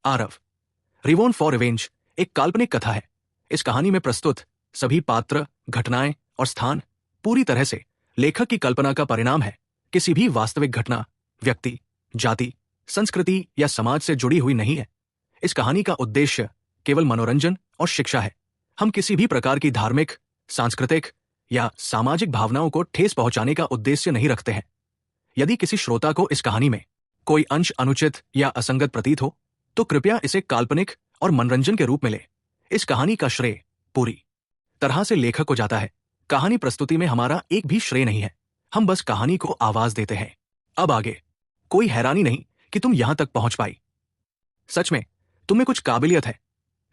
Aarav, रिवॉन for revenge एक काल्पनिक कथा है। इस कहानी में प्रस्तुत सभी पात्र, घटनाएं और स्थान पूरी तरह से लेखक की कल्पना का परिणाम है, किसी भी वास्तविक घटना, व्यक्ति, जाति, संस्कृति या समाज से जुड़ी हुई नहीं है। इस कहानी का उद्देश्य केवल मनोरंजन और शिक्षा है। हम किसी भी प्रकार की धार्मिक, सांस्कृतिक या सामाजिक भावनाओं को ठेस पहुंचाने का उद्देश्य नहीं रखते हैं। यदि किसी श्रोता को इस कहानी में कोई अंश अनुचित या असंगत प्रतीत हो, तो कृपया इसे काल्पनिक और मनोरंजन के रूप में ले। इस कहानी का श्रेय पूरी तरह से लेखक को जाता है। कहानी प्रस्तुति में हमारा एक भी श्रेय नहीं है, हम बस कहानी को आवाज देते हैं। अब आगे कोई हैरानी नहीं कि तुम यहां तक पहुंच पाई। सच में तुम्हें कुछ काबिलियत है,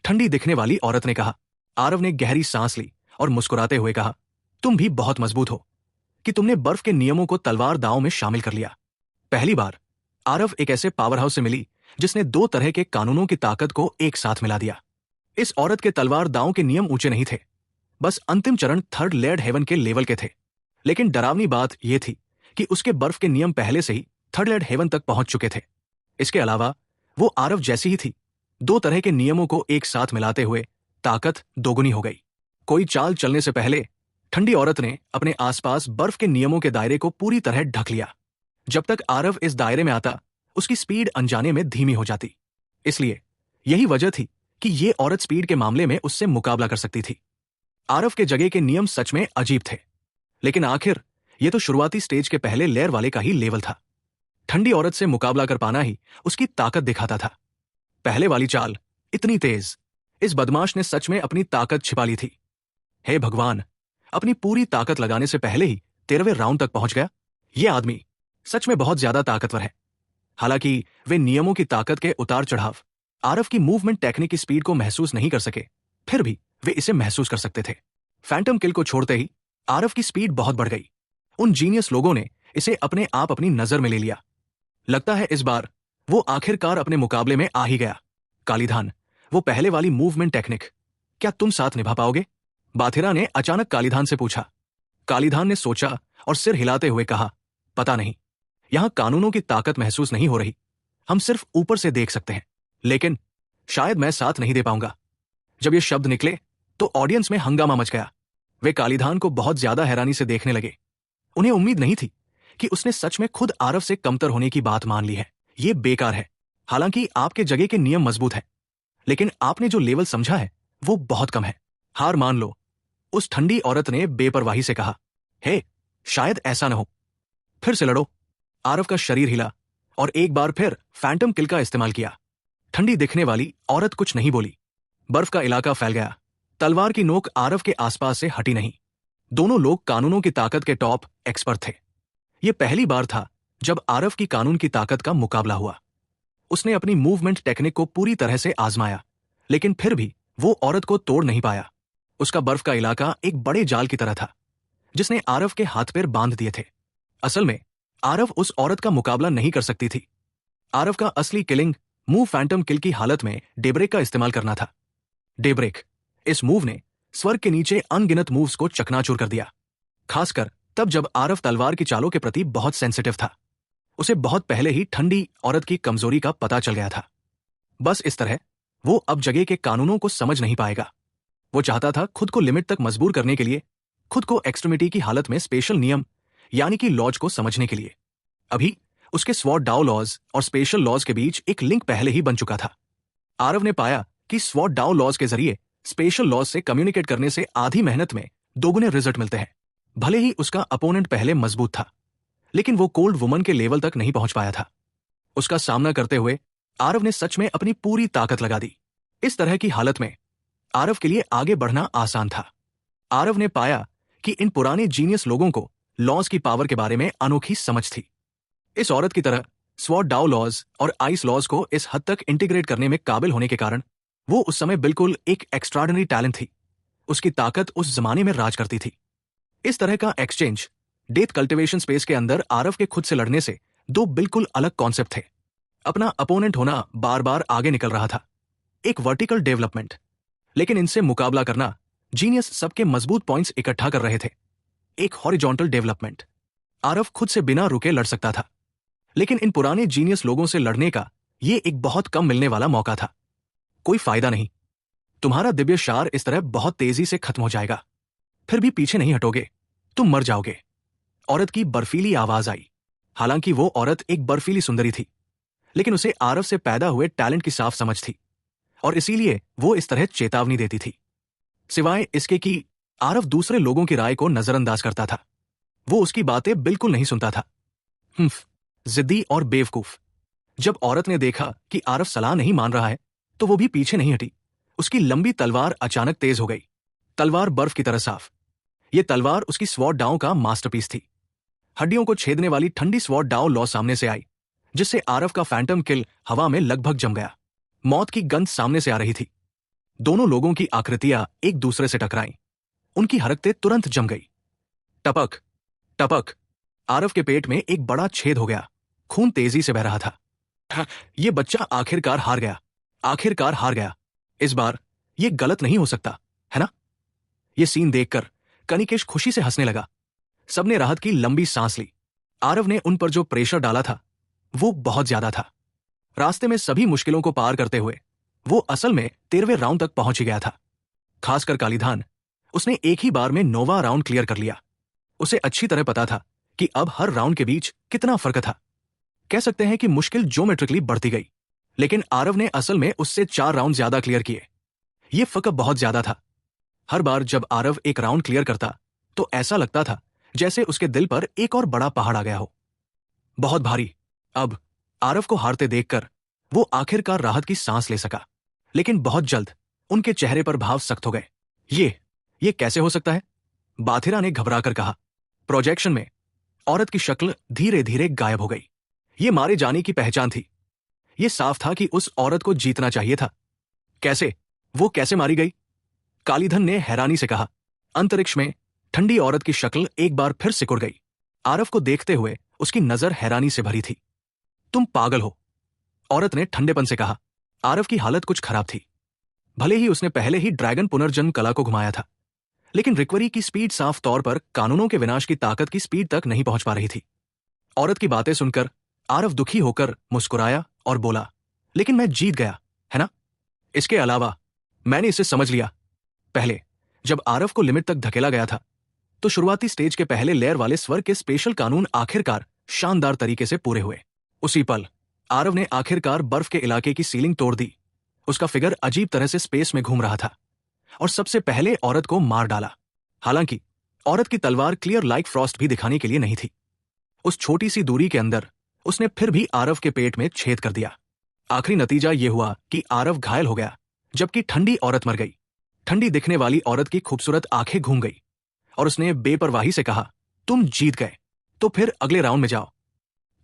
ठंडी दिखने वाली औरत ने कहा। आरव ने गहरी सांस ली और मुस्कुराते हुए कहा, तुम भी बहुत मजबूत हो कि तुमने बर्फ के नियमों को तलवार दांव में शामिल कर लिया। पहली बार आरव एक ऐसे पावर हाउस से मिली जिसने दो तरह के कानूनों की ताकत को एक साथ मिला दिया। इस औरत के तलवार दांव के नियम ऊंचे नहीं थे, बस अंतिम चरण थर्ड लेड हेवन के लेवल के थे। लेकिन डरावनी बात यह थी कि उसके बर्फ के नियम पहले से ही थर्ड लेड हेवन तक पहुंच चुके थे। इसके अलावा वो आरव जैसी ही थी। दो तरह के नियमों को एक साथ मिलाते हुए ताकत दोगुनी हो गई। कोई चाल चलने से पहले ठंडी औरत ने अपने आसपास बर्फ के नियमों के दायरे को पूरी तरह ढक लिया। जब तक आरव इस दायरे में आता, उसकी स्पीड अनजाने में धीमी हो जाती। इसलिए यही वजह थी कि ये औरत स्पीड के मामले में उससे मुकाबला कर सकती थी। आरव के जगह के नियम सच में अजीब थे, लेकिन आखिर ये तो शुरुआती स्टेज के पहले लेयर वाले का ही लेवल था। ठंडी औरत से मुकाबला कर पाना ही उसकी ताकत दिखाता था। पहले वाली चाल इतनी तेज, इस बदमाश ने सच में अपनी ताकत छिपा ली थी। हे भगवान, अपनी पूरी ताकत लगाने से पहले ही 13वें राउंड तक पहुंच गया। यह आदमी सच में बहुत ज्यादा ताकतवर है। हालांकि वे नियमों की ताकत के उतार चढ़ाव, आरव की मूवमेंट टेक्निक की स्पीड को महसूस नहीं कर सके, फिर भी वे इसे महसूस कर सकते थे। फैंटम किल को छोड़ते ही आरव की स्पीड बहुत बढ़ गई। उन जीनियस लोगों ने इसे अपने आप अपनी नजर में ले लिया। लगता है इस बार वो आखिरकार अपने मुकाबले में आ ही गया। कालीधान, वो पहले वाली मूवमेंट टेक्निक, क्या तुम साथ निभा पाओगे? बाथिरा ने अचानक कालीधान से पूछा। कालीधान ने सोचा और सिर हिलाते हुए कहा, पता नहीं, यहां कानूनों की ताकत महसूस नहीं हो रही। हम सिर्फ ऊपर से देख सकते हैं, लेकिन शायद मैं साथ नहीं दे पाऊंगा। जब ये शब्द निकले तो ऑडियंस में हंगामा मच गया। वे कालीधान को बहुत ज्यादा हैरानी से देखने लगे। उन्हें उम्मीद नहीं थी कि उसने सच में खुद आरव से कमतर होने की बात मान ली है। ये बेकार है। हालांकि आपके जगह के नियम मजबूत हैं, लेकिन आपने जो लेवल समझा है वो बहुत कम है। हार मान लो, उस ठंडी औरत ने बेपरवाही से कहा। हे, शायद ऐसा न हो, फिर से लड़ो। आरव का शरीर हिला और एक बार फिर फैंटम किल का इस्तेमाल किया। ठंडी दिखने वाली औरत कुछ नहीं बोली। बर्फ का इलाका फैल गया। तलवार की नोक आरव के आसपास से हटी नहीं। दोनों लोग कानूनों की ताकत के टॉप एक्सपर्ट थे। यह पहली बार था जब आरव की कानून की ताकत का मुकाबला हुआ। उसने अपनी मूवमेंट टेक्निक को पूरी तरह से आजमाया, लेकिन फिर भी वो औरत को तोड़ नहीं पाया। उसका बर्फ का इलाका एक बड़े जाल की तरह था, जिसने आरव के हाथ पैर बांध दिए थे। असल में आरव उस औरत का मुकाबला नहीं कर सकती थी। आरव का असली किलिंग मूव फैंटम किल की हालत में डेब्रेक का इस्तेमाल करना था। डेब्रेक, इस मूव ने स्वर्ग के नीचे अनगिनत मूव्स को चकनाचूर कर दिया, खासकर तब जब आरव तलवार की चालों के प्रति बहुत सेंसिटिव था। उसे बहुत पहले ही ठंडी औरत की कमजोरी का पता चल गया था। बस इस तरह वो अब जगह के कानूनों को समझ नहीं पाएगा। वो चाहता था खुद को लिमिट तक मजबूर करने के लिए, खुद को एक्सट्रीमिटी की हालत में स्पेशल नियम यानी कि लॉज को समझने के लिए। अभी उसके स्वॉर्ड डाउ लॉज और स्पेशल लॉज के बीच एक लिंक पहले ही बन चुका था। आरव ने पाया कि स्वॉर्ड डाउ लॉज के जरिए स्पेशल लॉज से कम्युनिकेट करने से आधी मेहनत में दोगुने रिजल्ट मिलते हैं। भले ही उसका अपोनेंट पहले मजबूत था, लेकिन वो कोल्ड वुमन के लेवल तक नहीं पहुंच पाया था। उसका सामना करते हुए आरव ने सच में अपनी पूरी ताकत लगा दी। इस तरह की हालत में आरव के लिए आगे बढ़ना आसान था। आरव ने पाया कि इन पुराने जीनियस लोगों को लॉज की पावर के बारे में अनोखी समझ थी। इस औरत की तरह स्वॉर्ड डाउ लॉज और आइस लॉज को इस हद तक इंटीग्रेट करने में काबिल होने के कारण वो उस समय बिल्कुल एक एक्स्ट्राऑर्डिनरी टैलेंट थी। उसकी ताकत उस जमाने में राज करती थी। इस तरह का एक्सचेंज डेथ कल्टिवेशन स्पेस के अंदर आरव के खुद से लड़ने से दो बिल्कुल अलग कॉन्सेप्ट थे। अपना अपोनेंट होना बार बार आगे निकल रहा था, एक वर्टिकल डेवलपमेंट, लेकिन इनसे मुकाबला करना जीनियस सबके मजबूत पॉइंट्स इकट्ठा कर रहे थे, एक हॉरिजॉन्टल डेवलपमेंट। आरव खुद से बिना रुके लड़ सकता था, लेकिन इन पुराने जीनियस लोगों से लड़ने का ये एक बहुत कम मिलने वाला मौका था। कोई फायदा नहीं, तुम्हारा दिव्य शार इस तरह बहुत तेजी से खत्म हो जाएगा। फिर भी पीछे नहीं हटोगे, तुम मर जाओगे। औरत की बर्फीली आवाज आई। हालांकि वो औरत एक बर्फीली सुंदरी थी, लेकिन उसे आरव से पैदा हुए टैलेंट की साफ समझ थी, और इसीलिए वो इस तरह चेतावनी देती थी। सिवाय इसके कि आरव दूसरे लोगों की राय को नजरअंदाज करता था, वो उसकी बातें बिल्कुल नहीं सुनता था। जिद्दी और बेवकूफ। जब औरत ने देखा कि आरव सलाह नहीं मान रहा है, तो वो भी पीछे नहीं हटी। उसकी लंबी तलवार अचानक तेज हो गई, तलवार बर्फ की तरह साफ। ये तलवार उसकी स्वॉर्ड डाउ का मास्टरपीस थी। हड्डियों को छेदने वाली ठंडी स्वॉर्ड डाउ लॉ सामने से आई, जिससे आरव का फैंटम किल हवा में लगभग जम गया। मौत की गंध सामने से आ रही थी। दोनों लोगों की आकृतियां एक दूसरे से टकराईं। उनकी हरकतें तुरंत जम गई। टपक टपक। आरव के पेट में एक बड़ा छेद हो गया, खून तेजी से बह रहा था। ये बच्चा आखिरकार हार गया, आखिरकार हार गया। इस बार ये गलत नहीं हो सकता, है ना? ये सीन देखकर कनिकेश खुशी से हंसने लगा। सबने राहत की लंबी सांस ली। आरव ने उन पर जो प्रेशर डाला था वो बहुत ज्यादा था। रास्ते में सभी मुश्किलों को पार करते हुए वो असल में 13वें राउंड तक पहुंच ही गया था। खासकर कालीधान, उसने एक ही बार में नोवा राउंड क्लियर कर लिया। उसे अच्छी तरह पता था कि अब हर राउंड के बीच कितना फर्क था। कह सकते हैं कि मुश्किल ज्योमेट्रिकली बढ़ती गई, लेकिन आरव ने असल में उससे 4 राउंड ज्यादा क्लियर किए। ये फर्क बहुत ज्यादा था। हर बार जब आरव एक राउंड क्लियर करता तो ऐसा लगता था जैसे उसके दिल पर एक और बड़ा पहाड़ आ गया हो, बहुत भारी। अब आरव को हारते देखकर वो आखिरकार राहत की सांस ले सका, लेकिन बहुत जल्द उनके चेहरे पर भाव सख्त हो गए। ये कैसे हो सकता है? बाथिरा ने घबराकर कहा। प्रोजेक्शन में औरत की शक्ल धीरे धीरे गायब हो गई। ये मारे जाने की पहचान थी। ये साफ था कि उस औरत को जीतना चाहिए था। कैसे? वो कैसे मारी गई? कालीधन ने हैरानी से कहा। अंतरिक्ष में ठंडी औरत की शक्ल एक बार फिर सिकुड़ गई। आरव को देखते हुए उसकी नजर हैरानी से भरी थी। तुम पागल हो, औरत ने ठंडेपन से कहा। आरव की हालत कुछ खराब थी। भले ही उसने पहले ही ड्रैगन पुनर्जन्म कला को घुमाया था, लेकिन रिकवरी की स्पीड साफ तौर पर कानूनों के विनाश की ताकत की स्पीड तक नहीं पहुंच पा रही थी। औरत की बातें सुनकर आरव दुखी होकर मुस्कुराया और बोला, लेकिन मैं जीत गया, है ना? इसके अलावा मैंने इसे समझ लिया। पहले जब आरव को लिमिट तक धकेला गया था, तो शुरुआती स्टेज के पहले लेयर वाले स्वर के स्पेशल कानून आखिरकार शानदार तरीके से पूरे हुए। उसी पल आरव ने आखिरकार बर्फ के इलाके की सीलिंग तोड़ दी। उसका फिगर अजीब तरह से स्पेस में घूम रहा था और सबसे पहले औरत को मार डाला। हालांकि औरत की तलवार क्लियर लाइक फ्रॉस्ट भी दिखाने के लिए नहीं थी। उस छोटी सी दूरी के अंदर उसने फिर भी आरव के पेट में छेद कर दिया। आखिरी नतीजा यह हुआ कि आरव घायल हो गया, जबकि ठंडी औरत मर गई। ठंडी दिखने वाली औरत की खूबसूरत आंखें घूम गई और उसने बेपरवाही से कहा, तुम जीत गए, तो फिर अगले राउंड में जाओ।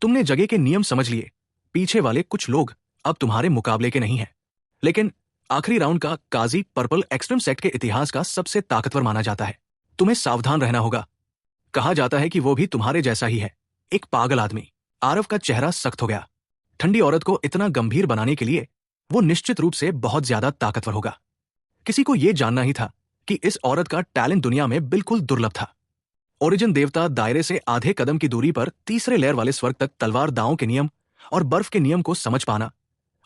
तुमने जगह के नियम समझ लिए। पीछे वाले कुछ लोग अब तुम्हारे मुकाबले के नहीं हैं, लेकिन आखिरी राउंड का काजी पर्पल एक्सट्रीम सेक्ट के इतिहास का सबसे ताकतवर माना जाता है। तुम्हें सावधान रहना होगा। कहा जाता है कि वो भी तुम्हारे जैसा ही है, एक पागल आदमी। आरव का चेहरा सख्त हो गया। ठंडी औरत को इतना गंभीर बनाने के लिए वो निश्चित रूप से बहुत ज्यादा ताकतवर होगा। किसी को यह जानना ही था कि इस औरत का टैलेंट दुनिया में बिल्कुल दुर्लभ था। ओरिजिन देवता दायरे से आधे कदम की दूरी पर तीसरे लेयर वाले स्वर्ग तक तलवार दांव के नियम और बर्फ के नियम को समझ पाना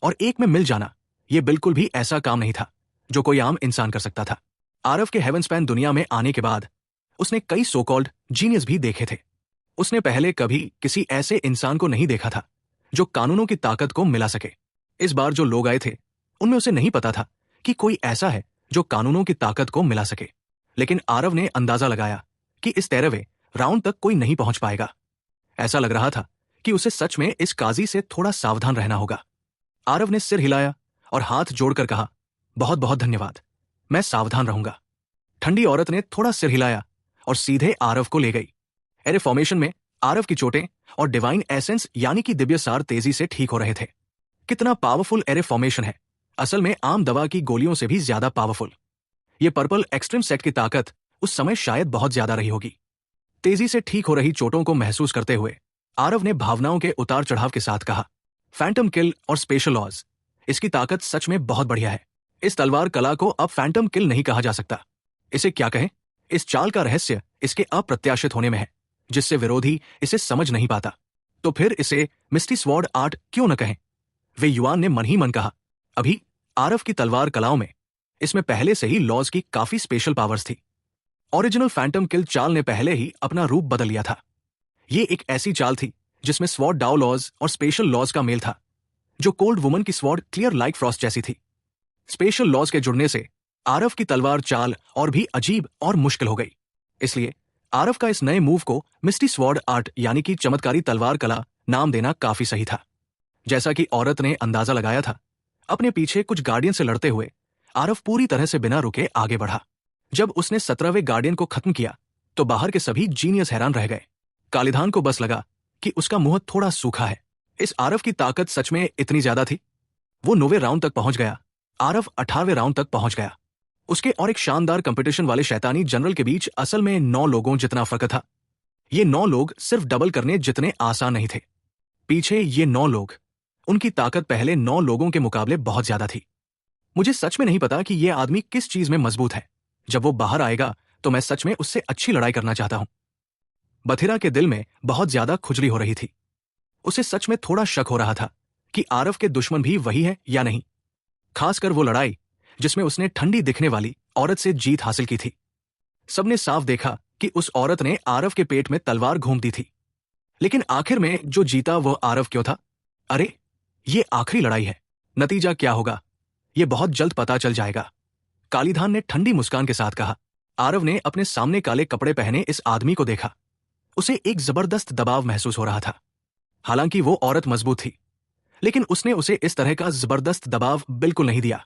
और एक में मिल जाना, यह बिल्कुल भी ऐसा काम नहीं था जो कोई आम इंसान कर सकता था। आरव के हेवन स्पैन दुनिया में आने के बाद उसने कई सो कॉल्ड जीनियस भी देखे थे। उसने पहले कभी किसी ऐसे इंसान को नहीं देखा था जो कानूनों की ताकत को मिला सके। इस बार जो लोग आए थे उनमें उसे नहीं पता था कि कोई ऐसा है जो कानूनों की ताकत को मिला सके, लेकिन आरव ने अंदाजा लगाया कि इस 13वें राउंड तक कोई नहीं पहुंच पाएगा। ऐसा लग रहा था कि उसे सच में इस काजी से थोड़ा सावधान रहना होगा। आरव ने सिर हिलाया और हाथ जोड़कर कहा, बहुत बहुत धन्यवाद, मैं सावधान रहूंगा। ठंडी औरत ने थोड़ा सिर हिलाया और सीधे आरव को ले गई। एरे फॉर्मेशन में आरव की चोटें और डिवाइन एसेंस यानी कि दिव्य सार तेजी से ठीक हो रहे थे। कितना पावरफुल एरे फॉर्मेशन है, असल में आम दवा की गोलियों से भी ज्यादा पावरफुल। ये पर्पल एक्सट्रीम सेट की ताकत उस समय शायद बहुत ज्यादा रही होगी। तेजी से ठीक हो रही चोटों को महसूस करते हुए आरव ने भावनाओं के उतार चढ़ाव के साथ कहा, फैंटम किल और स्पेशल लॉज, इसकी ताकत सच में बहुत बढ़िया है। इस तलवार कला को अब फैंटम किल नहीं कहा जा सकता। इसे क्या कहें? इस चाल का रहस्य इसके अप्रत्याशित होने में है, जिससे विरोधी इसे समझ नहीं पाता। तो फिर इसे मिस्टी स्वॉर्ड आर्ट क्यों न कहें? वे युआन ने मन ही मन कहा, अभी आरव की तलवार कलाओं में इसमें पहले से ही लॉज की काफी स्पेशल पावर्स थी। ओरिजिनल फैंटम किल चाल ने पहले ही अपना रूप बदल लिया था। ये एक ऐसी चाल थी जिसमें स्वॉर्ड डाउ लॉज और स्पेशल लॉज का मेल था, जो कोल्ड वुमन की स्वॉर्ड क्लियर लाइक फ्रॉस्ट जैसी थी। स्पेशल लॉज के जुड़ने से आरव की तलवार चाल और भी अजीब और मुश्किल हो गई। इसलिए आरव का इस नए मूव को मिस्टी स्वॉर्ड आर्ट यानी कि चमत्कारी तलवार कला नाम देना काफी सही था। जैसा कि औरत ने अंदाजा लगाया था, अपने पीछे कुछ गार्डियन से लड़ते हुए आरव पूरी तरह से बिना रुके आगे बढ़ा। जब उसने 17वें गार्डियन को खत्म किया तो बाहर के सभी जीनियस हैरान रह गए। कालिधान को बस लगा कि उसका मुंह थोड़ा सूखा है। इस आरव की ताकत सच में इतनी ज्यादा थी। वो 9वें राउंड तक पहुंच गया, आरव 18वें राउंड तक पहुंच गया। उसके और एक शानदार कंपटीशन वाले शैतानी जनरल के बीच असल में 9 लोगों जितना फर्क था। ये 9 लोग सिर्फ डबल करने जितने आसान नहीं थे। पीछे ये 9 लोग, उनकी ताकत पहले 9 लोगों के मुकाबले बहुत ज्यादा थी। मुझे सच में नहीं पता कि यह आदमी किस चीज में मजबूत है। जब वो बाहर आएगा तो मैं सच में उससे अच्छी लड़ाई करना चाहता हूं। बथिरा के दिल में बहुत ज्यादा खुजली हो रही थी। उसे सच में थोड़ा शक हो रहा था कि आरव के दुश्मन भी वही है या नहीं, खासकर वो लड़ाई जिसमें उसने ठंडी दिखने वाली औरत से जीत हासिल की थी। सबने साफ देखा कि उस औरत ने आरव के पेट में तलवार घूम दी थी, लेकिन आखिर में जो जीता वो आरव क्यों था? अरे, ये आखिरी लड़ाई है। नतीजा क्या होगा ये बहुत जल्द पता चल जाएगा। कालीधान ने ठंडी मुस्कान के साथ कहा। आरव ने अपने सामने काले कपड़े पहने इस आदमी को देखा। उसे एक जबरदस्त दबाव महसूस हो रहा था। हालांकि वो औरत मजबूत थी, लेकिन उसने उसे इस तरह का जबरदस्त दबाव बिल्कुल नहीं दिया।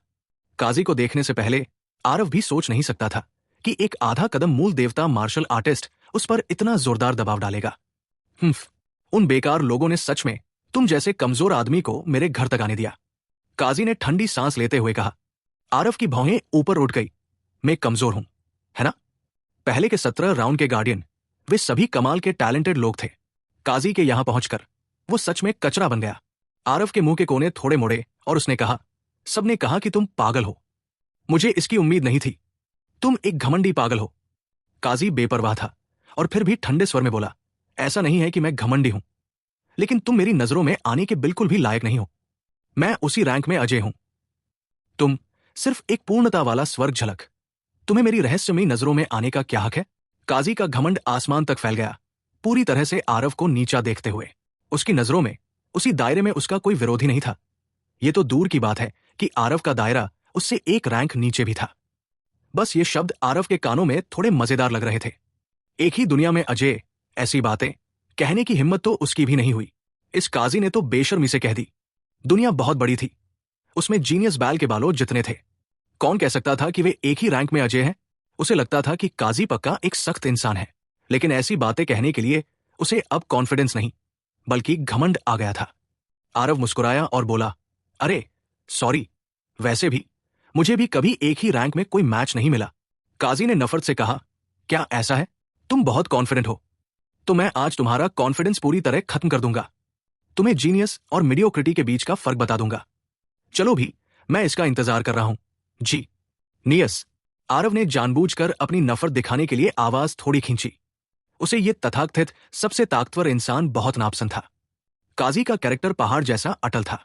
काजी को देखने से पहले आरव भी सोच नहीं सकता था कि एक आधा कदम मूल देवता मार्शल आर्टिस्ट उस पर इतना जोरदार दबाव डालेगा। उन बेकार लोगों ने सच में तुम जैसे कमजोर आदमी को मेरे घर तक आने दिया। काजी ने ठंडी सांस लेते हुए कहा। आरव की भौहें ऊपर उठ गई। मैं कमजोर हूं, है ना? पहले के 17 राउंड के गार्डियन, वे सभी कमाल के टैलेंटेड लोग थे। काजी के यहां पहुंचकर वो सच में कचरा बन गया। आरव के मुंह के कोने थोड़े मुड़े और उसने कहा, सबने कहा कि तुम पागल हो। मुझे इसकी उम्मीद नहीं थी। तुम एक घमंडी पागल हो। काजी बेपरवाह था और फिर भी ठंडे स्वर में बोला, ऐसा नहीं है कि मैं घमंडी हूं, लेकिन तुम मेरी नजरों में आने के बिल्कुल भी लायक नहीं हो। मैं उसी रैंक में अजय हूं। तुम सिर्फ एक पूर्णता वाला स्वर्ग झलक। तुम्हें मेरी रहस्यमयी नजरों में आने का क्या हक है? काजी का घमंड आसमान तक फैल गया, पूरी तरह से आरव को नीचा देखते हुए। उसकी नजरों में, उसी दायरे में उसका कोई विरोधी नहीं था। यह तो दूर की बात है कि आरव का दायरा उससे एक रैंक नीचे भी था। बस ये शब्द आरव के कानों में थोड़े मजेदार लग रहे थे। एक ही दुनिया में अजय, ऐसी बातें कहने की हिम्मत तो उसकी भी नहीं हुई। इस काजी ने तो बेशर्मी से कह दी। दुनिया बहुत बड़ी थी, उसमें जीनियस बैल के बालों जितने थे। कौन कह सकता था कि वे एक ही रैंक में अजय हैं? उसे लगता था कि काजी पक्का एक सख्त इंसान है, लेकिन ऐसी बातें कहने के लिए उसे अब कॉन्फिडेंस नहीं बल्कि घमंड आ गया था। आरव मुस्कुराया और बोला, अरे सॉरी, वैसे भी मुझे भी कभी एक ही रैंक में कोई मैच नहीं मिला। काजी ने नफरत से कहा, क्या ऐसा है? तुम बहुत कॉन्फिडेंट हो, तो मैं आज तुम्हारा कॉन्फिडेंस पूरी तरह खत्म कर दूंगा। तुम्हें जीनियस और मीडियोक्रिटी के बीच का फर्क बता दूंगा। चलो भी, मैं इसका इंतजार कर रहा हूं। जी नियस। आरव ने जानबूझकर अपनी नफरत दिखाने के लिए आवाज थोड़ी खींची। उसे ये तथाकथित सबसे ताकतवर इंसान बहुत नापसंद था। काजी का कैरेक्टर पहाड़ जैसा अटल था।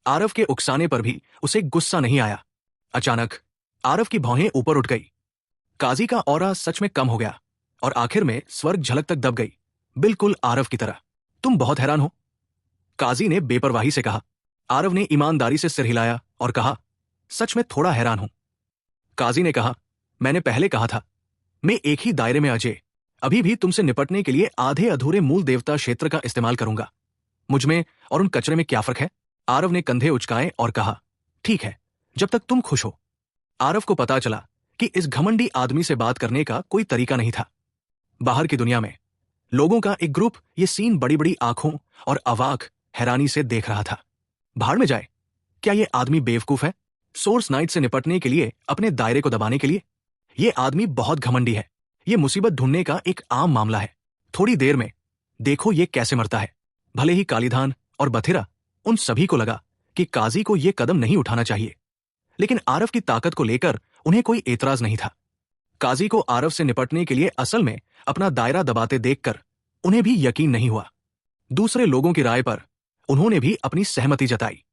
आरव के उकसाने पर भी उसे गुस्सा नहीं आया। अचानक आरव की भौहें ऊपर उठ गई। काजी का ऑरा सच में कम हो गया और आखिर में स्वर्ग झलक तक दब गई, बिल्कुल आरव की तरह। तुम बहुत हैरान हो? काजी ने बेपरवाही से कहा। आरव ने ईमानदारी से सिर हिलाया और कहा, सच में थोड़ा हैरान हूं। काजी ने कहा, मैंने पहले कहा था, मैं एक ही दायरे में अजय, अभी भी तुमसे निपटने के लिए आधे अधूरे मूल देवता क्षेत्र का इस्तेमाल करूंगा। मुझमें और उन कचरे में क्या फर्क है? आरव ने कंधे उचकाए और कहा, ठीक है, जब तक तुम खुश हो। आरव को पता चला कि इस घमंडी आदमी से बात करने का कोई तरीका नहीं था। बाहर की दुनिया में लोगों का एक ग्रुप ये सीन बड़ी बड़ी आंखों और अवाक हैरानी से देख रहा था। भाड़ में जाए, क्या ये आदमी बेवकूफ है? सोर्स नाइट से निपटने के लिए, अपने दायरे को दबाने के लिए? ये आदमी बहुत घमंडी है। ये मुसीबत ढूंढने का एक आम मामला है। थोड़ी देर में देखो ये कैसे मरता है। भले ही कालीधान और बथिरा, उन सभी को लगा कि काजी को ये कदम नहीं उठाना चाहिए, लेकिन आरव की ताकत को लेकर उन्हें कोई एतराज नहीं था। काजी को आरव से निपटने के लिए असल में अपना दायरा दबाते देखकर उन्हें भी यकीन नहीं हुआ। दूसरे लोगों की राय पर उन्होंने भी अपनी सहमति जताई।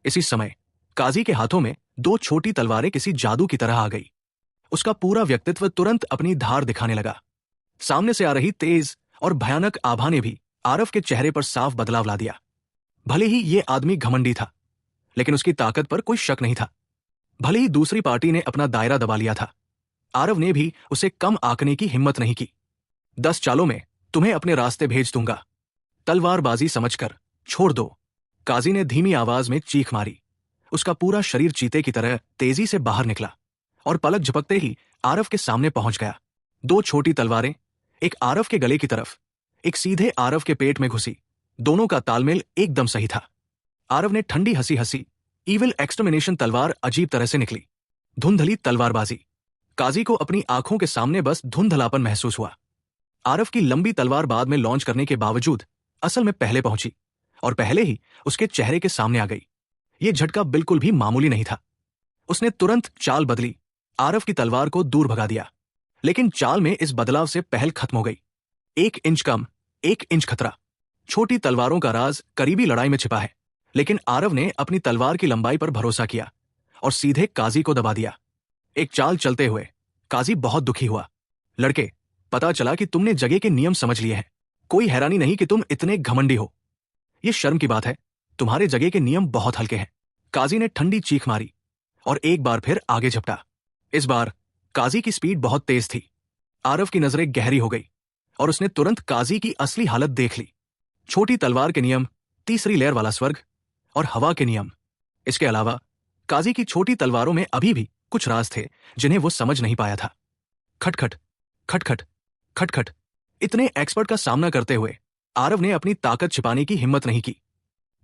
इसी समय काजी के हाथों में 2 छोटी तलवारें किसी जादू की तरह आ गई। उसका पूरा व्यक्तित्व तुरंत अपनी धार दिखाने लगा। सामने से आ रही तेज और भयानक आभा ने भी आरव के चेहरे पर साफ बदलाव ला दिया। भले ही ये आदमी घमंडी था, लेकिन उसकी ताकत पर कोई शक नहीं था। भले ही दूसरी पार्टी ने अपना दायरा दबा लिया था, आरव ने भी उसे कम आंकने की हिम्मत नहीं की। 10 चालों में तुम्हें अपने रास्ते भेज दूंगा, तलवारबाजी समझकर छोड़ दो। काजी ने धीमी आवाज में चीख मारी। उसका पूरा शरीर चीते की तरह तेजी से बाहर निकला और पलक झपकते ही आरव के सामने पहुंच गया। 2 छोटी तलवारें, एक आरव के गले की तरफ, एक सीधे आरव के पेट में घुसी। दोनों का तालमेल एकदम सही था। आरव ने ठंडी हंसी हंसी। ईविल एक्सटर्मिनेशन तलवार अजीब तरह से निकली। धुंधली तलवारबाजी। काजी को अपनी आंखों के सामने बस धुंधलापन महसूस हुआ। आरव की लंबी तलवार बाद में लॉन्च करने के बावजूद असल में पहले पहुंची और पहले ही उसके चेहरे के सामने आ गई। यह झटका बिल्कुल भी मामूली नहीं था। उसने तुरंत चाल बदली, आरव की तलवार को दूर भगा दिया। लेकिन चाल में इस बदलाव से पहल खत्म हो गई। 1 इंच कम, 1 इंच खतरा। छोटी तलवारों का राज करीबी लड़ाई में छिपा है। लेकिन आरव ने अपनी तलवार की लंबाई पर भरोसा किया और सीधे काजी को दबा दिया। एक चाल चलते हुए काजी बहुत दुखी हुआ। लड़के, पता चला कि तुमने जगह के नियम समझ लिए हैं। कोई हैरानी नहीं कि तुम इतने घमंडी हो। यह शर्म की बात है, तुम्हारे जगह के नियम बहुत हल्के हैं। काजी ने ठंडी चीख मारी और एक बार फिर आगे झपटा। इस बार काजी की स्पीड बहुत तेज थी। आरव की नजरें गहरी हो गई और उसने तुरंत काजी की असली हालत देख ली। छोटी तलवार के नियम, तीसरी लेयर वाला स्वर्ग और हवा के नियम। इसके अलावा काजी की छोटी तलवारों में अभी भी कुछ राज थे जिन्हें वो समझ नहीं पाया था। खटखट खटखट खटखट। इतने एक्सपर्ट का सामना करते हुए आरव ने अपनी ताकत छिपाने की हिम्मत नहीं की।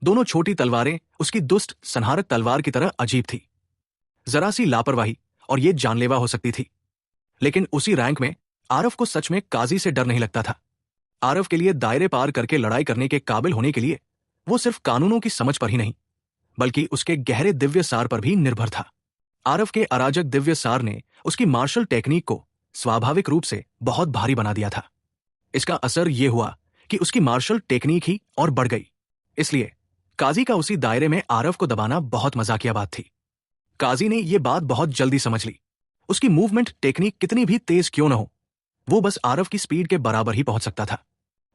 दोनों छोटी तलवारें उसकी दुष्ट संहारक तलवार की तरह अजीब थी। जरा सी लापरवाही और ये जानलेवा हो सकती थी। लेकिन उसी रैंक में आरव को सच में काजी से डर नहीं लगता था। आरव के लिए दायरे पार करके लड़ाई करने के काबिल होने के लिए वो सिर्फ कानूनों की समझ पर ही नहीं, बल्कि उसके गहरे दिव्य सार पर भी निर्भर था। आरव के अराजक दिव्य सार ने उसकी मार्शल टेक्निक को स्वाभाविक रूप से बहुत भारी बना दिया था। इसका असर यह हुआ कि उसकी मार्शल टेक्निक ही और बढ़ गई। इसलिए काजी का उसी दायरे में आरव को दबाना बहुत मजाकिया बात थी। काजी ने यह बात बहुत जल्दी समझ ली। उसकी मूवमेंट टेक्निक कितनी भी तेज क्यों न हो, वो बस आरव की स्पीड के बराबर ही पहुंच सकता था।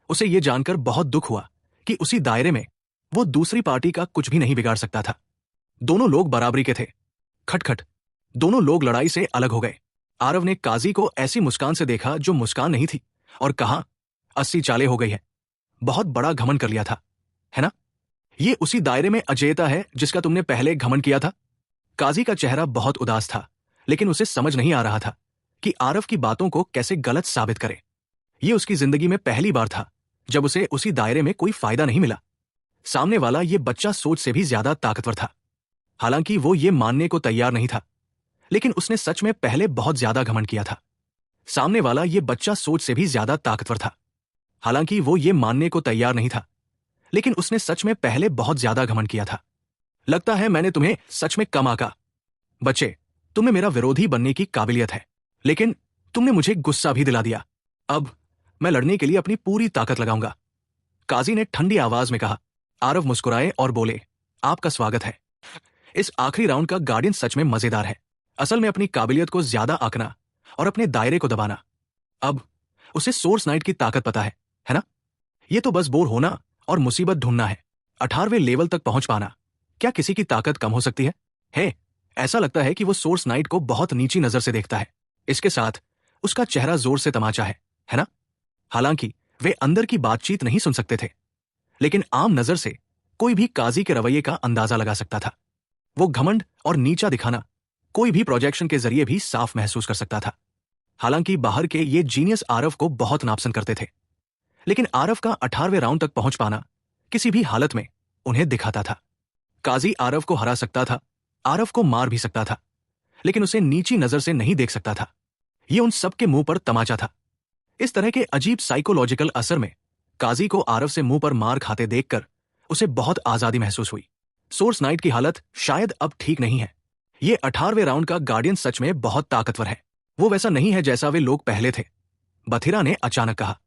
उसे यह जानकर बहुत दुख हुआ कि उसी दायरे में वो दूसरी पार्टी का कुछ भी नहीं बिगाड़ सकता था। दोनों लोग बराबरी के थे। खटखट। दोनों लोग लड़ाई से अलग हो गए। आरव ने काजी को ऐसी मुस्कान से देखा जो मुस्कान नहीं थी और कहा, 80 चालें हो गई है। बहुत बड़ा घमंड कर लिया था, है ना? ये उसी दायरे में अजेयता है जिसका तुमने पहले घमंड किया था। काजी का चेहरा बहुत उदास था, लेकिन उसे समझ नहीं आ रहा था कि आरव की बातों को कैसे गलत साबित करे। ये उसकी जिंदगी में पहली बार था जब उसे उसी दायरे में कोई फायदा नहीं मिला। सामने वाला ये बच्चा सोच से भी ज्यादा ताकतवर था। हालांकि वो ये मानने को तैयार नहीं था, लेकिन उसने सच में पहले बहुत ज्यादा घमंड किया था। सामने वाला ये बच्चा सोच से भी ज्यादा ताकतवर था। हालांकि वो ये मानने को तैयार नहीं था, लेकिन उसने सच में पहले बहुत ज्यादा घमंड किया था। लगता है मैंने तुम्हें सच में कम आंका। बच्चे, तुम्हें मेरा विरोधी बनने की काबिलियत है, लेकिन तुमने मुझे गुस्सा भी दिला दिया। अब मैं लड़ने के लिए अपनी पूरी ताकत लगाऊंगा, काजी ने ठंडी आवाज में कहा। आरव मुस्कुराए और बोले, आपका स्वागत है। इस आखिरी राउंड का गार्डियन सच में मजेदार है। असल में अपनी काबिलियत को ज्यादा आंकना और अपने दायरे को दबाना। अब उसे सोर्स नाइट की ताकत पता है ना? ये तो बस बोर होना और मुसीबत ढूंढना है। 18वें लेवल तक पहुंच पाना, क्या किसी की ताकत कम हो सकती है? ऐसा लगता है कि वो सोर्स नाइट को बहुत नीची नजर से देखता है। इसके साथ उसका चेहरा जोर से तमाचा है ना? हालांकि वे अंदर की बातचीत नहीं सुन सकते थे, लेकिन आम नजर से कोई भी काजी के रवैये का अंदाजा लगा सकता था। वो घमंड और नीचा दिखाना कोई भी प्रोजेक्शन के जरिए भी साफ महसूस कर सकता था। हालांकि बाहर के ये जीनियस आरव को बहुत नापसंद करते थे, लेकिन आरव का 18वें राउंड तक पहुंच पाना किसी भी हालत में उन्हें दिखाता था। काजी आरव को हरा सकता था, आरव को मार भी सकता था, लेकिन उसे नीची नजर से नहीं देख सकता था। ये उन सबके मुंह पर तमाचा था। इस तरह के अजीब साइकोलॉजिकल असर में काजी को आरव से मुंह पर मार खाते देखकर उसे बहुत आजादी महसूस हुई। सोर्स नाइट की हालत शायद अब ठीक नहीं है। ये 18वें राउंड का गार्डियन सच में बहुत ताकतवर है। वो वैसा नहीं है जैसा वे लोग पहले थे, बथिरा ने अचानक कहा।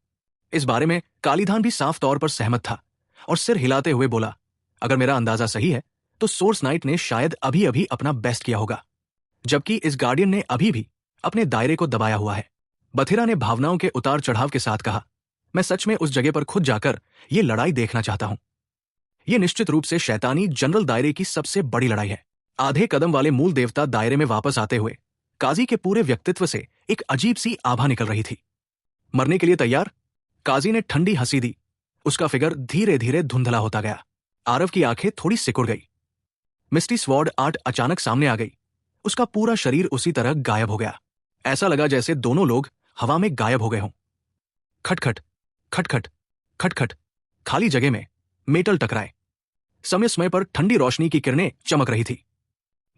इस बारे में कालीधान भी साफ तौर पर सहमत था और सिर हिलाते हुए बोला, अगर मेरा अंदाजा सही है तो सोर्स नाइट ने शायद अभी अभी अपना बेस्ट किया होगा, जबकि इस गार्डियन ने अभी भी अपने दायरे को दबाया हुआ है। बथिरा ने भावनाओं के उतार चढ़ाव के साथ कहा, मैं सच में उस जगह पर खुद जाकर ये लड़ाई देखना चाहता हूं। ये निश्चित रूप से शैतानी जनरल दायरे की सबसे बड़ी लड़ाई है। आधे कदम वाले मूल देवता दायरे में वापस आते हुए काजी के पूरे व्यक्तित्व से एक अजीब सी आभा निकल रही थी। मरने के लिए तैयार? काजी ने ठंडी हंसी दी। उसका फिगर धीरे धीरे धुंधला होता गया। आरव की आंखें थोड़ी सिकुड़ गई। मिस्टी स्वॉर्ड आर्ट अचानक सामने आ गई। उसका पूरा शरीर उसी तरह गायब हो गया। ऐसा लगा जैसे दोनों लोग हवा में गायब हो गए हों। खटखट खटखट खटखट। खाली जगह में मेटल टकराए। समय समय पर ठंडी रोशनी की किरणें चमक रही थी।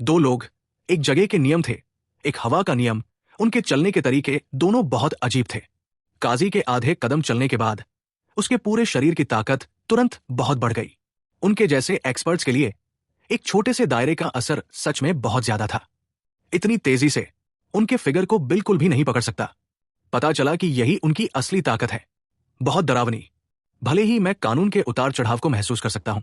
दो लोग, एक जगह के नियम थे, एक हवा का नियम। उनके चलने के तरीके दोनों बहुत अजीब थे। काजी के आधे कदम चलने के बाद उसके पूरे शरीर की ताकत तुरंत बहुत बढ़ गई। उनके जैसे एक्सपर्ट्स के लिए एक छोटे से दायरे का असर सच में बहुत ज्यादा था। इतनी तेजी से उनके फिगर को बिल्कुल भी नहीं पकड़ सकता। पता चला कि यही उनकी असली ताकत है। बहुत डरावनी। भले ही मैं कानून के उतार चढ़ाव को महसूस कर सकता हूं,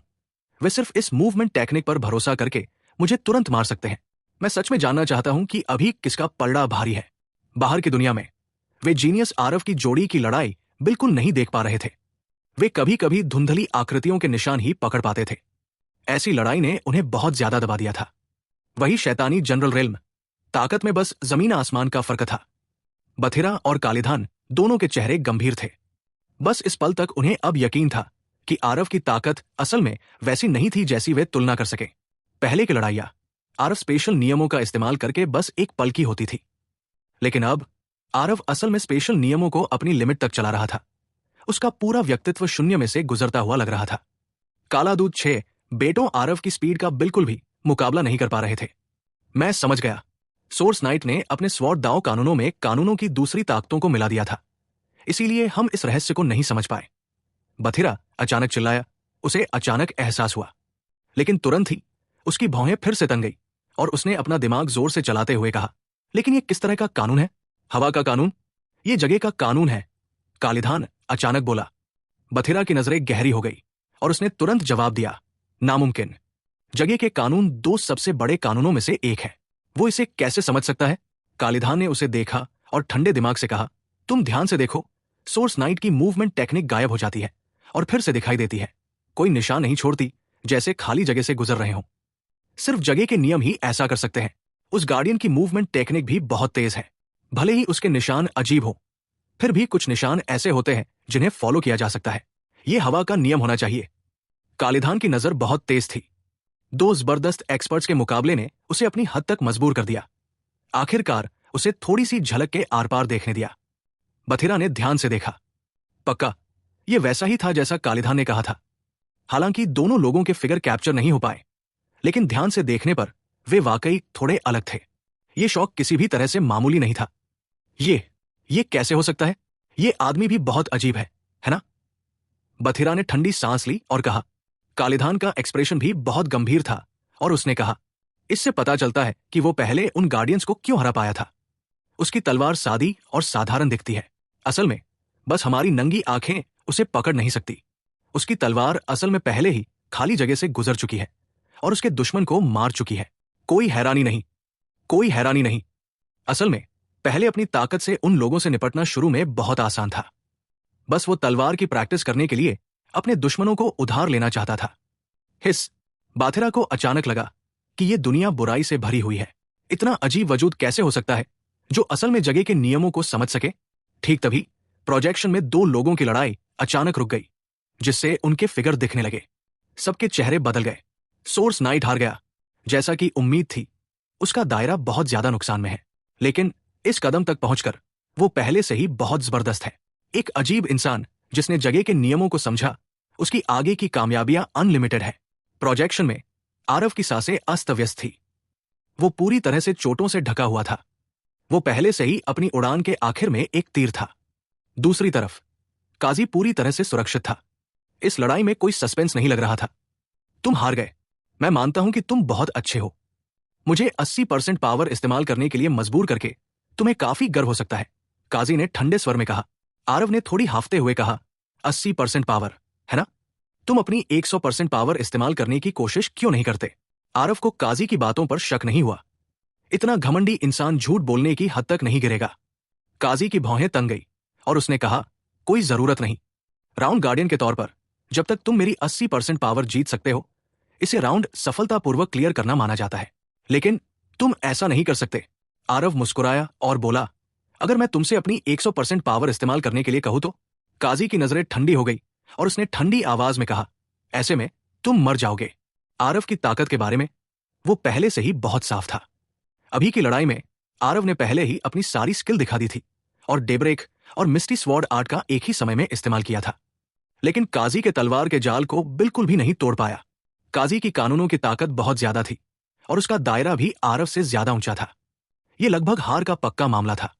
वे सिर्फ इस मूवमेंट टेक्निक पर भरोसा करके मुझे तुरंत मार सकते हैं। मैं सच में जानना चाहता हूं कि अभी किसका पलड़ा भारी है। बाहर की दुनिया में वे जीनियस आरव की जोड़ी की लड़ाई बिल्कुल नहीं देख पा रहे थे। वे कभी कभी धुंधली आकृतियों के निशान ही पकड़ पाते थे। ऐसी लड़ाई ने उन्हें बहुत ज्यादा दबा दिया था। वही शैतानी जनरल रेल्म, ताकत में बस जमीन आसमान का फर्क था। बथिरा और कालिधान दोनों के चेहरे गंभीर थे। बस इस पल तक उन्हें अब यकीन था कि आरव की ताकत असल में वैसी नहीं थी जैसी वे तुलना कर सके। पहले की लड़ाइयां आरव स्पेशल नियमों का इस्तेमाल करके बस एक पल की होती थी, लेकिन अब आरव असल में स्पेशल नियमों को अपनी लिमिट तक चला रहा था। उसका पूरा व्यक्तित्व शून्य में से गुजरता हुआ लग रहा था। काला दूध 6 बेटों आरव की स्पीड का बिल्कुल भी मुकाबला नहीं कर पा रहे थे। मैं समझ गया। सोर्स नाइट ने अपने स्वॉर्ड दाव कानूनों में कानूनों की दूसरी ताकतों को मिला दिया था, इसीलिए हम इस रहस्य को नहीं समझ पाए। बथिरा अचानक चिल्लाया। उसे अचानक एहसास हुआ, लेकिन तुरंत ही उसकी भौहें फिर से तन गई और उसने अपना दिमाग जोर से चलाते हुए कहा, लेकिन ये किस तरह का कानून है? हवा का कानून? ये जगह का कानून है, कालिधान अचानक बोला। बथिरा की नजरें गहरी हो गई और उसने तुरंत जवाब दिया, नामुमकिन। जगह के कानून दो सबसे बड़े कानूनों में से एक है। वो इसे कैसे समझ सकता है? कालिधान ने उसे देखा और ठंडे दिमाग से कहा, तुम ध्यान से देखो। सोर्स नाइट की मूवमेंट टेक्निक गायब हो जाती है और फिर से दिखाई देती है। कोई निशान नहीं छोड़ती, जैसे खाली जगह से गुजर रहे हों। सिर्फ जगह के नियम ही ऐसा कर सकते हैं। उस गार्डियन की मूवमेंट टेक्निक भी बहुत तेज है। भले ही उसके निशान अजीब हो, फिर भी कुछ निशान ऐसे होते हैं जिन्हें फॉलो किया जा सकता है। ये हवा का नियम होना चाहिए। कालिधान की नजर बहुत तेज थी। दो जबरदस्त एक्सपर्ट्स के मुकाबले ने उसे अपनी हद तक मजबूर कर दिया। आखिरकार उसे थोड़ी सी झलक के आर पार देखने दिया। बथिरा ने ध्यान से देखा। पक्का ये वैसा ही था जैसा कालिधान ने कहा था। हालांकि दोनों लोगों के फिगर कैप्चर नहीं हो पाए, लेकिन ध्यान से देखने पर वे वाकई थोड़े अलग थे। ये शौक किसी भी तरह से मामूली नहीं था। ये कैसे हो सकता है? ये आदमी भी बहुत अजीब है ना? बथिरा ने ठंडी सांस ली और कहा। कालिधान का एक्सप्रेशन भी बहुत गंभीर था और उसने कहा, इससे पता चलता है कि वो पहले उन गार्डियंस को क्यों हरा पाया था। उसकी तलवार सादी और साधारण दिखती है। असल में बस हमारी नंगी आंखें उसे पकड़ नहीं सकती। उसकी तलवार असल में पहले ही खाली जगह से गुजर चुकी है और उसके दुश्मन को मार चुकी है। कोई हैरानी नहीं। असल में पहले अपनी ताकत से उन लोगों से निपटना शुरू में बहुत आसान था। बस वो तलवार की प्रैक्टिस करने के लिए अपने दुश्मनों को उधार लेना चाहता था। हिस। बाथिरा को अचानक लगा कि ये दुनिया बुराई से भरी हुई है। इतना अजीब वजूद कैसे हो सकता है जो असल में जगह के नियमों को समझ सके? ठीक तभी प्रोजेक्शन में दो लोगों की लड़ाई अचानक रुक गई, जिससे उनके फिगर दिखने लगे। सबके चेहरे बदल गए। सोर्स नाइट हार गया, जैसा कि उम्मीद थी। उसका दायरा बहुत ज्यादा नुकसान में है, लेकिन इस कदम तक पहुंचकर वो पहले से ही बहुत जबरदस्त है। एक अजीब इंसान जिसने जगह के नियमों को समझा, उसकी आगे की कामयाबियां अनलिमिटेड है। प्रोजेक्शन में आरव की सांसें अस्त व्यस्त थी। वो पूरी तरह से चोटों से ढका हुआ था। वो पहले से ही अपनी उड़ान के आखिर में एक तीर था। दूसरी तरफ काजी पूरी तरह से सुरक्षित था। इस लड़ाई में कोई सस्पेंस नहीं लग रहा था। तुम हार गए। मैं मानता हूं कि तुम बहुत अच्छे हो। मुझे 80% पावर इस्तेमाल करने के लिए मजबूर करके तुम्हें काफी गर्व हो सकता है, काजी ने ठंडे स्वर में कहा। आरव ने थोड़ी हाफते हुए कहा, 80% पावर है ना? तुम अपनी 100% पावर इस्तेमाल करने की कोशिश क्यों नहीं करते? आरव को काजी की बातों पर शक नहीं हुआ। इतना घमंडी इंसान झूठ बोलने की हद तक नहीं गिरेगा। काजी की भौहें तन गई और उसने कहा, कोई जरूरत नहीं। राउंड गार्डियन के तौर पर जब तक तुम मेरी 80% पावर जीत सकते हो, इसे राउंड सफलतापूर्वक क्लियर करना माना जाता है। लेकिन तुम ऐसा नहीं कर सकते। आरव मुस्कुराया और बोला, अगर मैं तुमसे अपनी 100% पावर इस्तेमाल करने के लिए कहूं तो? काजी की नजरें ठंडी हो गई और उसने ठंडी आवाज में कहा, ऐसे में तुम मर जाओगे। आरव की ताकत के बारे में वो पहले से ही बहुत साफ था। अभी की लड़ाई में आरव ने पहले ही अपनी सारी स्किल दिखा दी थी और डेब्रेक और मिस्टी स्वॉर्ड आर्ट का एक ही समय में इस्तेमाल किया था। लेकिन काजी के तलवार के जाल को बिल्कुल भी नहीं तोड़ पाया। काजी की कानूनों की ताकत बहुत ज्यादा थी और उसका दायरा भी आरव से ज्यादा ऊंचा था। यह लगभग हार का पक्का मामला था।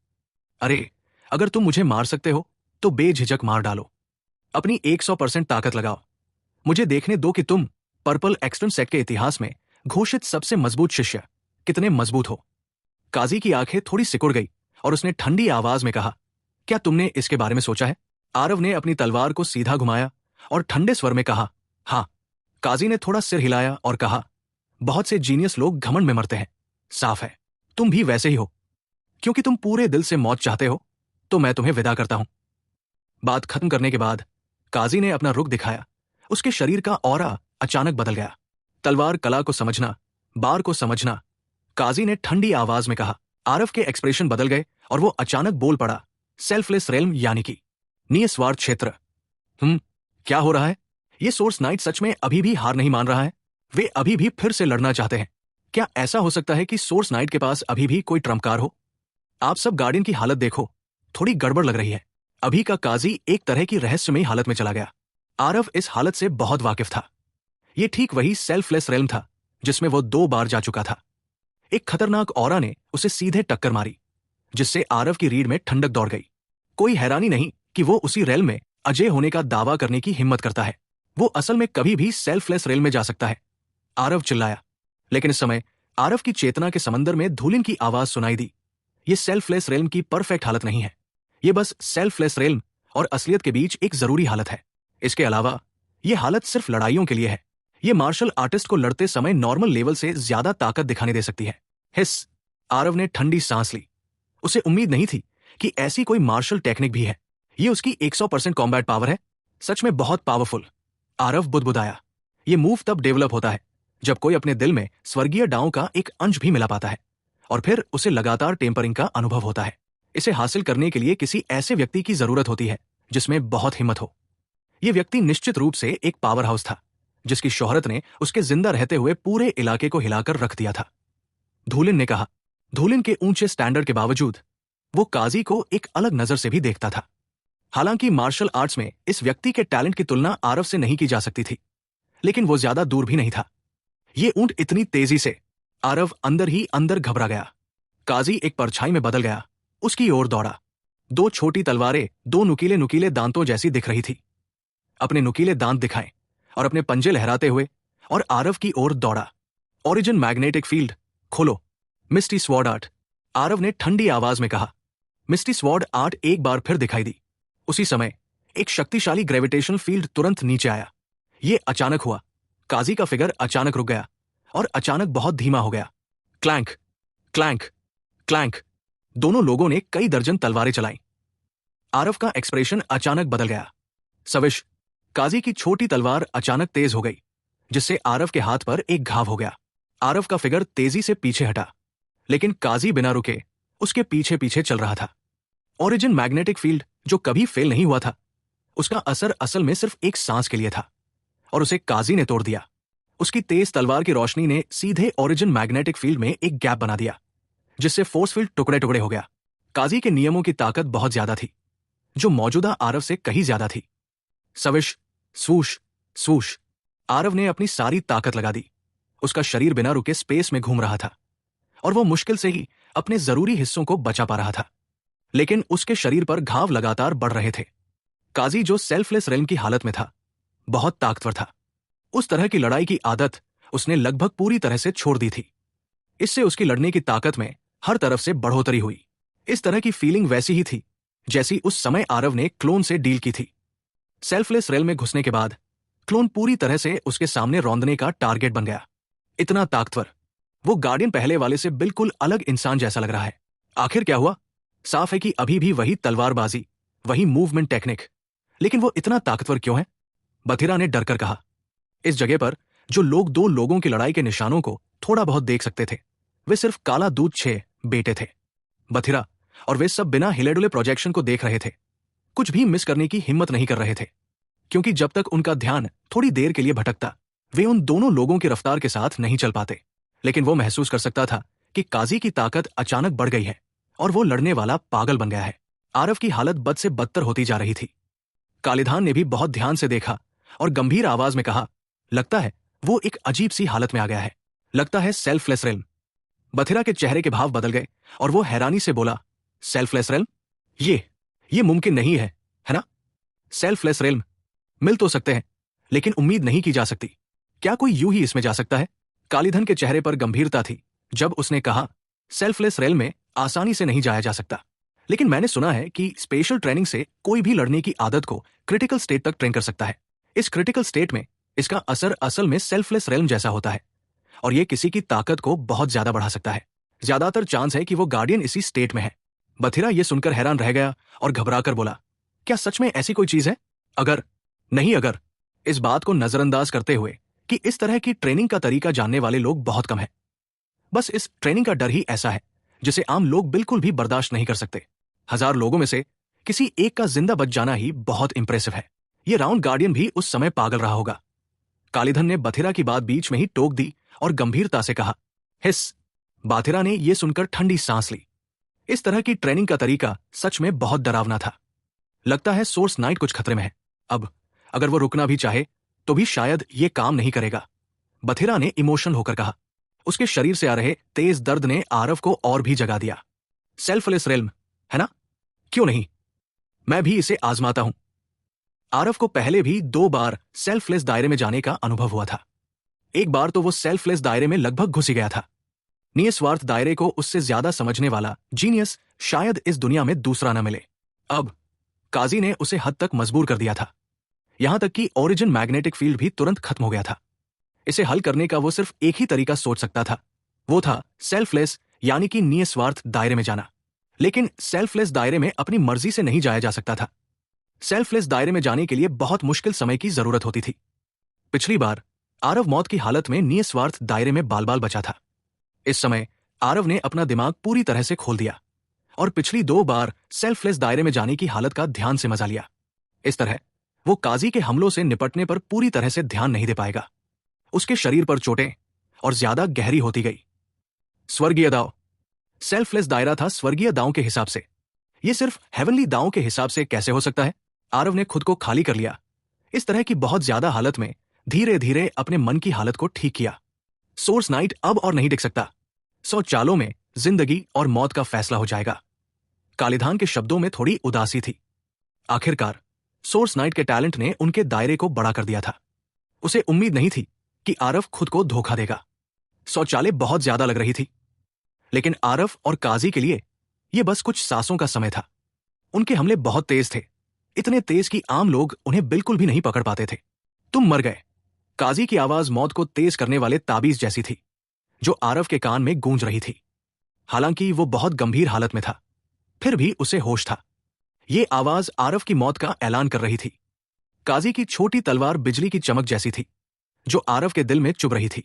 अरे, अगर तुम मुझे मार सकते हो तो बेझिझक मार डालो। अपनी 100% ताकत लगाओ। मुझे देखने दो कि तुम पर्पल एक्सटर्न सेट के इतिहास में घोषित सबसे मजबूत शिष्य कितने मजबूत हो। काजी की आंखें थोड़ी सिकुड़ गई और उसने ठंडी आवाज में कहा, क्या तुमने इसके बारे में सोचा है? आरव ने अपनी तलवार को सीधा घुमाया और ठंडे स्वर में कहा, हां। काजी ने थोड़ा सिर हिलाया और कहा, बहुत से जीनियस लोग घमंड में मरते हैं। साफ है तुम भी वैसे ही हो। क्योंकि तुम पूरे दिल से मौत चाहते हो तो मैं तुम्हें विदा करता हूं। बात खत्म करने के बाद काजी ने अपना रुख दिखाया। उसके शरीर का ऑरा अचानक बदल गया। तलवार कला को समझना, बार को समझना। काजी ने ठंडी आवाज में कहा। आरव के एक्सप्रेशन बदल गए और वो अचानक बोल पड़ा, सेल्फलेस रेल्म यानी कि निस्वार्थ क्षेत्र। क्या हो रहा है? ये सोर्स नाइट सच में अभी भी हार नहीं मान रहा है? वे अभी भी फिर से लड़ना चाहते हैं? क्या ऐसा हो सकता है कि सोर्स नाइट के पास अभी भी कोई ट्रम्प कार्ड हो? आप सब गार्डियन की हालत देखो, थोड़ी गड़बड़ लग रही है। अभी का काजी एक तरह की रहस्यमयी हालत में चला गया। आरव इस हालत से बहुत वाकिफ था। ये ठीक वही सेल्फलेस रेल्म था जिसमें वो 2 बार जा चुका था। एक खतरनाक ऑरा ने उसे सीधे टक्कर मारी, जिससे आरव की रीढ़ में ठंडक दौड़ गई। कोई हैरानी नहीं कि वो उसी रेल में अजय होने का दावा करने की हिम्मत करता है। वो असल में कभी भी सेल्फलेस रेल में जा सकता है। आरव चिल्लाया, लेकिन इस समय आरव की चेतना के समंदर में धूलिन की आवाज सुनाई दी। ये सेल्फलेस रेल्म की परफेक्ट हालत नहीं है। ये बस सेल्फलेस रेल्म और असलियत के बीच एक जरूरी हालत है। इसके अलावा ये हालत सिर्फ लड़ाइयों के लिए है। ये मार्शल आर्टिस्ट को लड़ते समय नॉर्मल लेवल से ज्यादा ताकत दिखाने दे सकती है। हिस। आरव ने ठंडी सांस ली। उसे उम्मीद नहीं थी कि ऐसी कोई मार्शल टेक्निक भी है। ये उसकी 100% कॉम्बैट पावर है। सच में बहुत पावरफुल। आरव बुदबुदाया। ये मूव तब डेवलप होता है जब कोई अपने दिल में स्वर्गीय डाउ का एक अंश भी मिला पाता है और फिर उसे लगातार टेम्परिंग का अनुभव होता है। इसे हासिल करने के लिए किसी ऐसे व्यक्ति की जरूरत होती है जिसमें बहुत हिम्मत हो। यह व्यक्ति निश्चित रूप से एक पावर हाउस था जिसकी शोहरत ने उसके जिंदा रहते हुए पूरे इलाके को हिलाकर रख दिया था। धूलिन ने कहा। धूलिन के ऊंचे स्टैंडर्ड के बावजूद वो काजी को एक अलग नजर से भी देखता था। हालांकि मार्शल आर्ट्स में इस व्यक्ति के टैलेंट की तुलना आरव से नहीं की जा सकती थी, लेकिन वो ज्यादा दूर भी नहीं था। ये ऊंट इतनी तेजी से। आरव अंदर ही अंदर घबरा गया। काजी एक परछाई में बदल गया, उसकी ओर दौड़ा। 2 छोटी तलवारें 2 नुकीले नुकीले दांतों जैसी दिख रही थी। अपने नुकीले दांत दिखाए और अपने पंजे लहराते हुए और आरव की ओर दौड़ा। ओरिजिन मैग्नेटिक फील्ड खोलो, मिस्टी स्वॉर्ड आर्ट। आरव ने ठंडी आवाज में कहा। मिस्टी स्वॉर्ड आर्ट एक बार फिर दिखाई दी। उसी समय एक शक्तिशाली ग्रेविटेशनल फील्ड तुरंत नीचे आया। यह अचानक हुआ। काजी का फिगर अचानक रुक गया और अचानक बहुत धीमा हो गया। Clank clank clank. दोनों लोगों ने कई दर्जन तलवारें चलाईं। आरव का एक्सप्रेशन अचानक बदल गया। सविश। काजी की छोटी तलवार अचानक तेज हो गई, जिससे आरव के हाथ पर एक घाव हो गया। आरव का फिगर तेजी से पीछे हटा, लेकिन काजी बिना रुके उसके पीछे पीछे चल रहा था। ओरिजिन मैग्नेटिक फील्ड जो कभी फेल नहीं हुआ था, उसका असर असल में सिर्फ एक सांस के लिए था और उसे काजी ने तोड़ दिया। उसकी तेज तलवार की रोशनी ने सीधे ओरिजिन मैग्नेटिक फील्ड में एक गैप बना दिया, जिससे फोर्स फील्ड टुकड़े टुकड़े हो गया। काजी के नियमों की ताकत बहुत ज्यादा थी, जो मौजूदा आरव से कहीं ज्यादा थी। सविश, स्वूश स्वूश। आरव ने अपनी सारी ताकत लगा दी। उसका शरीर बिना रुके स्पेस में घूम रहा था और वो मुश्किल से ही अपने जरूरी हिस्सों को बचा पा रहा था, लेकिन उसके शरीर पर घाव लगातार बढ़ रहे थे। काजी जो सेल्फलेस रेल्म की हालत में था, बहुत ताकतवर था। उस तरह की लड़ाई की आदत उसने लगभग पूरी तरह से छोड़ दी थी। इससे उसकी लड़ने की ताकत में हर तरफ से बढ़ोतरी हुई। इस तरह की फीलिंग वैसी ही थी जैसी उस समय आरव ने क्लोन से डील की थी। सेल्फलेस रेल में घुसने के बाद क्लोन पूरी तरह से उसके सामने रौंदने का टारगेट बन गया। इतना ताकतवर। वो गार्डियन पहले वाले से बिल्कुल अलग इंसान जैसा लग रहा है। आखिर क्या हुआ? साफ है कि अभी भी वही तलवारबाजी, वही मूवमेंट टेक्निक, लेकिन वो इतना ताकतवर क्यों है? बथिरा ने डरकर कहा। इस जगह पर जो लोग दो लोगों की लड़ाई के निशानों को थोड़ा बहुत देख सकते थे, वे सिर्फ काला दूध 6 बेटे थे। बथिरा और वे सब बिना हिलेडुले प्रोजेक्शन को देख रहे थे, कुछ भी मिस करने की हिम्मत नहीं कर रहे थे, क्योंकि जब तक उनका ध्यान थोड़ी देर के लिए भटकता, वे उन दोनों लोगों की रफ्तार के साथ नहीं चल पाते। लेकिन वो महसूस कर सकता था कि काजी की ताकत अचानक बढ़ गई है और वो लड़ने वाला पागल बन गया है। आरव की हालत बद से बदतर होती जा रही थी। कालिदान ने भी बहुत ध्यान से देखा और गंभीर आवाज में कहा, लगता है वो एक अजीब सी हालत में आ गया है। लगता है सेल्फलेस रेल्म। बथिरा के चेहरे के भाव बदल गए और वो हैरानी से बोला, सेल्फलेस रेल्म? ये मुमकिन नहीं है ना? सेल्फलेस रेल्म मिल तो सकते हैं, लेकिन उम्मीद नहीं की जा सकती। क्या कोई यूं ही इसमें जा सकता है? कालीधन के चेहरे पर गंभीरता थी जब उसने कहा, सेल्फलेस रेल्म में आसानी से नहीं जाया जा सकता, लेकिन मैंने सुना है कि स्पेशल ट्रेनिंग से कोई भी लड़ने की आदत को क्रिटिकल स्टेट तक ट्रेन कर सकता है। इस क्रिटिकल स्टेट में इसका असर असल में सेल्फलेस रेल्म जैसा होता है और यह किसी की ताकत को बहुत ज्यादा बढ़ा सकता है। ज्यादातर चांस है कि वो गार्डियन इसी स्टेट में है। बथिरा यह सुनकर हैरान रह गया और घबराकर बोला, क्या सच में ऐसी कोई चीज है? अगर इस बात को नजरअंदाज करते हुए कि इस तरह की ट्रेनिंग का तरीका जानने वाले लोग बहुत कम हैं। बस इस ट्रेनिंग का डर ही ऐसा है जिसे आम लोग बिल्कुल भी बर्दाश्त नहीं कर सकते। 1000 लोगों में से किसी एक का जिंदा बच जाना ही बहुत इंप्रेसिव है। ये राउंड गार्डियन भी उस समय पागल रहा होगा। कालीधन ने बथिरा की बात बीच में ही टोक दी और गंभीरता से कहा, हिस। बथिरा ने यह सुनकर ठंडी सांस ली। इस तरह की ट्रेनिंग का तरीका सच में बहुत डरावना था। लगता है सोर्स नाइट कुछ खतरे में है। अब अगर वो रुकना भी चाहे तो भी शायद ये काम नहीं करेगा। बथिरा ने इमोशनल होकर कहा। उसके शरीर से आ रहे तेज दर्द ने आरव को और भी जगा दिया। सेल्फलेस रेल्म, है ना? क्यों नहीं, मैं भी इसे आजमाता हूं। आरव को पहले भी 2 बार सेल्फलेस दायरे में जाने का अनुभव हुआ था। एक बार तो वो सेल्फलेस दायरे में लगभग घुस ही गया था। निस्वार्थ दायरे को उससे ज्यादा समझने वाला जीनियस शायद इस दुनिया में दूसरा न मिले। अब काजी ने उसे हद तक मजबूर कर दिया था, यहां तक कि ओरिजिन मैग्नेटिक फील्ड भी तुरंत खत्म हो गया था। इसे हल करने का वो सिर्फ एक ही तरीका सोच सकता था, वो था सेल्फलेस यानी कि निस्वार्थ दायरे में जाना। लेकिन सेल्फलेस दायरे में अपनी मर्जी से नहीं जाया जा सकता था। सेल्फलेस दायरे में जाने के लिए बहुत मुश्किल समय की जरूरत होती थी। पिछली बार आरव मौत की हालत में निस्वार्थ दायरे में बाल बाल बचा था। इस समय आरव ने अपना दिमाग पूरी तरह से खोल दिया और पिछली 2 बार सेल्फलेस दायरे में जाने की हालत का ध्यान से मजा लिया। इस तरह वो काजी के हमलों से निपटने पर पूरी तरह से ध्यान नहीं दे पाएगा। उसके शरीर पर चोटें और ज्यादा गहरी होती गई। स्वर्गीय दांव। सेल्फलेस दायरा था स्वर्गीय दांव के हिसाब से। यह सिर्फ हेवनली दांव के हिसाब से कैसे हो सकता है? आरव ने खुद को खाली कर लिया। इस तरह की बहुत ज्यादा हालत में धीरे धीरे अपने मन की हालत को ठीक किया। सोर्स नाइट अब और नहीं टिक सकता। 100 चालों में जिंदगी और मौत का फैसला हो जाएगा। कालिदान के शब्दों में थोड़ी उदासी थी। आखिरकार सोर्स नाइट के टैलेंट ने उनके दायरे को बड़ा कर दिया था। उसे उम्मीद नहीं थी कि आरव खुद को धोखा देगा। 100 चालें बहुत ज्यादा लग रही थी, लेकिन आरव और काजी के लिए यह बस कुछ सांसों का समय था। उनके हमले बहुत तेज थे, इतने तेज कि आम लोग उन्हें बिल्कुल भी नहीं पकड़ पाते थे। तुम मर गए। काजी की आवाज मौत को तेज करने वाले ताबीज जैसी थी, जो आरव के कान में गूंज रही थी। हालांकि वो बहुत गंभीर हालत में था, फिर भी उसे होश था। ये आवाज आरव की मौत का ऐलान कर रही थी। काजी की छोटी तलवार बिजली की चमक जैसी थी, जो आरव के दिल में चुभ रही थी।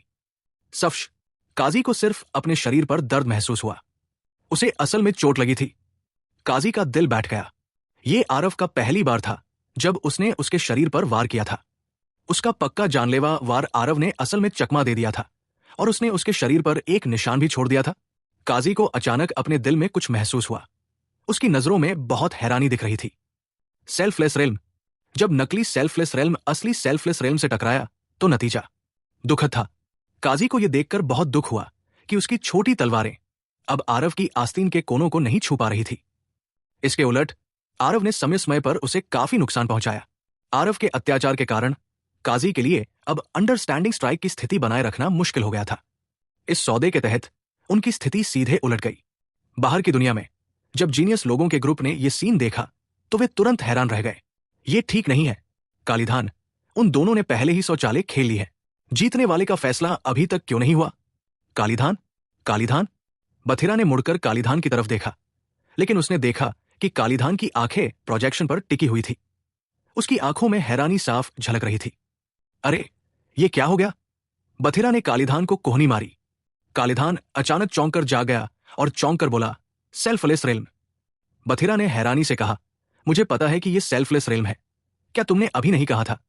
सफ्श। काजी को सिर्फ अपने शरीर पर दर्द महसूस हुआ। उसे असल में चोट लगी थी। काजी का दिल बैठ गया। ये आरव का पहली बार था जब उसने उसके शरीर पर वार किया था। उसका पक्का जानलेवा वार आरव ने असल में चकमा दे दिया था और उसने उसके शरीर पर एक निशान भी छोड़ दिया था। काजी को अचानक अपने दिल में कुछ महसूस हुआ। उसकी नजरों में बहुत हैरानी दिख रही थी। Selfless realm. जब नकली सेल्फलेस रेल्म असली सेल्फलेस रेल्म से टकराया तो नतीजा दुखद था। काजी को यह देखकर बहुत दुख हुआ कि उसकी छोटी तलवारें अब आरव की आस्तीन के कोनों को नहीं छू पा रही थी। इसके उलट आरव ने समय समय पर उसे काफी नुकसान पहुंचाया। आरव के अत्याचार के कारण काजी के लिए अब अंडरस्टैंडिंग स्ट्राइक की स्थिति बनाए रखना मुश्किल हो गया था। इस सौदे के तहत उनकी स्थिति सीधे उलट गई। बाहर की दुनिया में जब जीनियस लोगों के ग्रुप ने यह सीन देखा तो वे तुरंत हैरान रह गए। ये ठीक नहीं है कालिदान, उन दोनों ने पहले ही 100 चालें खेल ली है। जीतने वाले का फैसला अभी तक क्यों नहीं हुआ? कालीधान, कालीधान। बथिरा ने मुड़कर कालीधान की तरफ देखा, लेकिन उसने देखा कि कालीधान की आंखें प्रोजेक्शन पर टिकी हुई थी। उसकी आंखों में हैरानी साफ झलक रही थी। अरे, ये क्या हो गया? बथिरा ने कालीधान को कोहनी मारी। कालीधान अचानक चौंक कर जाग गया और चौंक कर बोला, सेल्फलेस रेल्म। बथिरा ने हैरानी से कहा, मुझे पता है कि यह सेल्फलेस रेल्म है। क्या तुमने अभी नहीं कहा था?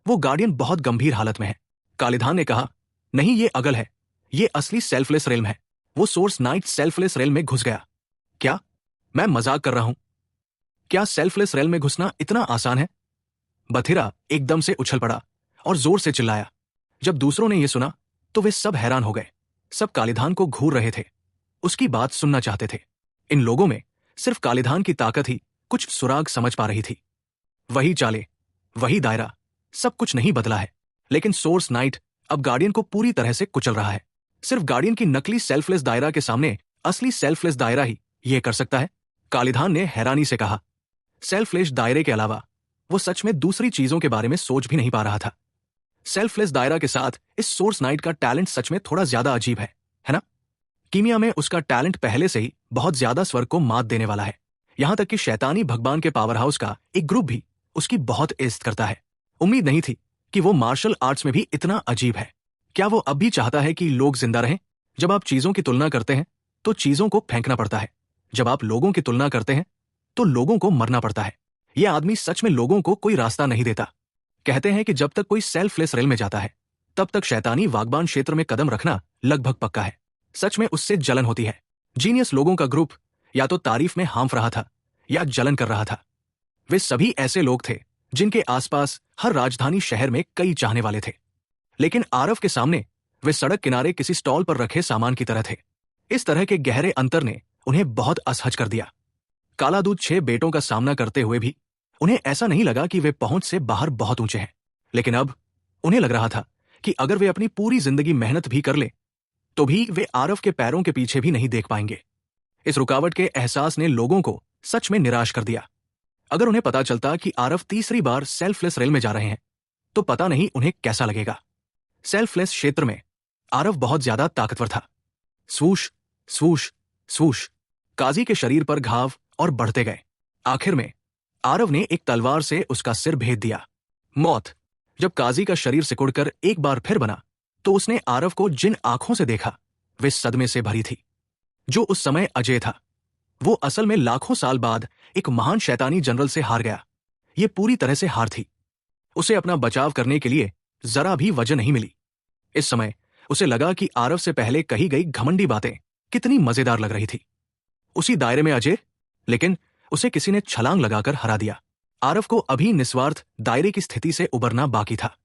वो गार्डियन बहुत गंभीर हालत में है। कालीधान ने कहा, नहीं, ये अगल है। ये असली सेल्फलेस रेल्म है। वो सोर्स नाइट सेल्फलेस रेल्म में घुस गया। क्या? मैं मजाक कर रहा हूं। क्या सेल्फलेस रेल्म में घुसना इतना आसान है? बथिरा एकदम से उछल पड़ा और जोर से चिल्लाया। जब दूसरों ने यह सुना तो वे सब हैरान हो गए। सब कालीधान को घूर रहे थे, उसकी बात सुनना चाहते थे। इन लोगों में सिर्फ कालीधान की ताकत ही कुछ सुराग समझ पा रही थी। वही चाले, वही दायरा, सब कुछ नहीं बदला है। लेकिन सोर्स नाइट अब गार्डियन को पूरी तरह से कुचल रहा है। सिर्फ गार्डियन की नकली सेल्फलेस दायरा के सामने असली सेल्फलेस दायरा ही यह कर सकता है। कालीधान ने हैरानी से कहा, सेल्फलेस दायरे के अलावा वो सच में दूसरी चीजों के बारे में सोच भी नहीं पा रहा था। सेल्फलेस दायरा के साथ इस सोर्स नाइट का टैलेंट सच में थोड़ा ज्यादा अजीब है ना? कीमिया में उसका टैलेंट पहले से ही बहुत ज्यादा स्वर्ग को मात देने वाला है। यहां तक कि शैतानी भगवान के पावर हाउस का एक ग्रुप भी उसकी बहुत इज्जत करता है। उम्मीद नहीं थी कि वो मार्शल आर्ट्स में भी इतना अजीब है। क्या वो अब भी चाहता है कि लोग जिंदा रहें? जब आप चीजों की तुलना करते हैं तो चीजों को फेंकना पड़ता है। जब आप लोगों की तुलना करते हैं तो लोगों को मरना पड़ता है। यह आदमी सच में लोगों को कोई रास्ता नहीं देता। कहते हैं कि जब तक कोई सेल्फलेस रेल में जाता है तब तक शैतानी वागबान क्षेत्र में कदम रखना लगभग पक्का है। सच में उससे जलन होती है। जीनियस लोगों का ग्रुप या तो तारीफ में हांफ रहा था या जलन कर रहा था। वे सभी ऐसे लोग थे जिनके आसपास हर राजधानी शहर में कई चाहने वाले थे, लेकिन आरव के सामने वे सड़क किनारे किसी स्टॉल पर रखे सामान की तरह थे। इस तरह के गहरे अंतर ने उन्हें बहुत असहज कर दिया। काला दूध 6 बेटों का सामना करते हुए भी उन्हें ऐसा नहीं लगा कि वे पहुंच से बाहर बहुत ऊंचे हैं, लेकिन अब उन्हें लग रहा था कि अगर वे अपनी पूरी जिंदगी मेहनत भी कर ले तो भी वे आरव के पैरों के पीछे भी नहीं देख पाएंगे। इस रुकावट के एहसास ने लोगों को सच में निराश कर दिया। अगर उन्हें पता चलता कि आरव तीसरी बार सेल्फलेस रेल में जा रहे हैं तो पता नहीं उन्हें कैसा लगेगा। सेल्फलेस क्षेत्र में आरव बहुत ज्यादा ताकतवर था। स्वूश स्वूश स्वूश, काजी के शरीर पर घाव और बढ़ते गए। आखिर में आरव ने एक तलवार से उसका सिर भेद दिया। मौत। जब काजी का शरीर सिकुड़कर एक बार फिर बना तो उसने आरव को जिन आंखों से देखा वे सदमे से भरी थी। जो उस समय अजय था वो असल में लाखों साल बाद एक महान शैतानी जनरल से हार गया। ये पूरी तरह से हार थी। उसे अपना बचाव करने के लिए जरा भी वजह नहीं मिली। इस समय उसे लगा कि आरव से पहले कही गई घमंडी बातें कितनी मजेदार लग रही थी। उसी दायरे में अजय, लेकिन उसे किसी ने छलांग लगाकर हरा दिया। आरव को अभी निस्वार्थ दायरे की स्थिति से उबरना बाकी था।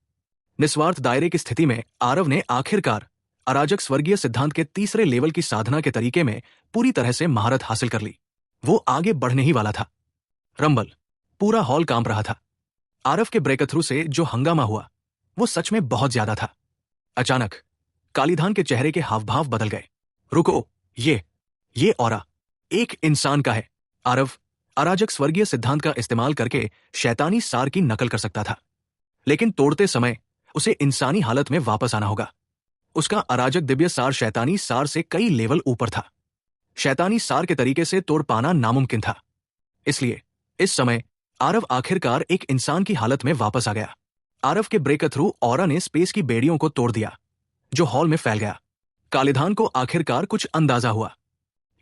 निस्वार्थ दायरे की स्थिति में आरव ने आखिरकार अराजक स्वर्गीय सिद्धांत के तीसरे लेवल की साधना के तरीके में पूरी तरह से महारत हासिल कर ली। वो आगे बढ़ने ही वाला था। रंबल। पूरा हॉल कांप रहा था। आरव के ब्रेकथ्रू से जो हंगामा हुआ वो सच में बहुत ज्यादा था। अचानक कालीधान के चेहरे के हावभाव बदल गए। रुको, ये ऑरा एक इंसान का है। आरव अराजक स्वर्गीय सिद्धांत का इस्तेमाल करके शैतानी सार की नकल कर सकता था, लेकिन तोड़ते समय उसे इंसानी हालत में वापस आना होगा। उसका अराजक दिव्य सार शैतानी सार से कई लेवल ऊपर था। शैतानी सार के तरीके से तोड़ पाना नामुमकिन था। इसलिए इस समय आरव आखिरकार एक इंसान की हालत में वापस आ गया। आरव के ब्रेक थ्रू ऑरा ने स्पेस की बेड़ियों को तोड़ दिया जो हॉल में फैल गया। कालीधान को आखिरकार कुछ अंदाजा हुआ।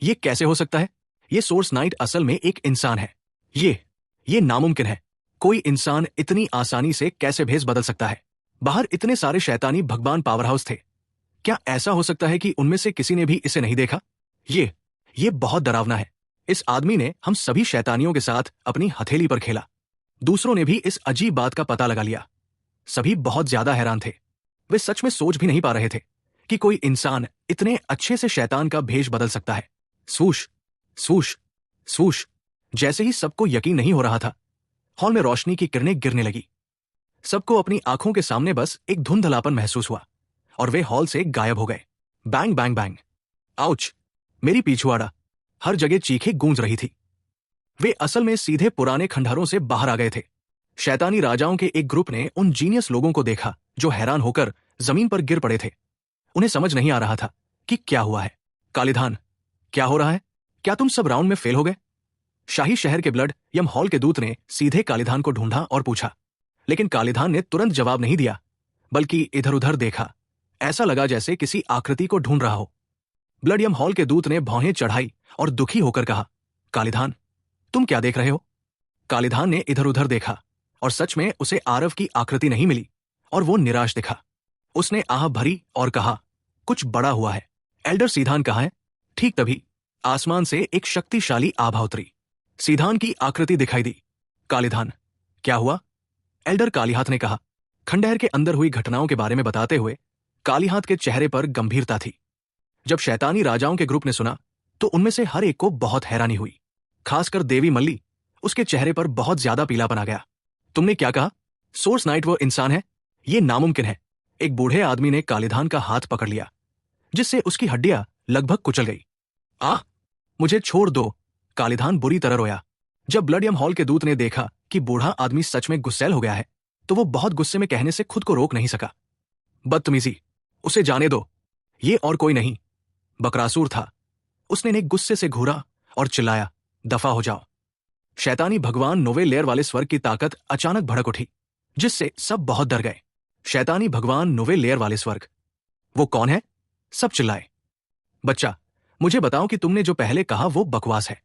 यह कैसे हो सकता है? यह सोर्स नाइट असल में एक इंसान है। ये नामुमकिन है। कोई इंसान इतनी आसानी से कैसे भेष बदल सकता है? बाहर इतने सारे शैतानी भगवान पावर हाउस थे। क्या ऐसा हो सकता है कि उनमें से किसी ने भी इसे नहीं देखा? ये बहुत डरावना है। इस आदमी ने हम सभी शैतानियों के साथ अपनी हथेली पर खेला। दूसरों ने भी इस अजीब बात का पता लगा लिया। सभी बहुत ज्यादा हैरान थे। वे सच में सोच भी नहीं पा रहे थे कि कोई इंसान इतने अच्छे से शैतान का भेष बदल सकता है। स्वूश स्वूश स्वूश। जैसे ही सबको यकीन नहीं हो रहा था, हॉल में रोशनी की किरणें गिरने लगी। सबको अपनी आंखों के सामने बस एक धुंधलापन महसूस हुआ और वे हॉल से गायब हो गए। Bang bang bang. आउच। मेरी पिछुआड़ा। हर जगह चीखें गूंज रही थी। वे असल में सीधे पुराने खंडहरों से बाहर आ गए थे। शैतानी राजाओं के एक ग्रुप ने उन जीनियस लोगों को देखा जो हैरान होकर जमीन पर गिर पड़े थे। उन्हें समझ नहीं आ रहा था कि क्या हुआ है। कालीधान, क्या हो रहा है? क्या तुम सब राउंड में फेल हो गए? शाही शहर के ब्लड यम हॉल के दूत ने सीधे कालीधान को ढूंढा और पूछा, लेकिन कालीधान ने तुरंत जवाब नहीं दिया, बल्कि इधर उधर देखा। ऐसा लगा जैसे किसी आकृति को ढूंढ रहा हो। ब्लड यम हॉल के दूत ने भौहें चढ़ाई और दुखी होकर कहा, कालीधान, तुम क्या देख रहे हो? कालीधान ने इधर उधर देखा और सच में उसे आरव की आकृति नहीं मिली और वो निराश दिखा। उसने आह भरी और कहा, कुछ बड़ा हुआ है। एल्डर सीधान कहाँ है? ठीक तभी आसमान से एक शक्तिशाली आभा उतरी। सीधान की आकृति दिखाई दी। कालीधान, क्या हुआ? एल्डर कालीहाथ ने कहा। खंडहर के अंदर हुई घटनाओं के बारे में बताते हुए कालीहाथ के चेहरे पर गंभीरता थी। जब शैतानी राजाओं के ग्रुप ने सुना तो उनमें से हर एक को बहुत हैरानी हुई, खासकर देवी मल्ली। उसके चेहरे पर बहुत ज्यादा पीलापन आ गया। तुमने क्या कहा? सोर्स नाइट वो इंसान है? ये नामुमकिन है। एक बूढ़े आदमी ने कालीधान का हाथ पकड़ लिया, जिससे उसकी हड्डियां लगभग कुचल गई। आह, मुझे छोड़ दो। कालीधान बुरी तरह रोया। जब ब्लड यम हॉल के दूत ने देखा कि बूढ़ा आदमी सच में गुस्सैल हो गया है, तो वो बहुत गुस्से में कहने से खुद को रोक नहीं सका। बदतमीजी, उसे जाने दो। ये और कोई नहीं, बकरासुर था। उसने ने गुस्से से घूरा और चिल्लाया, दफा हो जाओ। शैतानी भगवान नोवे लेयर वाले स्वर्ग की ताकत अचानक भड़क उठी, जिससे सब बहुत डर गए। शैतानी भगवान नोवे लेयर वाले स्वर्ग, वो कौन है? सब चिल्लाए। बच्चा, मुझे बताओ कि तुमने जो पहले कहा वो बकवास है,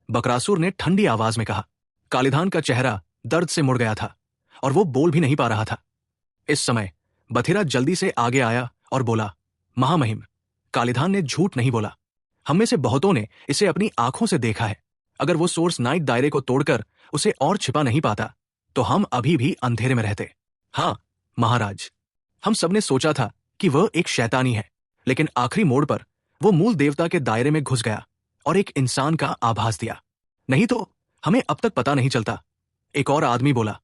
बकरासुर ने ठंडी आवाज में कहा। कालीधान का चेहरा दर्द से मुड़ गया था और वो बोल भी नहीं पा रहा था। इस समय बथिरा जल्दी से आगे आया और बोला, महामहिम, कालीधान ने झूठ नहीं बोला। हम में से बहुतों ने इसे अपनी आंखों से देखा है। अगर वो सोर्स नाइट दायरे को तोड़कर उसे और छिपा नहीं पाता तो हम अभी भी अंधेरे में रहते। हाँ महाराज, हम सबने सोचा था कि वह एक शैतानी है, लेकिन आखिरी मोड़ पर वो मूल देवता के दायरे में घुस गया और एक इंसान का आभास दिया। नहीं तो हमें अब तक पता नहीं चलता। एक और आदमी बोला।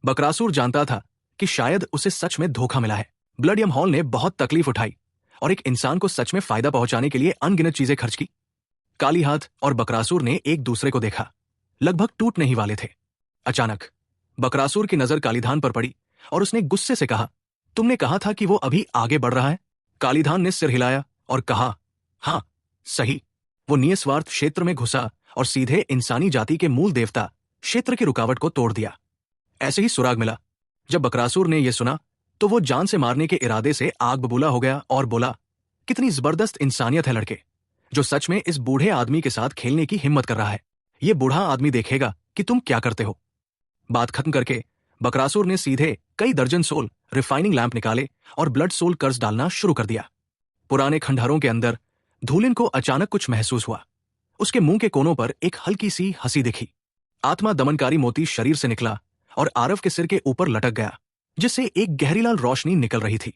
बकरासुर जानता था कि शायद उसे सच में धोखा मिला है। ब्लड यम हॉल ने बहुत तकलीफ उठाई और एक इंसान को सच में फायदा पहुंचाने के लिए अनगिनत चीजें खर्च की। कालीहाथ और बकरासुर ने एक दूसरे को देखा, लगभग टूटने ही वाले थे। अचानक बकरासुर की नजर कालीधान पर पड़ी और उसने गुस्से से कहा, तुमने कहा था कि वो अभी आगे बढ़ रहा है? कालीधान ने सिर हिलाया और कहा, हाँ सही। वो निस्वार्थ क्षेत्र में घुसा और सीधे इंसानी जाति के मूल देवता क्षेत्र की रुकावट को तोड़ दिया। ऐसे ही सुराग मिला। जब बकरासुर ने यह सुना तो वो जान से मारने के इरादे से आग बबूला हो गया और बोला, कितनी जबरदस्त इंसानियत है लड़के, जो सच में इस बूढ़े आदमी के साथ खेलने की हिम्मत कर रहा है। ये बूढ़ा आदमी देखेगा कि तुम क्या करते हो। बात खत्म करके बकरासुर ने सीधे कई दर्जन सोल रिफाइनिंग लैंप निकाले और ब्लड सोल कर्स डालना शुरू कर दिया। पुराने खंडहरों के अंदर धूलिन को अचानक कुछ महसूस हुआ। उसके मुंह के कोनों पर एक हल्की सी हंसी दिखी। आत्मा दमनकारी मोती शरीर से निकला और आरव के सिर के ऊपर लटक गया, जिससे एक गहरी लाल रोशनी निकल रही थी।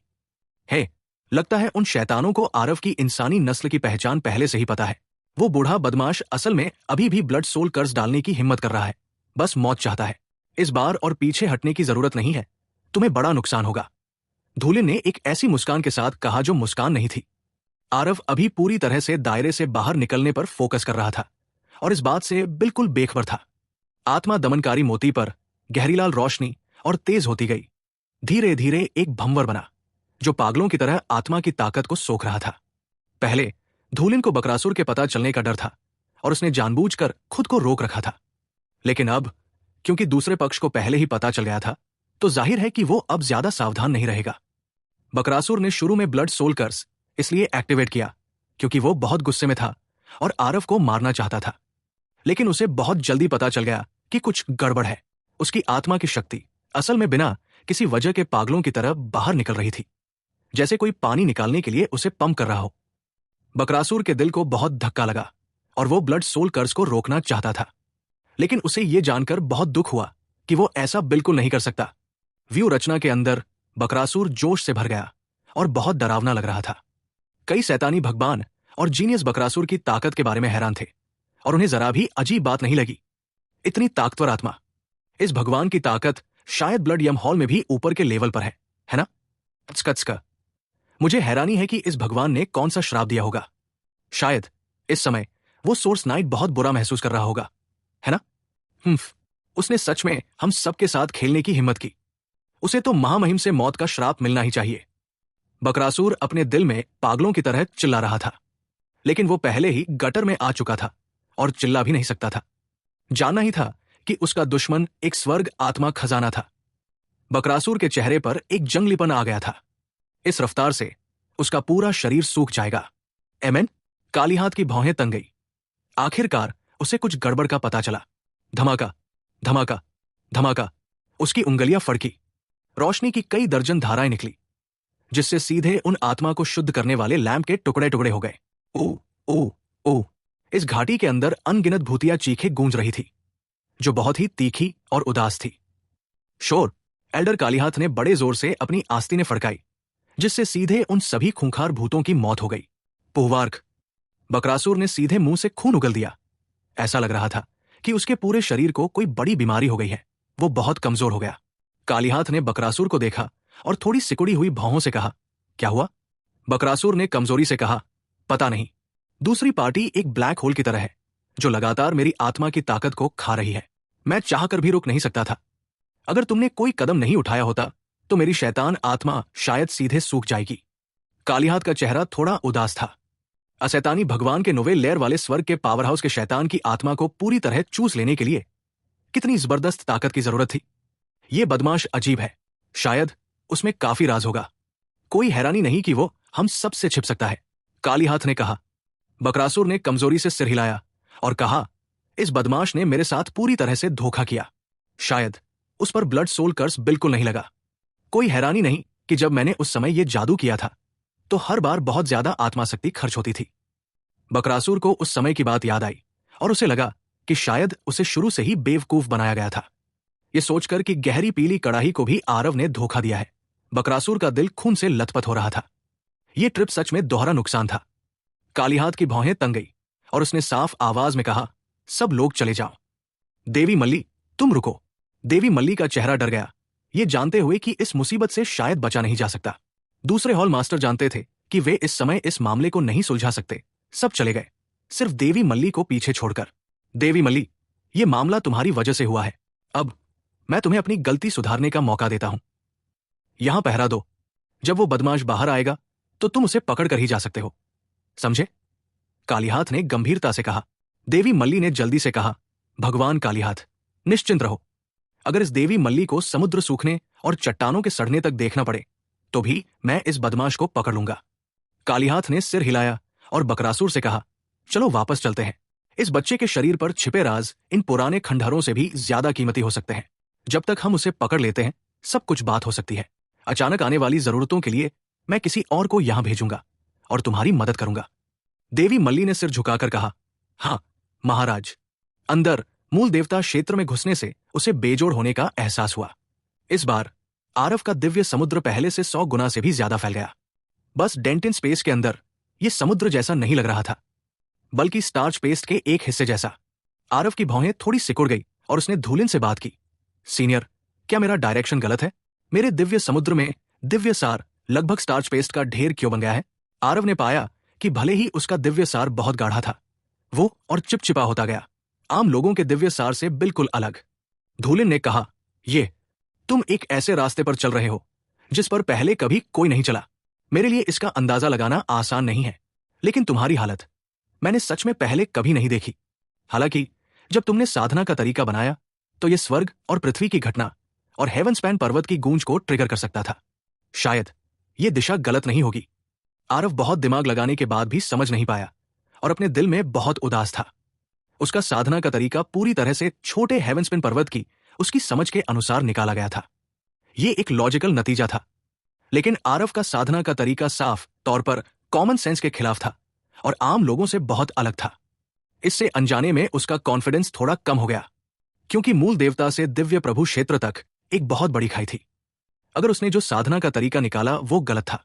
हे, लगता है उन शैतानों को आरव की इंसानी नस्ल की पहचान पहले से ही पता है। वो बूढ़ा बदमाश असल में अभी भी ब्लड सोल कर्स डालने की हिम्मत कर रहा है, बस मौत चाहता है। इस बार और पीछे हटने की जरूरत नहीं है, तुम्हें बड़ा नुकसान होगा। धूलिन ने एक ऐसी मुस्कान के साथ कहा जो मुस्कान नहीं थी। आरव अभी पूरी तरह से दायरे से बाहर निकलने पर फोकस कर रहा था और इस बात से बिल्कुल बेखबर था। आत्मा दमनकारी मोती पर गहरीलाल रोशनी और तेज होती गई। धीरे धीरे एक भंवर बना जो पागलों की तरह आत्मा की ताकत को सोख रहा था। पहले धूलिन को बकरासुर के पता चलने का डर था और उसने जानबूझकर खुद को रोक रखा था, लेकिन अब क्योंकि दूसरे पक्ष को पहले ही पता चल गया था तो जाहिर है कि वो अब ज्यादा सावधान नहीं रहेगा। बकरासुर ने शुरू में ब्लड सोल कर्स इसलिए एक्टिवेट किया क्योंकि वो बहुत गुस्से में था और आरव को मारना चाहता था, लेकिन उसे बहुत जल्दी पता चल गया कि कुछ गड़बड़ है। उसकी आत्मा की शक्ति असल में बिना किसी वजह के पागलों की तरह बाहर निकल रही थी, जैसे कोई पानी निकालने के लिए उसे पंप कर रहा हो। बकरासुर के दिल को बहुत धक्का लगा और वो ब्लड सोल कर्स को रोकना चाहता था, लेकिन उसे यह जानकर बहुत दुख हुआ कि वो ऐसा बिल्कुल नहीं कर सकता। व्यू रचना के अंदर बकरासुर जोश से भर गया और बहुत डरावना लग रहा था। कई शैतानी भगवान और जीनियस बकरासुर की ताकत के बारे में हैरान थे और उन्हें जरा भी अजीब बात नहीं लगी। इतनी ताकतवर आत्मा, इस भगवान की ताकत शायद ब्लड यम हॉल में भी ऊपर के लेवल पर है ना? का मुझे हैरानी है कि इस भगवान ने कौन सा श्राप दिया होगा। शायद इस समय वो सोर्स नाइट बहुत बुरा महसूस कर रहा होगा, है ना? उसने सच में हम सबके साथ खेलने की हिम्मत की। उसे तो महामहिम से मौत का श्राप मिलना ही चाहिए। बकरासुर अपने दिल में पागलों की तरह चिल्ला रहा था, लेकिन वो पहले ही गटर में आ चुका था और चिल्ला भी नहीं सकता था। जानना ही था कि उसका दुश्मन एक स्वर्ग आत्मा खजाना था। बकरासुर के चेहरे पर एक जंगलीपन आ गया था। इस रफ्तार से उसका पूरा शरीर सूख जाएगा। एमएन, काली हाथ की भौहें तंग गई। आखिरकार उसे कुछ गड़बड़ का पता चला। धमाका, धमाका, धमाका। उसकी उंगलियां फड़की। रोशनी की कई दर्जन धाराएं निकली, जिससे सीधे उन आत्मा को शुद्ध करने वाले लैंप के टुकड़े टुकड़े हो गए। ओ ओ ओ। इस घाटी के अंदर अनगिनत भूतिया चीखें गूंज रही थी, जो बहुत ही तीखी और उदास थी। शोर एल्डर कालीहाथ ने बड़े जोर से अपनी आस्तीनें फड़काई, जिससे सीधे उन सभी खूंखार भूतों की मौत हो गई। पुहवार्क। बकरासुर ने सीधे मुंह से खून उगल दिया। ऐसा लग रहा था कि उसके पूरे शरीर को कोई बड़ी बीमारी हो गई है। वो बहुत कमजोर हो गया। कालीहाथ ने बकरासुर को देखा और थोड़ी सिकुड़ी हुई भौहों से कहा, क्या हुआ? बकरासुर ने कमजोरी से कहा, पता नहीं। दूसरी पार्टी एक ब्लैक होल की तरह है, जो लगातार मेरी आत्मा की ताकत को खा रही है। मैं चाहकर भी रुक नहीं सकता था। अगर तुमने कोई कदम नहीं उठाया होता तो मेरी शैतान आत्मा शायद सीधे सूख जाएगी। कालीहाथ का चेहरा थोड़ा उदास था। अशैतानी भगवान के नोवेल लेयर वाले स्वर्ग के पावर हाउस के शैतान की आत्मा को पूरी तरह चूस लेने के लिए कितनी जबरदस्त ताकत की जरूरत थी। यह बदमाश अजीब है। शायद उसमें काफी राज होगा। कोई हैरानी नहीं कि वो हम सब से छिप सकता है, कालीहाथ ने कहा। बकरासुर ने कमजोरी से सिर हिलाया और कहा, इस बदमाश ने मेरे साथ पूरी तरह से धोखा किया। शायद उस पर ब्लड सोल कर्स बिल्कुल नहीं लगा। कोई हैरानी नहीं कि जब मैंने उस समय यह जादू किया था तो हर बार बहुत ज्यादा आत्मा शक्ति खर्च होती थी। बकरासुर को उस समय की बात याद आई और उसे लगा कि शायद उसे शुरू से ही बेवकूफ बनाया गया था। यह सोचकर कि गहरी पीली कड़ाही को भी आरव ने धोखा दिया है, बकरासुर का दिल खून से लथपथ हो रहा था। यह ट्रिप सच में दोहरा नुकसान था। कालीहाथ की भौहें तंग गई और उसने साफ आवाज में कहा, सब लोग चले जाओ। देवी मल्ली, तुम रुको। देवी मल्ली का चेहरा डर गया, ये जानते हुए कि इस मुसीबत से शायद बचा नहीं जा सकता। दूसरे हॉल मास्टर जानते थे कि वे इस समय इस मामले को नहीं सुलझा सकते। सब चले गए, सिर्फ देवी मल्ली को पीछे छोड़कर। देवी मल्ली, ये मामला तुम्हारी वजह से हुआ है। अब मैं तुम्हें अपनी गलती सुधारने का मौका देता हूं। यहां पहरा दो। जब वो बदमाश बाहर आएगा तो तुम उसे पकड़ कर ही जा सकते हो, समझे? कालीहाथ ने गंभीरता से कहा। देवी मल्ली ने जल्दी से कहा, भगवान कालीहाथ, निश्चिंत रहो। अगर इस देवी मल्ली को समुद्र सूखने और चट्टानों के सड़ने तक देखना पड़े तो भी मैं इस बदमाश को पकड़ लूंगा। कालीहाथ ने सिर हिलाया और बकरासुर से कहा, चलो वापस चलते हैं। इस बच्चे के शरीर पर छिपे राज इन पुराने खंडहरों से भी ज्यादा कीमती हो सकते हैं। जब तक हम उसे पकड़ लेते हैं सब कुछ बात हो सकती है। अचानक आने वाली जरूरतों के लिए मैं किसी और को यहां भेजूंगा और तुम्हारी मदद करूंगा। देवी मल्ली ने सिर झुकाकर कहा, हां महाराज। अंदर मूल देवता क्षेत्र में घुसने से उसे बेजोड़ होने का एहसास हुआ। इस बार आरव का दिव्य समुद्र पहले से 100 गुना से भी ज्यादा फैल गया। बस डेंटिन स्पेस के अंदर यह समुद्र जैसा नहीं लग रहा था, बल्कि स्टार्च पेस्ट के एक हिस्से जैसा। आरव की भौहें थोड़ी सिकुड़ गई और उसने धूलिन से बात की, सीनियर, क्या मेरा डायरेक्शन गलत है? मेरे दिव्य समुद्र में दिव्य सार लगभग स्टार्च पेस्ट का ढेर क्यों बन गया है? आरव ने पाया कि भले ही उसका दिव्य सार बहुत गाढ़ा था, वो और चिपचिपा होता गया, आम लोगों के दिव्य सार से बिल्कुल अलग। धूलिन ने कहा, तुम एक ऐसे रास्ते पर चल रहे हो जिस पर पहले कभी कोई नहीं चला। मेरे लिए इसका अंदाजा लगाना आसान नहीं है, लेकिन तुम्हारी हालत मैंने सच में पहले कभी नहीं देखी। हालांकि जब तुमने साधना का तरीका बनाया तो यह स्वर्ग और पृथ्वी की घटना और हेवन स्पैन पर्वत की गूंज को ट्रिगर कर सकता था। शायद यह दिशा गलत नहीं होगी। आरव बहुत दिमाग लगाने के बाद भी समझ नहीं पाया और अपने दिल में बहुत उदास था। उसका साधना का तरीका पूरी तरह से छोटे हेवन स्पिन पर्वत की उसकी समझ के अनुसार निकाला गया था। यह एक लॉजिकल नतीजा था, लेकिन आरव का साधना का तरीका साफ तौर पर कॉमन सेंस के खिलाफ था और आम लोगों से बहुत अलग था। इससे अनजाने में उसका कॉन्फिडेंस थोड़ा कम हो गया, क्योंकि मूल देवता से दिव्य प्रभु क्षेत्र तक एक बहुत बड़ी खाई थी। अगर उसने जो साधना का तरीका निकाला वो गलत था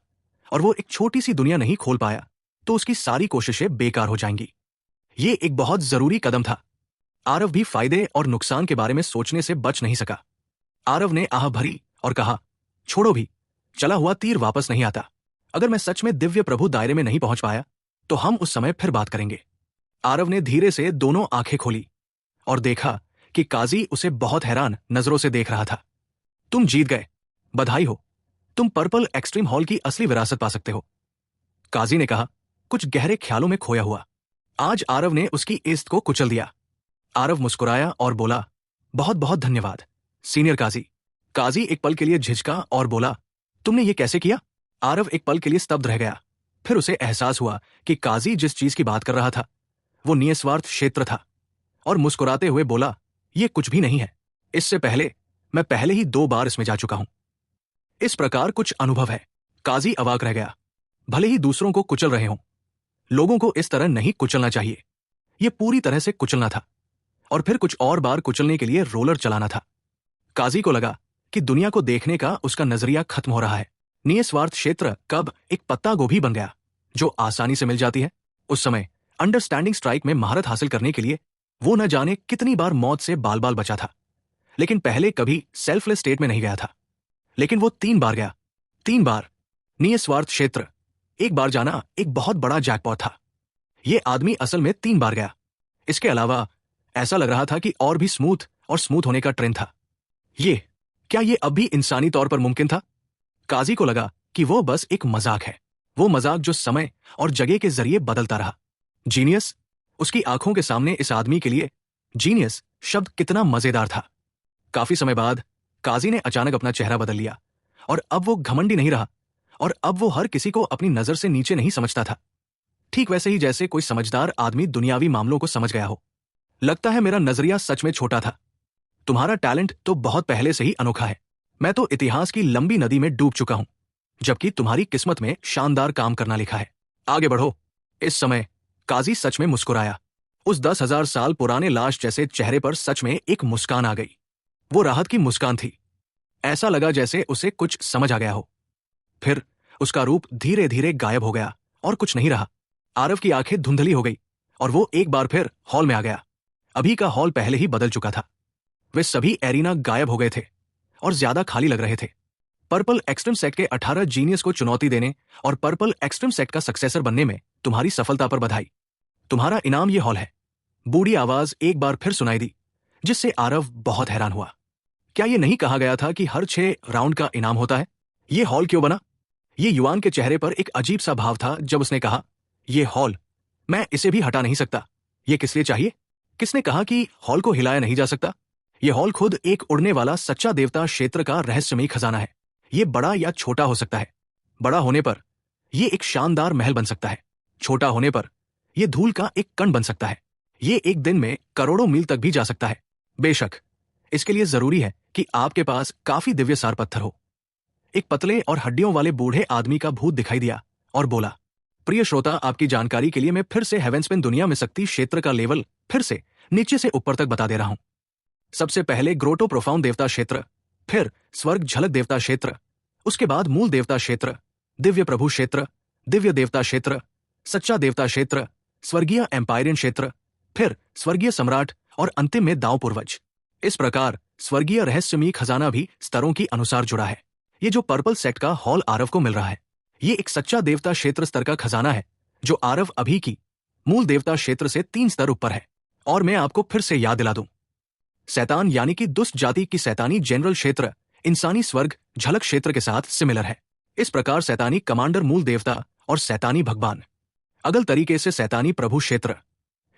और वो एक छोटी सी दुनिया नहीं खोल पाया तो उसकी सारी कोशिशें बेकार हो जाएंगी। ये एक बहुत जरूरी कदम था। आरव भी फायदे और नुकसान के बारे में सोचने से बच नहीं सका। आरव ने आह भरी और कहा, छोड़ो भी, चला हुआ तीर वापस नहीं आता। अगर मैं सच में दिव्य प्रभु दायरे में नहीं पहुंच पाया तो हम उस समय फिर बात करेंगे। आरव ने धीरे से दोनों आंखें खोली और देखा कि काजी उसे बहुत हैरान नजरों से देख रहा था। तुम जीत गए, बधाई हो। तुम पर्पल एक्सट्रीम हॉल की असली विरासत पा सकते हो। काजी ने कहा, कुछ गहरे ख्यालों में खोया हुआ। आज आरव ने उसकी इज्जत को कुचल दिया। आरव मुस्कुराया और बोला, बहुत बहुत धन्यवाद सीनियर काजी। काजी एक पल के लिए झिझका और बोला, तुमने ये कैसे किया? आरव एक पल के लिए स्तब्ध रह गया। फिर उसे एहसास हुआ कि काजी जिस चीज की बात कर रहा था वो निस्वार्थ क्षेत्र था, और मुस्कुराते हुए बोला, ये कुछ भी नहीं है। इससे पहले मैं पहले ही 2 बार इसमें जा चुका हूं। इस प्रकार कुछ अनुभव है। काजी अवाक रह गया। भले ही दूसरों को कुचल रहे हों, लोगों को इस तरह नहीं कुचलना चाहिए। यह पूरी तरह से कुचलना था, और फिर कुछ और बार कुचलने के लिए रोलर चलाना था। काजी को लगा कि दुनिया को देखने का उसका नजरिया खत्म हो रहा है। निस्वार्थ क्षेत्र कब एक पत्ता गोभी बन गया जो आसानी से मिल जाती है। उस समय अंडरस्टैंडिंग स्ट्राइक में महारत हासिल करने के लिए वो न जाने कितनी बार मौत से बाल बाल बचा था, लेकिन पहले कभी सेल्फलेस स्टेट में नहीं गया था। लेकिन वो 3 बार गया। 3 बार निस्वार्थ क्षेत्र। एक बार जाना एक बहुत बड़ा जैकपॉट था। ये आदमी असल में 3 बार गया। इसके अलावा ऐसा लग रहा था कि और भी स्मूथ होने का ट्रेंड था। क्या ये अब भी इंसानी तौर पर मुमकिन था? काजी को लगा कि वो बस एक मजाक है। वो मजाक जो समय और जगह के जरिए बदलता रहा। जीनियस। उसकी आंखों के सामने इस आदमी के लिए जीनियस शब्द कितना मजेदार था। काफी समय बाद काजी ने अचानक अपना चेहरा बदल लिया, और अब वो घमंडी नहीं रहा, और अब वो हर किसी को अपनी नजर से नीचे नहीं समझता था। ठीक वैसे ही जैसे कोई समझदार आदमी दुनियावी मामलों को समझ गया हो। लगता है मेरा नजरिया सच में छोटा था। तुम्हारा टैलेंट तो बहुत पहले से ही अनोखा है। मैं तो इतिहास की लंबी नदी में डूब चुका हूं, जबकि तुम्हारी किस्मत में शानदार काम करना लिखा है। आगे बढ़ो। इस समय काजी सच में मुस्कुराया। उस 10,000 साल पुराने लाश जैसे चेहरे पर सच में एक मुस्कान आ गई। वो राहत की मुस्कान थी। ऐसा लगा जैसे उसे कुछ समझ आ गया हो। फिर उसका रूप धीरे धीरे गायब हो गया और कुछ नहीं रहा। आरव की आंखें धुंधली हो गई और वो एक बार फिर हॉल में आ गया। अभी का हॉल पहले ही बदल चुका था। वे सभी एरिना गायब हो गए थे और ज्यादा खाली लग रहे थे। पर्पल एक्सट्रीम सेट के 18 जीनियस को चुनौती देने और पर्पल एक्सट्रीम सेट का सक्सेसर बनने में तुम्हारी सफलता पर बधाई। तुम्हारा इनाम ये हॉल है। बूढ़ी आवाज एक बार फिर सुनाई दी, जिससे आरव बहुत हैरान हुआ। क्या ये नहीं कहा गया था कि हर 6 राउंड का इनाम होता है? ये हॉल क्यों बना? ये युवान के चेहरे पर एक अजीब सा भाव था जब उसने कहा, ये हॉल, मैं इसे भी हटा नहीं सकता। ये किस लिए चाहिए? किसने कहा कि हॉल को हिलाया नहीं जा सकता? यह हॉल खुद एक उड़ने वाला सच्चा देवता क्षेत्र का रहस्यमयी खजाना है। ये बड़ा या छोटा हो सकता है। बड़ा होने पर यह एक शानदार महल बन सकता है। छोटा होने पर यह धूल का एक कण बन सकता है। ये एक दिन में करोड़ों मील तक भी जा सकता है। बेशक इसके लिए जरूरी है कि आपके पास काफी दिव्य सार पत्थर हो। एक पतले और हड्डियों वाले बूढ़े आदमी का भूत दिखाई दिया और बोला, प्रिय श्रोता, आपकी जानकारी के लिए मैं फिर से हेवेंस्पेन दुनिया में शक्ति क्षेत्र का लेवल फिर से नीचे से ऊपर तक बता दे रहा हूं। सबसे पहले ग्रोटो प्रोफाउंड देवता क्षेत्र, फिर स्वर्ग झलक देवता क्षेत्र, उसके बाद मूल देवता क्षेत्र, दिव्य प्रभु क्षेत्र, दिव्य देवता क्षेत्र, सच्चा देवता क्षेत्र, स्वर्गीय एम्पायरियन क्षेत्र, फिर स्वर्गीय सम्राट और अंतिम में दाव पूर्वज। इस प्रकार स्वर्गीय रहस्यमयी खजाना भी स्तरों की अनुसार जुड़ा है। ये जो पर्पल सेट का हॉल आरव को मिल रहा है, ये एक सच्चा देवता क्षेत्र स्तर का खजाना है जो आरव अभी की मूल देवता क्षेत्र से 3 स्तर ऊपर है। और मैं आपको फिर से याद दिला दूं, शैतान यानी कि दुष्ट जाति की शैतानी जनरल क्षेत्र इंसानी स्वर्ग झलक क्षेत्र के साथ सिमिलर है। इस प्रकार शैतानी कमांडर मूल देवता और शैतानी भगवान अगल तरीके से शैतानी प्रभु क्षेत्र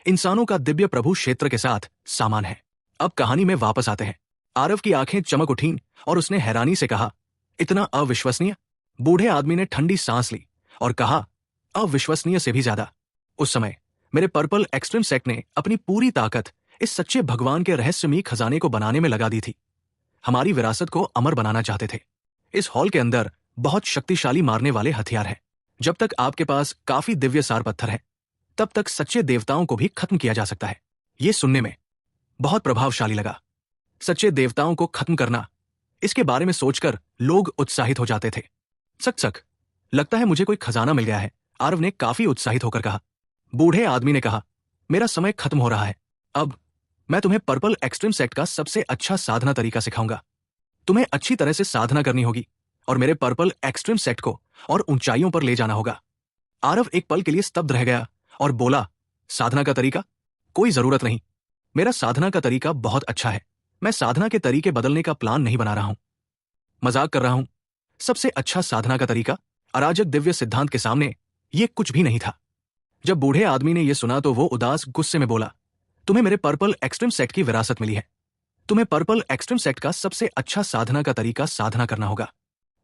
इंसानों का दिव्य प्रभु क्षेत्र के साथ सामान है। अब कहानी में वापस आते हैं। आरव की आंखें चमक उठीं और उसने हैरानी से कहा, इतना अविश्वसनीय? बूढ़े आदमी ने ठंडी सांस ली और कहा, अविश्वसनीय से भी ज्यादा। उस समय मेरे पर्पल एक्सट्रीम सेट ने अपनी पूरी ताकत इस सच्चे भगवान के रहस्यमयी खजाने को बनाने में लगा दी थी। हमारी विरासत को अमर बनाना चाहते थे। इस हॉल के अंदर बहुत शक्तिशाली मारने वाले हथियार हैं। जब तक आपके पास काफी दिव्य सार पत्थर है, तब तक सच्चे देवताओं को भी खत्म किया जा सकता है। ये सुनने में बहुत प्रभावशाली लगा। सच्चे देवताओं को खत्म करना, इसके बारे में सोचकर लोग उत्साहित हो जाते थे। सक लगता है मुझे कोई खजाना मिल गया है, आरव ने काफी उत्साहित होकर कहा। बूढ़े आदमी ने कहा, मेरा समय खत्म हो रहा है। अब मैं तुम्हें पर्पल एक्सट्रीम सेट का सबसे अच्छा साधना तरीका सिखाऊंगा। तुम्हें अच्छी तरह से साधना करनी होगी और मेरे पर्पल एक्सट्रीम सेट को और ऊंचाइयों पर ले जाना होगा। आरव एक पल के लिए स्तब्ध रह गया और बोला, साधना का तरीका? कोई जरूरत नहीं। मेरा साधना का तरीका बहुत अच्छा है। मैं साधना के तरीके बदलने का प्लान नहीं बना रहा हूं। मजाक कर रहा हूं। सबसे अच्छा साधना का तरीका, अराजक दिव्य सिद्धांत के सामने ये कुछ भी नहीं था। जब बूढ़े आदमी ने यह सुना तो वो उदास गुस्से में बोला, तुम्हें मेरे पर्पल एक्सट्रीम सेट की विरासत मिली है। तुम्हें पर्पल एक्सट्रीम सेट का सबसे अच्छा साधना का तरीका साधना करना होगा,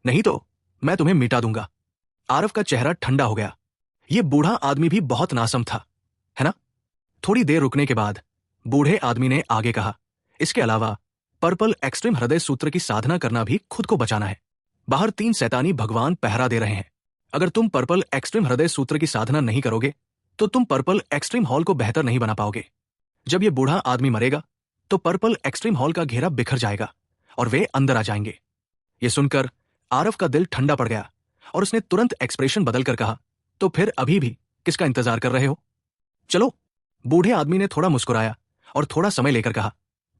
नहीं तो मैं तुम्हें मिटा दूंगा। आरव का चेहरा ठंडा हो गया। यह बूढ़ा आदमी भी बहुत नासम था, है ना? थोड़ी देर रुकने के बाद बूढ़े आदमी ने आगे कहा, इसके अलावा पर्पल एक्सट्रीम हृदय सूत्र की साधना करना भी खुद को बचाना है। बाहर 3 शैतानी भगवान पहरा दे रहे हैं। अगर तुम पर्पल एक्सट्रीम हृदय सूत्र की साधना नहीं करोगे तो तुम पर्पल एक्सट्रीम हॉल को बेहतर नहीं बना पाओगे। जब यह बूढ़ा आदमी मरेगा तो पर्पल एक्सट्रीम हॉल का घेरा बिखर जाएगा और वे अंदर आ जाएंगे। यह सुनकर आरव का दिल ठंडा पड़ गया और उसने तुरंत एक्सप्रेशन बदलकर कहा, तो फिर अभी भी किसका इंतजार कर रहे हो? चलो। बूढ़े आदमी ने थोड़ा मुस्कुराया और थोड़ा समय लेकर कहा,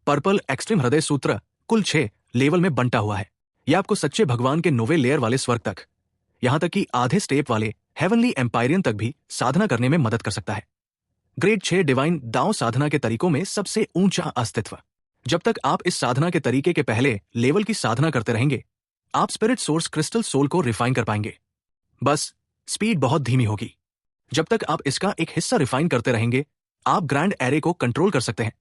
पर्पल एक्सट्रीम हृदय सूत्र कुल 6 लेवल में बंटा हुआ है। यह आपको सच्चे भगवान के 9वें लेयर वाले स्वर्ग तक, यहां तक कि आधे स्टेप वाले हेवनली एम्पायरियन तक भी साधना करने में मदद कर सकता है। ग्रेड 6 डिवाइन दाओ साधना के तरीकों में सबसे ऊंचा अस्तित्व। जब तक आप इस साधना के तरीके के पहले लेवल की साधना करते रहेंगे, आप स्पिरिट सोर्स क्रिस्टल सोल को रिफाइन कर पाएंगे। बस स्पीड बहुत धीमी होगी। जब तक आप इसका एक हिस्सा रिफाइन करते रहेंगे, आप ग्रैंड एरे को कंट्रोल कर सकते हैं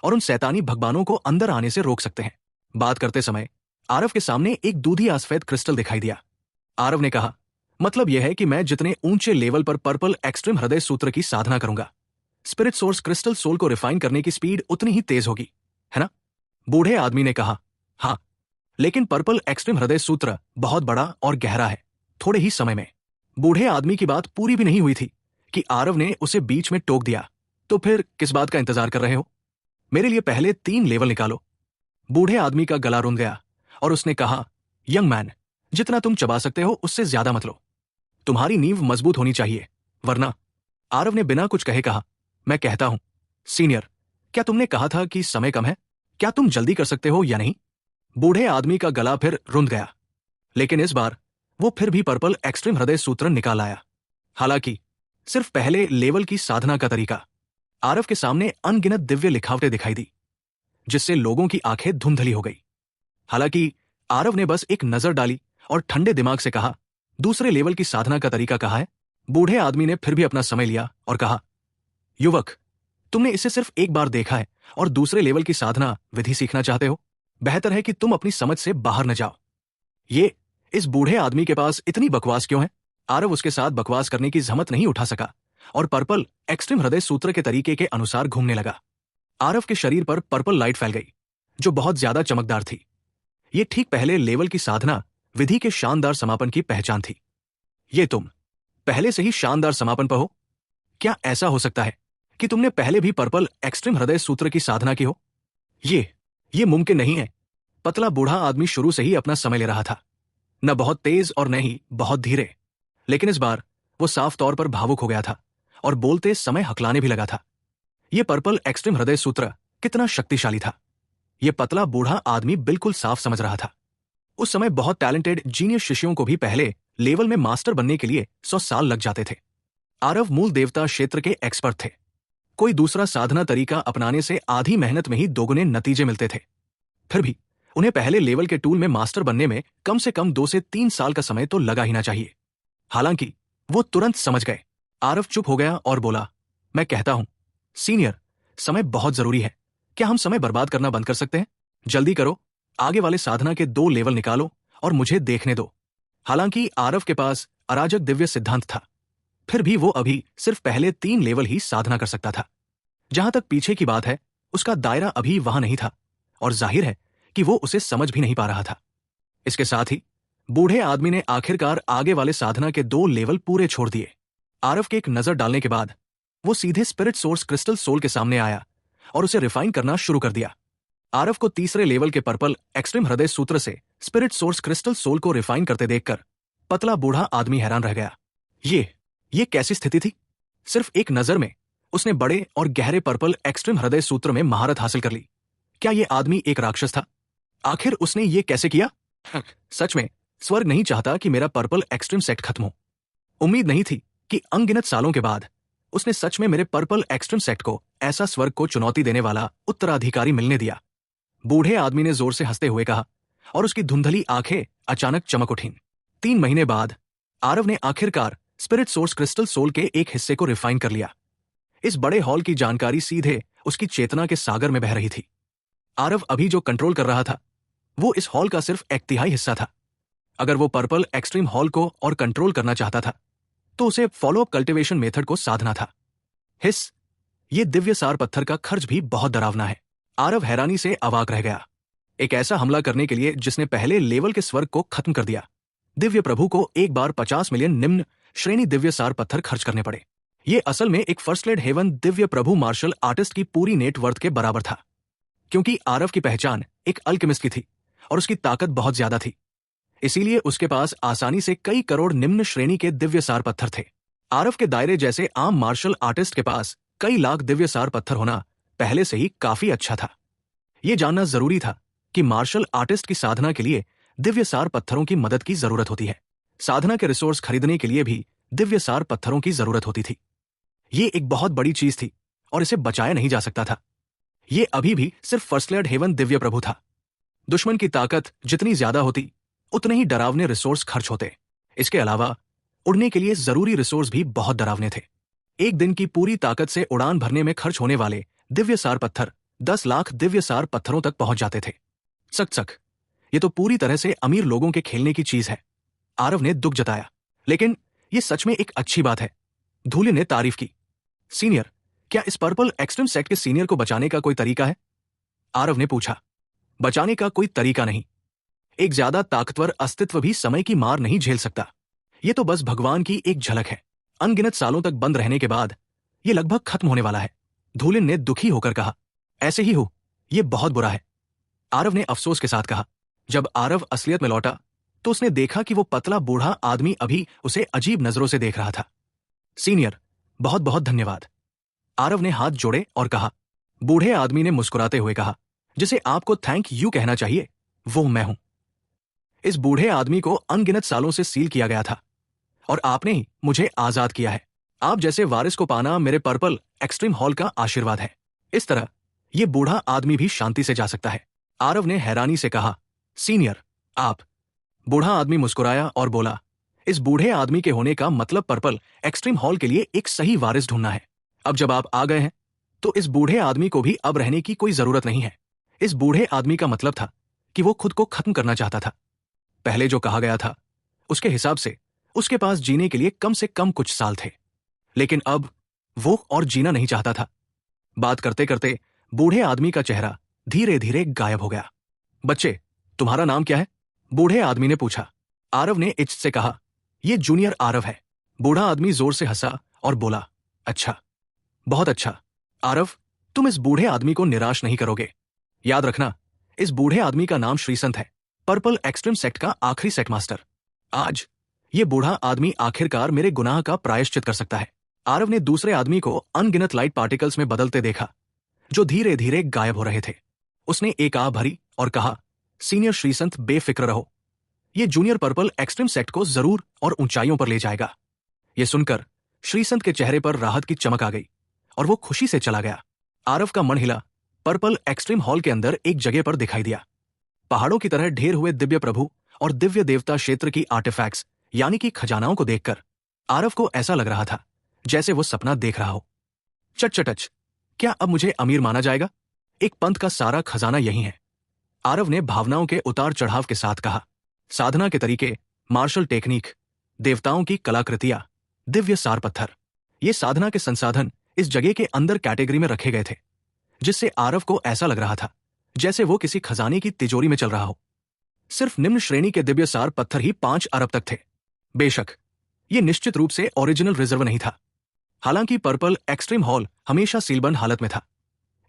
और उन शैतानी भगवानों को अंदर आने से रोक सकते हैं। बात करते समय आरव के सामने एक दूधी आसफेद क्रिस्टल दिखाई दिया। आरव ने कहा, मतलब यह है कि मैं जितने ऊंचे लेवल पर पर्पल एक्सट्रीम हृदय सूत्र की साधना करूंगा, स्पिरिट सोर्स क्रिस्टल सोल को रिफाइन करने की स्पीड उतनी ही तेज होगी, है ना? बूढ़े आदमी ने कहा, हाँ, लेकिन पर्पल एक्सट्रीम हृदय सूत्र बहुत बड़ा और गहरा है। थोड़े ही समय में बूढ़े आदमी की बात पूरी भी नहीं हुई थी कि आरव ने उसे बीच में टोक दिया, तो फिर किस बात का इंतजार कर रहे हो? मेरे लिए पहले 3 लेवल निकालो। बूढ़े आदमी का गला रुंध गया और उसने कहा, यंग मैन, जितना तुम चबा सकते हो उससे ज्यादा मत लो। तुम्हारी नींव मजबूत होनी चाहिए, वरना। आरव ने बिना कुछ कहे कहा, मैं कहता हूं, सीनियर, क्या तुमने कहा था कि समय कम है? क्या तुम जल्दी कर सकते हो या नहीं? बूढ़े आदमी का गला फिर रुंध गया, लेकिन इस बार वो फिर भी पर्पल एक्सट्रीम हृदय सूत्र निकाल आया। हालांकि सिर्फ पहले लेवल की साधना का तरीका। आरव के सामने अनगिनत दिव्य लिखावटें दिखाई दी, जिससे लोगों की आंखें धुंधली हो गई। हालांकि आरव ने बस एक नजर डाली और ठंडे दिमाग से कहा, दूसरे लेवल की साधना का तरीका कहा है? बूढ़े आदमी ने फिर भी अपना समय लिया और कहा, युवक, तुमने इसे सिर्फ एक बार देखा है और दूसरे लेवल की साधना विधि सीखना चाहते हो? बेहतर है कि तुम अपनी समझ से बाहर न जाओ। ये इस बूढ़े आदमी के पास इतनी बकवास क्यों है? आरव उसके साथ बकवास करने की जहमत नहीं उठा सका और पर्पल एक्सट्रीम हृदय सूत्र के तरीके के अनुसार घूमने लगा। आरव के शरीर पर पर्पल लाइट फैल गई, जो बहुत ज्यादा चमकदार थी। ये ठीक पहले लेवल की साधना विधि के शानदार समापन की पहचान थी। ये तुम पहले से ही शानदार समापन पर हो? क्या ऐसा हो सकता है कि तुमने पहले भी पर्पल एक्सट्रीम हृदय सूत्र की साधना की हो? ये मुमकिन नहीं है। पतला बूढ़ा आदमी शुरू से ही अपना समय ले रहा था, न बहुत तेज और न ही बहुत धीरे, लेकिन इस बार वो साफ तौर पर भावुक हो गया था और बोलते समय हकलाने भी लगा था। ये पर्पल एक्सट्रीम हृदय सूत्र कितना शक्तिशाली था, ये पतला बूढ़ा आदमी बिल्कुल साफ समझ रहा था। उस समय बहुत टैलेंटेड जीनियस शिष्यों को भी पहले लेवल में मास्टर बनने के लिए 100 साल लग जाते थे। आरव मूल देवता क्षेत्र के एक्सपर्ट थे। कोई दूसरा साधना तरीका अपनाने से आधी मेहनत में ही दोगुने नतीजे मिलते थे। फिर भी उन्हें पहले लेवल के टूल में मास्टर बनने में कम से कम 2 से 3 साल का समय तो लगा ही ना चाहिए। हालांकि वो तुरंत समझ गए। आरव चुप हो गया और बोला, मैं कहता हूं, सीनियर, समय बहुत जरूरी है। क्या हम समय बर्बाद करना बंद कर सकते हैं? जल्दी करो, आगे वाले साधना के 2 लेवल निकालो और मुझे देखने दो। हालांकि आरव के पास अराजक दिव्य सिद्धांत था, फिर भी वो अभी सिर्फ पहले 3 लेवल ही साधना कर सकता था। जहां तक पीछे की बात है, उसका दायरा अभी वहां नहीं था और जाहिर है कि वो उसे समझ भी नहीं पा रहा था। इसके साथ ही बूढ़े आदमी ने आखिरकार आगे वाले साधना के 2 लेवल पूरे छोड़ दिए। आरव के एक नजर डालने के बाद वो सीधे स्पिरिट सोर्स क्रिस्टल सोल के सामने आया और उसे रिफाइन करना शुरू कर दिया। आरव को तीसरे लेवल के पर्पल एक्सट्रीम हृदय सूत्र से स्पिरिट सोर्स क्रिस्टल सोल को रिफाइन करते देखकर पतला बूढ़ा आदमी हैरान रह गया। ये कैसी स्थिति थी? सिर्फ एक नजर में उसने बड़े और गहरे पर्पल एक्सट्रीम हृदय सूत्र में महारत हासिल कर ली। क्या ये आदमी एक राक्षस था? आखिर उसने ये कैसे किया? सच में स्वर्ग नहीं चाहता कि मेरा पर्पल एक्सट्रीम सेट खत्म हो। उम्मीद नहीं थी कि अनगिनत सालों के बाद उसने सच में मेरे पर्पल एक्सट्रीम सेट को ऐसा स्वर्ग को चुनौती देने वाला उत्तराधिकारी मिलने दिया। बूढ़े आदमी ने जोर से हंसते हुए कहा और उसकी धुंधली आंखें अचानक चमक उठी। 3 महीने बाद आरव ने आखिरकार स्पिरिट सोर्स क्रिस्टल सोल के एक हिस्से को रिफाइन कर लिया। इस बड़े हॉल की जानकारी सीधे उसकी चेतना के सागर में बह रही थी। आरव अभी जो कंट्रोल कर रहा था वो इस हॉल का सिर्फ 1/3 हिस्सा था। अगर वो पर्पल एक्सट्रीम हॉल को और कंट्रोल करना चाहता था तो उसे फॉलोअप कल्टीवेशन मेथड को साधना था। हिस, ये दिव्य सार पत्थर का खर्च भी बहुत डरावना है। आरव हैरानी से अवाक रह गया। एक ऐसा हमला करने के लिए जिसने पहले लेवल के स्वर्ग को खत्म कर दिया। दिव्य प्रभु को एक बार 50 मिलियन निम्न श्रेणी दिव्य सार पत्थर खर्च करने पड़े। ये असल में एक फर्स्ट लेड हेवन दिव्य प्रभु मार्शल आर्टिस्ट की पूरी नेटवर्थ के बराबर था। क्योंकि आरव की पहचान एक अल्केमिस्ट की थी और उसकी ताकत बहुत ज्यादा थी, इसीलिए उसके पास आसानी से कई करोड़ निम्न श्रेणी के दिव्य सार पत्थर थे। आरव के दायरे जैसे आम मार्शल आर्टिस्ट के पास कई लाख दिव्य सार पत्थर होना पहले से ही काफी अच्छा था। यह जानना जरूरी था कि मार्शल आर्टिस्ट की साधना के लिए दिव्य सार पत्थरों की मदद की जरूरत होती है। साधना के रिसोर्स खरीदने के लिए भी दिव्य सार पत्थरों की जरूरत होती थी। ये एक बहुत बड़ी चीज थी और इसे बचाया नहीं जा सकता था। ये अभी भी सिर्फ फर्स्ट लेड हेवन दिव्य प्रभु था। दुश्मन की ताकत जितनी ज्यादा होती उतने ही डरावने रिसोर्स खर्च होते। इसके अलावा उड़ने के लिए जरूरी रिसोर्स भी बहुत डरावने थे। एक दिन की पूरी ताकत से उड़ान भरने में खर्च होने वाले दिव्य सार पत्थर 10 लाख दिव्य सार पत्थरों तक पहुंच जाते थे। सक, ये तो पूरी तरह से अमीर लोगों के खेलने की चीज है। आरव ने दुख जताया। लेकिन ये सच में एक अच्छी बात है, धूले ने तारीफ की। सीनियर, क्या इस पर्पल एक्सट्रीम सेट के सीनियर को बचाने का कोई तरीका है? आरव ने पूछा। बचाने का कोई तरीका नहीं। एक ज्यादा ताकतवर अस्तित्व भी समय की मार नहीं झेल सकता। ये तो बस भगवान की एक झलक है। अनगिनत सालों तक बंद रहने के बाद ये लगभग खत्म होने वाला है। धूलिन ने दुखी होकर कहा। ऐसे ही हो, ये बहुत बुरा है, आरव ने अफसोस के साथ कहा। जब आरव असलियत में लौटा तो उसने देखा कि वो पतला बूढ़ा आदमी अभी उसे अजीब नजरों से देख रहा था। सीनियर, बहुत बहुत धन्यवाद, आरव ने हाथ जोड़े और कहा। बूढ़े आदमी ने मुस्कुराते हुए कहा, जिसे आपको थैंक यू कहना चाहिए वो मैं हूं। इस बूढ़े आदमी को अनगिनत सालों से सील किया गया था और आपने ही मुझे आजाद किया है। आप जैसे वारिस को पाना मेरे पर्पल एक्सट्रीम हॉल का आशीर्वाद है। इस तरह यह बूढ़ा आदमी भी शांति से जा सकता है। आरव ने हैरानी से कहा। सीनियर, आप? बूढ़ा आदमी मुस्कुराया और बोला, इस बूढ़े आदमी के होने का मतलब पर्पल एक्सट्रीम हॉल के लिए एक सही वारिस ढूंढना है। अब जब आप आ गए हैं तो इस बूढ़े आदमी को भी अब रहने की कोई जरूरत नहीं है। इस बूढ़े आदमी का मतलब था कि वो खुद को खत्म करना चाहता था। पहले जो कहा गया था उसके हिसाब से उसके पास जीने के लिए कम से कम कुछ साल थे, लेकिन अब वो और जीना नहीं चाहता था। बात करते करते बूढ़े आदमी का चेहरा धीरे धीरे गायब हो गया। बच्चे, तुम्हारा नाम क्या है? बूढ़े आदमी ने पूछा। आरव ने इज्जत से कहा, यह जूनियर आरव है। बूढ़ा आदमी जोर से हंसा और बोला, अच्छा, बहुत अच्छा। आरव, तुम इस बूढ़े आदमी को निराश नहीं करोगे। याद रखना, इस बूढ़े आदमी का नाम श्रीसंत है, पर्पल एक्सट्रीम सेक्ट का आखिरी सेट मास्टर। आज ये बूढ़ा आदमी आखिरकार मेरे गुनाह का प्रायश्चित कर सकता है। आरव ने दूसरे आदमी को अनगिनत लाइट पार्टिकल्स में बदलते देखा जो धीरे धीरे गायब हो रहे थे। उसने एक आह भरी और कहा, सीनियर श्रीसंत, बेफिक्र रहो, ये जूनियर पर्पल एक्सट्रीम सेक्ट को जरूर और ऊंचाइयों पर ले जाएगा। यह सुनकर श्रीसंत के चेहरे पर राहत की चमक आ गई और वो खुशी से चला गया। आरव का मन हिला। पर्पल एक्सट्रीम हॉल के अंदर एक जगह पर दिखाई दिया। पहाड़ों की तरह ढेर हुए दिव्य प्रभु और दिव्य देवता क्षेत्र की आर्टिफैक्ट्स यानी कि खजानाओं को देखकर आरव को ऐसा लग रहा था जैसे वो सपना देख रहा हो। चटचटच, क्या अब मुझे अमीर माना जाएगा? एक पंथ का सारा खजाना यही है, आरव ने भावनाओं के उतार चढ़ाव के साथ कहा। साधना के तरीके, मार्शल टेक्निक, देवताओं की कलाकृतियां, दिव्य सार पत्थर, ये साधना के संसाधन इस जगह के अंदर कैटेगरी में रखे गए थे, जिससे आरव को ऐसा लग रहा था जैसे वो किसी खजाने की तिजोरी में चल रहा हो। सिर्फ निम्न श्रेणी के दिव्य सार पत्थर ही 5 अरब तक थे। बेशक ये निश्चित रूप से ओरिजिनल रिजर्व नहीं था। हालांकि पर्पल एक्सट्रीम हॉल हमेशा सीलबंद हालत में था।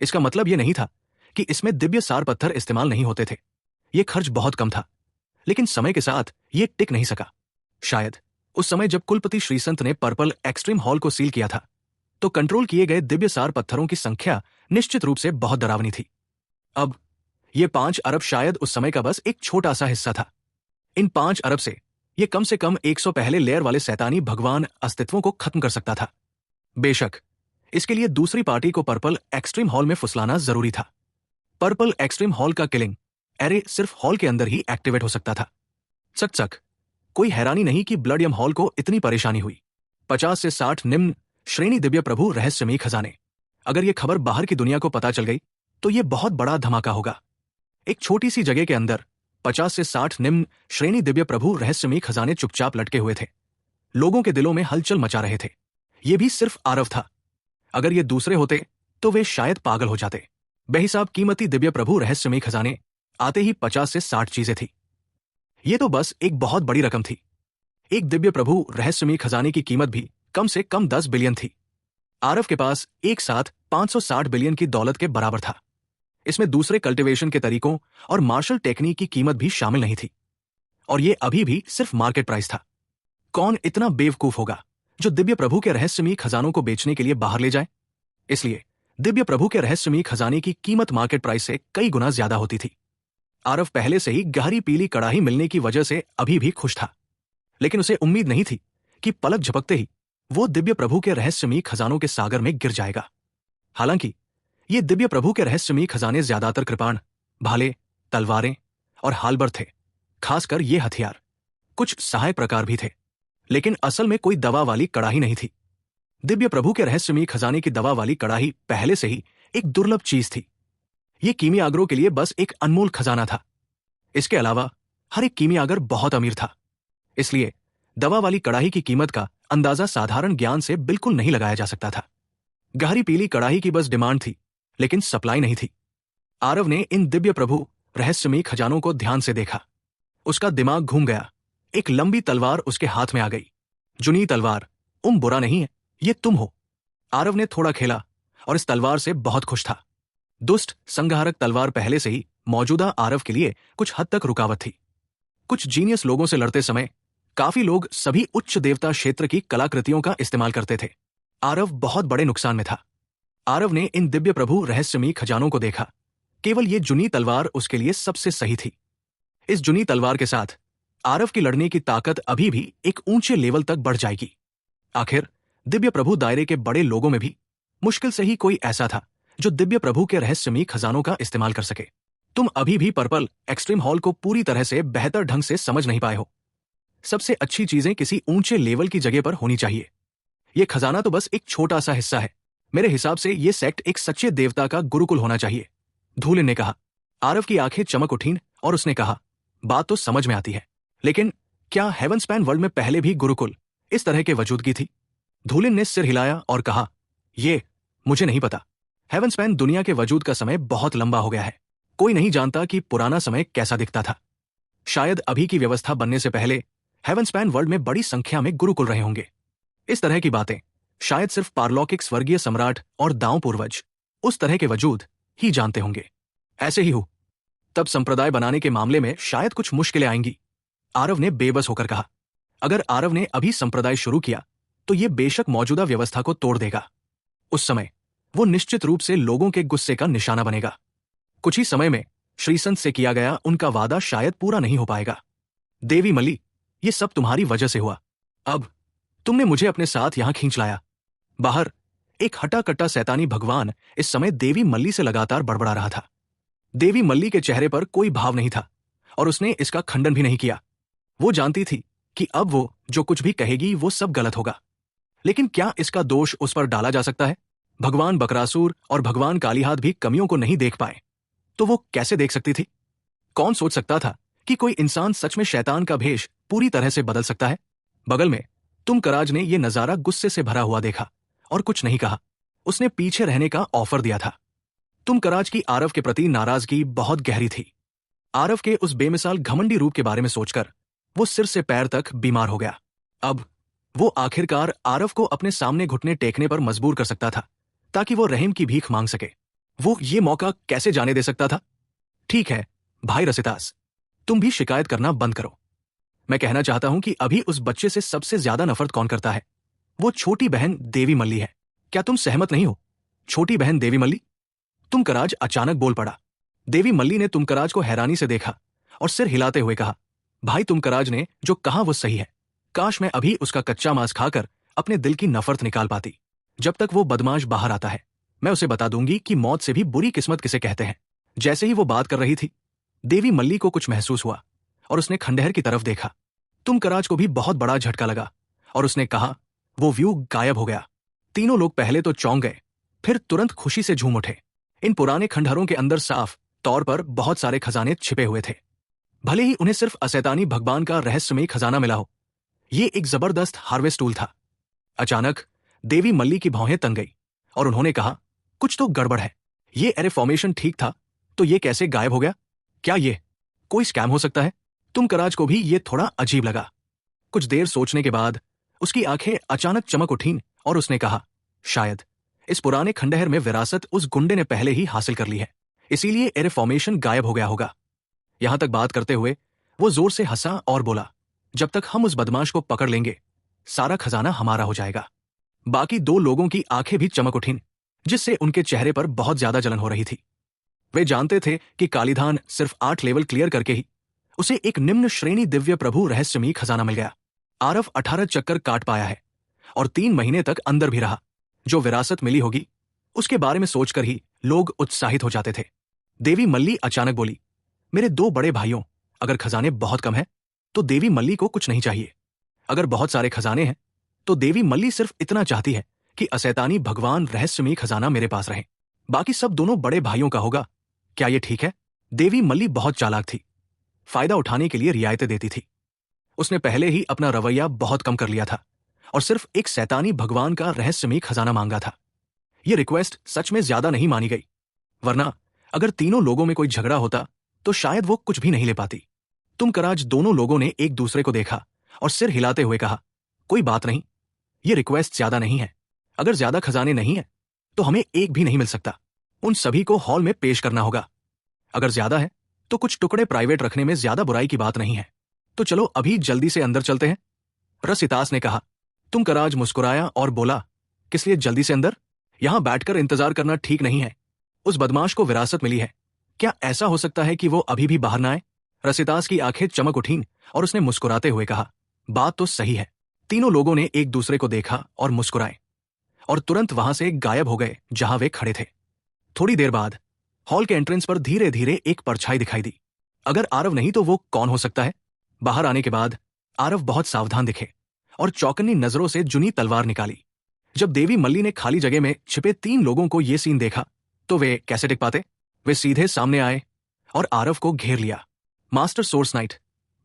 इसका मतलब यह नहीं था कि इसमें दिव्य सार पत्थर इस्तेमाल नहीं होते थे। यह खर्च बहुत कम था, लेकिन समय के साथ यह टिक नहीं सका। शायद उस समय जब कुलपति श्रीसंत ने पर्पल एक्सट्रीम हॉल को सील किया था तो कंट्रोल किए गए दिव्य सार पत्थरों की संख्या निश्चित रूप से बहुत डरावनी थी। अब ये 5 अरब शायद उस समय का बस एक छोटा सा हिस्सा था। इन 5 अरब से ये कम से कम 100 पहले लेयर वाले शैतानी भगवान अस्तित्वों को खत्म कर सकता था। बेशक इसके लिए दूसरी पार्टी को पर्पल एक्सट्रीम हॉल में फुसलाना जरूरी था। पर्पल एक्सट्रीम हॉल का किलिंग एरे सिर्फ हॉल के अंदर ही एक्टिवेट हो सकता था। चक चक। कोई हैरानी नहीं कि ब्लड यम हॉल को इतनी परेशानी हुई। 50 से 60 निम्न श्रेणी दिव्य प्रभु रहस्यमयी खजाने। अगर ये खबर बाहर की दुनिया को पता चल गई तो ये बहुत बड़ा धमाका होगा। एक छोटी सी जगह के अंदर 50 से 60 निम्न श्रेणी दिव्य प्रभु रहस्यमयी खजाने चुपचाप लटके हुए थे। लोगों के दिलों में हलचल मचा रहे थे। ये भी सिर्फ आरव था। अगर ये दूसरे होते तो वे शायद पागल हो जाते। बेहिसाब कीमती दिव्य प्रभु रहस्यमयी खजाने आते ही 50 से 60 चीजें थी। ये तो बस एक बहुत बड़ी रकम थी। एक दिव्य प्रभु रहस्यमयी खजाने की कीमत भी कम से कम 10 बिलियन थी। आरव के पास एक साथ 560 बिलियन की दौलत के बराबर था। इसमें दूसरे कल्टीवेशन के तरीकों और मार्शल टेक्निक की कीमत भी शामिल नहीं थी। और ये अभी भी सिर्फ मार्केट प्राइस था। कौन इतना बेवकूफ होगा जो दिव्य प्रभु के रहस्यमयी खजानों को बेचने के लिए बाहर ले जाए? इसलिए दिव्य प्रभु के रहस्यमयी खजाने की कीमत मार्केट प्राइस से कई गुना ज्यादा होती थी। आरव पहले से ही गहरी पीली कड़ाही मिलने की वजह से अभी भी खुश था, लेकिन उसे उम्मीद नहीं थी कि पलक झपकते ही वो दिव्य प्रभु के रहस्यमयी खजानों के सागर में गिर जाएगा। हालांकि ये दिव्य प्रभु के रहस्यमयी खजाने ज्यादातर कृपाण, भाले, तलवारें और हालबर थे। खासकर ये हथियार कुछ सहायक प्रकार भी थे, लेकिन असल में कोई दवा वाली कड़ाही नहीं थी। दिव्य प्रभु के रहस्यमयी खजाने की दवा वाली कड़ाही पहले से ही एक दुर्लभ चीज थी। ये कीमियागरों के लिए बस एक अनमोल खजाना था। इसके अलावा हर एक कीमियागर बहुत अमीर था, इसलिए दवा वाली कड़ाही की कीमत का अंदाजा साधारण ज्ञान से बिल्कुल नहीं लगाया जा सकता था। गहरी पीली कड़ाही की बस डिमांड थी, लेकिन सप्लाई नहीं थी। आरव ने इन दिव्य प्रभु रहस्यमयी खजानों को ध्यान से देखा। उसका दिमाग घूम गया। एक लंबी तलवार उसके हाथ में आ गई। जुनी तलवार। बुरा नहीं है, ये तुम हो। आरव ने थोड़ा खेला और इस तलवार से बहुत खुश था। दुष्ट संहारक तलवार पहले से ही मौजूदा आरव के लिए कुछ हद तक रुकावट थी। कुछ जीनियस लोगों से लड़ते समय काफी लोग सभी उच्च देवता क्षेत्र की कलाकृतियों का इस्तेमाल करते थे। आरव बहुत बड़े नुकसान में था। आरव ने इन दिव्य प्रभु रहस्यमयी खजानों को देखा। केवल ये जुनी तलवार उसके लिए सबसे सही थी। इस जुनी तलवार के साथ आरव की लड़ने की ताकत अभी भी एक ऊंचे लेवल तक बढ़ जाएगी। आखिर दिव्य प्रभु दायरे के बड़े लोगों में भी मुश्किल से ही कोई ऐसा था जो दिव्य प्रभु के रहस्यमयी खजानों का इस्तेमाल कर सके। तुम अभी भी पर्पल एक्सट्रीम हॉल को पूरी तरह से बेहतर ढंग से समझ नहीं पाए हो। सबसे अच्छी चीजें किसी ऊंचे लेवल की जगह पर होनी चाहिए। यह खजाना तो बस एक छोटा सा हिस्सा है। मेरे हिसाब से यह सेक्ट एक सच्चे देवता का गुरुकुल होना चाहिए, धूलिन ने कहा। आरव की आंखें चमक उठीं और उसने कहा, बात तो समझ में आती है, लेकिन क्या हेवनस्पैन वर्ल्ड में पहले भी गुरुकुल इस तरह के वजूदगी थी? धूलिन ने सिर हिलाया और कहा, ये मुझे नहीं पता। हेवनस्पैन दुनिया के वजूद का समय बहुत लंबा हो गया है। कोई नहीं जानता कि पुराना समय कैसा दिखता था। शायद अभी की व्यवस्था बनने से पहले हेवनस्पैन वर्ल्ड में बड़ी संख्या में गुरुकुल रहे होंगे। इस तरह की बातें शायद सिर्फ पारलौकिक स्वर्गीय सम्राट और दांव पूर्वज उस तरह के वजूद ही जानते होंगे। ऐसे ही हो तब संप्रदाय बनाने के मामले में शायद कुछ मुश्किलें आएंगी, आरव ने बेबस होकर कहा। अगर आरव ने अभी संप्रदाय शुरू किया तो यह बेशक मौजूदा व्यवस्था को तोड़ देगा। उस समय वो निश्चित रूप से लोगों के गुस्से का निशाना बनेगा। कुछ ही समय में श्रीसंत से किया गया उनका वादा शायद पूरा नहीं हो पाएगा। देवी मल्ली, ये सब तुम्हारी वजह से हुआ। अब तुमने मुझे अपने साथ यहां खींच लाया। बाहर एक हटा कट्टा शैतानी भगवान इस समय देवी मल्ली से लगातार बड़बड़ा रहा था। देवी मल्ली के चेहरे पर कोई भाव नहीं था और उसने इसका खंडन भी नहीं किया। वो जानती थी कि अब वो जो कुछ भी कहेगी वो सब गलत होगा, लेकिन क्या इसका दोष उस पर डाला जा सकता है? भगवान बकरासुर और भगवान कालीहाथ भी कमियों को नहीं देख पाए तो वो कैसे देख सकती थी? कौन सोच सकता था कि कोई इंसान सच में शैतान का भेष पूरी तरह से बदल सकता है? बगल में तुमकराज ने यह नजारा गुस्से से भरा हुआ देखा और कुछ नहीं कहा। उसने पीछे रहने का ऑफर दिया था। तुमकराज की आरव के प्रति नाराजगी बहुत गहरी थी। आरव के उस बेमिसाल घमंडी रूप के बारे में सोचकर वो सिर से पैर तक बीमार हो गया। अब वो आखिरकार आरव को अपने सामने घुटने टेकने पर मजबूर कर सकता था ताकि वो रहम की भीख मांग सके। वो ये मौका कैसे जाने दे सकता था? ठीक है भाई रसितास, तुम भी शिकायत करना बंद करो। मैं कहना चाहता हूं कि अभी उस बच्चे से सबसे ज्यादा नफरत कौन करता है? वो छोटी बहन देवी मल्ली है। क्या तुम सहमत नहीं हो? छोटी बहन देवी मल्ली? तुमकराज अचानक बोल पड़ा। देवी मल्ली ने तुमकराज को हैरानी से देखा और सिर हिलाते हुए कहा, भाई तुमकराज ने जो कहा वो सही है। काश मैं अभी उसका कच्चा मांस खाकर अपने दिल की नफरत निकाल पाती। जब तक वो बदमाश बाहर आता है मैं उसे बता दूंगी कि मौत से भी बुरी किस्मत किसे कहते हैं। जैसे ही वो बात कर रही थी देवी मल्ली को कुछ महसूस हुआ और उसने खंडहर की तरफ देखा। तुमकराज को भी बहुत बड़ा झटका लगा और उसने कहा, वो व्यू गायब हो गया। तीनों लोग पहले तो चौंक गए, फिर तुरंत खुशी से झूम उठे। इन पुराने खंडहरों के अंदर साफ तौर पर बहुत सारे खजाने छिपे हुए थे। भले ही उन्हें सिर्फ अशैतानी भगवान का रहस्यमयी खजाना मिला हो, ये एक जबरदस्त हार्वेस्ट टूल था। अचानक देवी मल्ली की भौहें तन गई और उन्होंने कहा, कुछ तो गड़बड़ है। ये एरे फॉर्मेशन ठीक था, तो ये कैसे गायब हो गया? क्या ये कोई स्कैम हो सकता है? तुमकराज को भी ये थोड़ा अजीब लगा। कुछ देर सोचने के बाद उसकी आंखें अचानक चमक उठीं और उसने कहा, शायद इस पुराने खंडहर में विरासत उस गुंडे ने पहले ही हासिल कर ली है, इसीलिए एरे फॉर्मेशन गायब हो गया होगा। यहां तक बात करते हुए वो जोर से हंसा और बोला, जब तक हम उस बदमाश को पकड़ लेंगे, सारा खजाना हमारा हो जाएगा। बाकी दो लोगों की आंखें भी चमक उठीं, जिससे उनके चेहरे पर बहुत ज्यादा जलन हो रही थी। वे जानते थे कि कालीधान सिर्फ 8 लेवल क्लियर करके ही उसे एक निम्न श्रेणी दिव्य प्रभु रहस्यमयी खजाना मिल गया। आरव 18 चक्कर काट पाया है और 3 महीने तक अंदर भी रहा। जो विरासत मिली होगी उसके बारे में सोचकर ही लोग उत्साहित हो जाते थे। देवी मल्ली अचानक बोली, मेरे 2 बड़े भाइयों, अगर खजाने बहुत कम है तो देवी मल्ली को कुछ नहीं चाहिए। अगर बहुत सारे खजाने हैं तो देवी मल्ली सिर्फ इतना चाहती है कि अशैतानी भगवान रहस्यमयी खजाना मेरे पास रहे। बाकी सब दोनों बड़े भाइयों का होगा। क्या ये ठीक है? देवी मल्ली बहुत चालाक थी, फायदा उठाने के लिए रियायतें देती थी। उसने पहले ही अपना रवैया बहुत कम कर लिया था और सिर्फ एक शैतानी भगवान का रहस्यमयी खजाना मांगा था। यह रिक्वेस्ट सच में ज्यादा नहीं मानी गई, वरना अगर तीनों लोगों में कोई झगड़ा होता तो शायद वो कुछ भी नहीं ले पाती। तुमकराज दोनों लोगों ने एक दूसरे को देखा और सिर हिलाते हुए कहा, कोई बात नहीं, ये रिक्वेस्ट ज्यादा नहीं है। अगर ज्यादा खजाने नहीं है तो हमें एक भी नहीं मिल सकता। उन सभी को हॉल में पेश करना होगा। अगर ज्यादा है तो कुछ टुकड़े प्राइवेट रखने में ज्यादा बुराई की बात नहीं है। तो चलो अभी जल्दी से अंदर चलते हैं, रसितास ने कहा। तुमकराज मुस्कुराया और बोला, किस लिए जल्दी से अंदर? यहां बैठकर इंतजार करना ठीक नहीं है। उस बदमाश को विरासत मिली है, क्या ऐसा हो सकता है कि वो अभी भी बाहर ना आए? रसितास की आंखें चमक उठीं और उसने मुस्कुराते हुए कहा, बात तो सही है। तीनों लोगों ने एक दूसरे को देखा और मुस्कुराए और तुरंत वहां से गायब हो गए जहां वे खड़े थे। थोड़ी देर बाद हॉल के एंट्रेंस पर धीरे धीरे एक परछाई दिखाई दी। अगर आरव नहीं तो वो कौन हो सकता है? बाहर आने के बाद आरव बहुत सावधान दिखे और चौकन्नी नजरों से जुनी तलवार निकाली। जब देवी मल्ली ने खाली जगह में छिपे 3 लोगों को ये सीन देखा तो वे कैसे टिक पाते? वे सीधे सामने आए और आरव को घेर लिया। मास्टर सोर्स नाइट,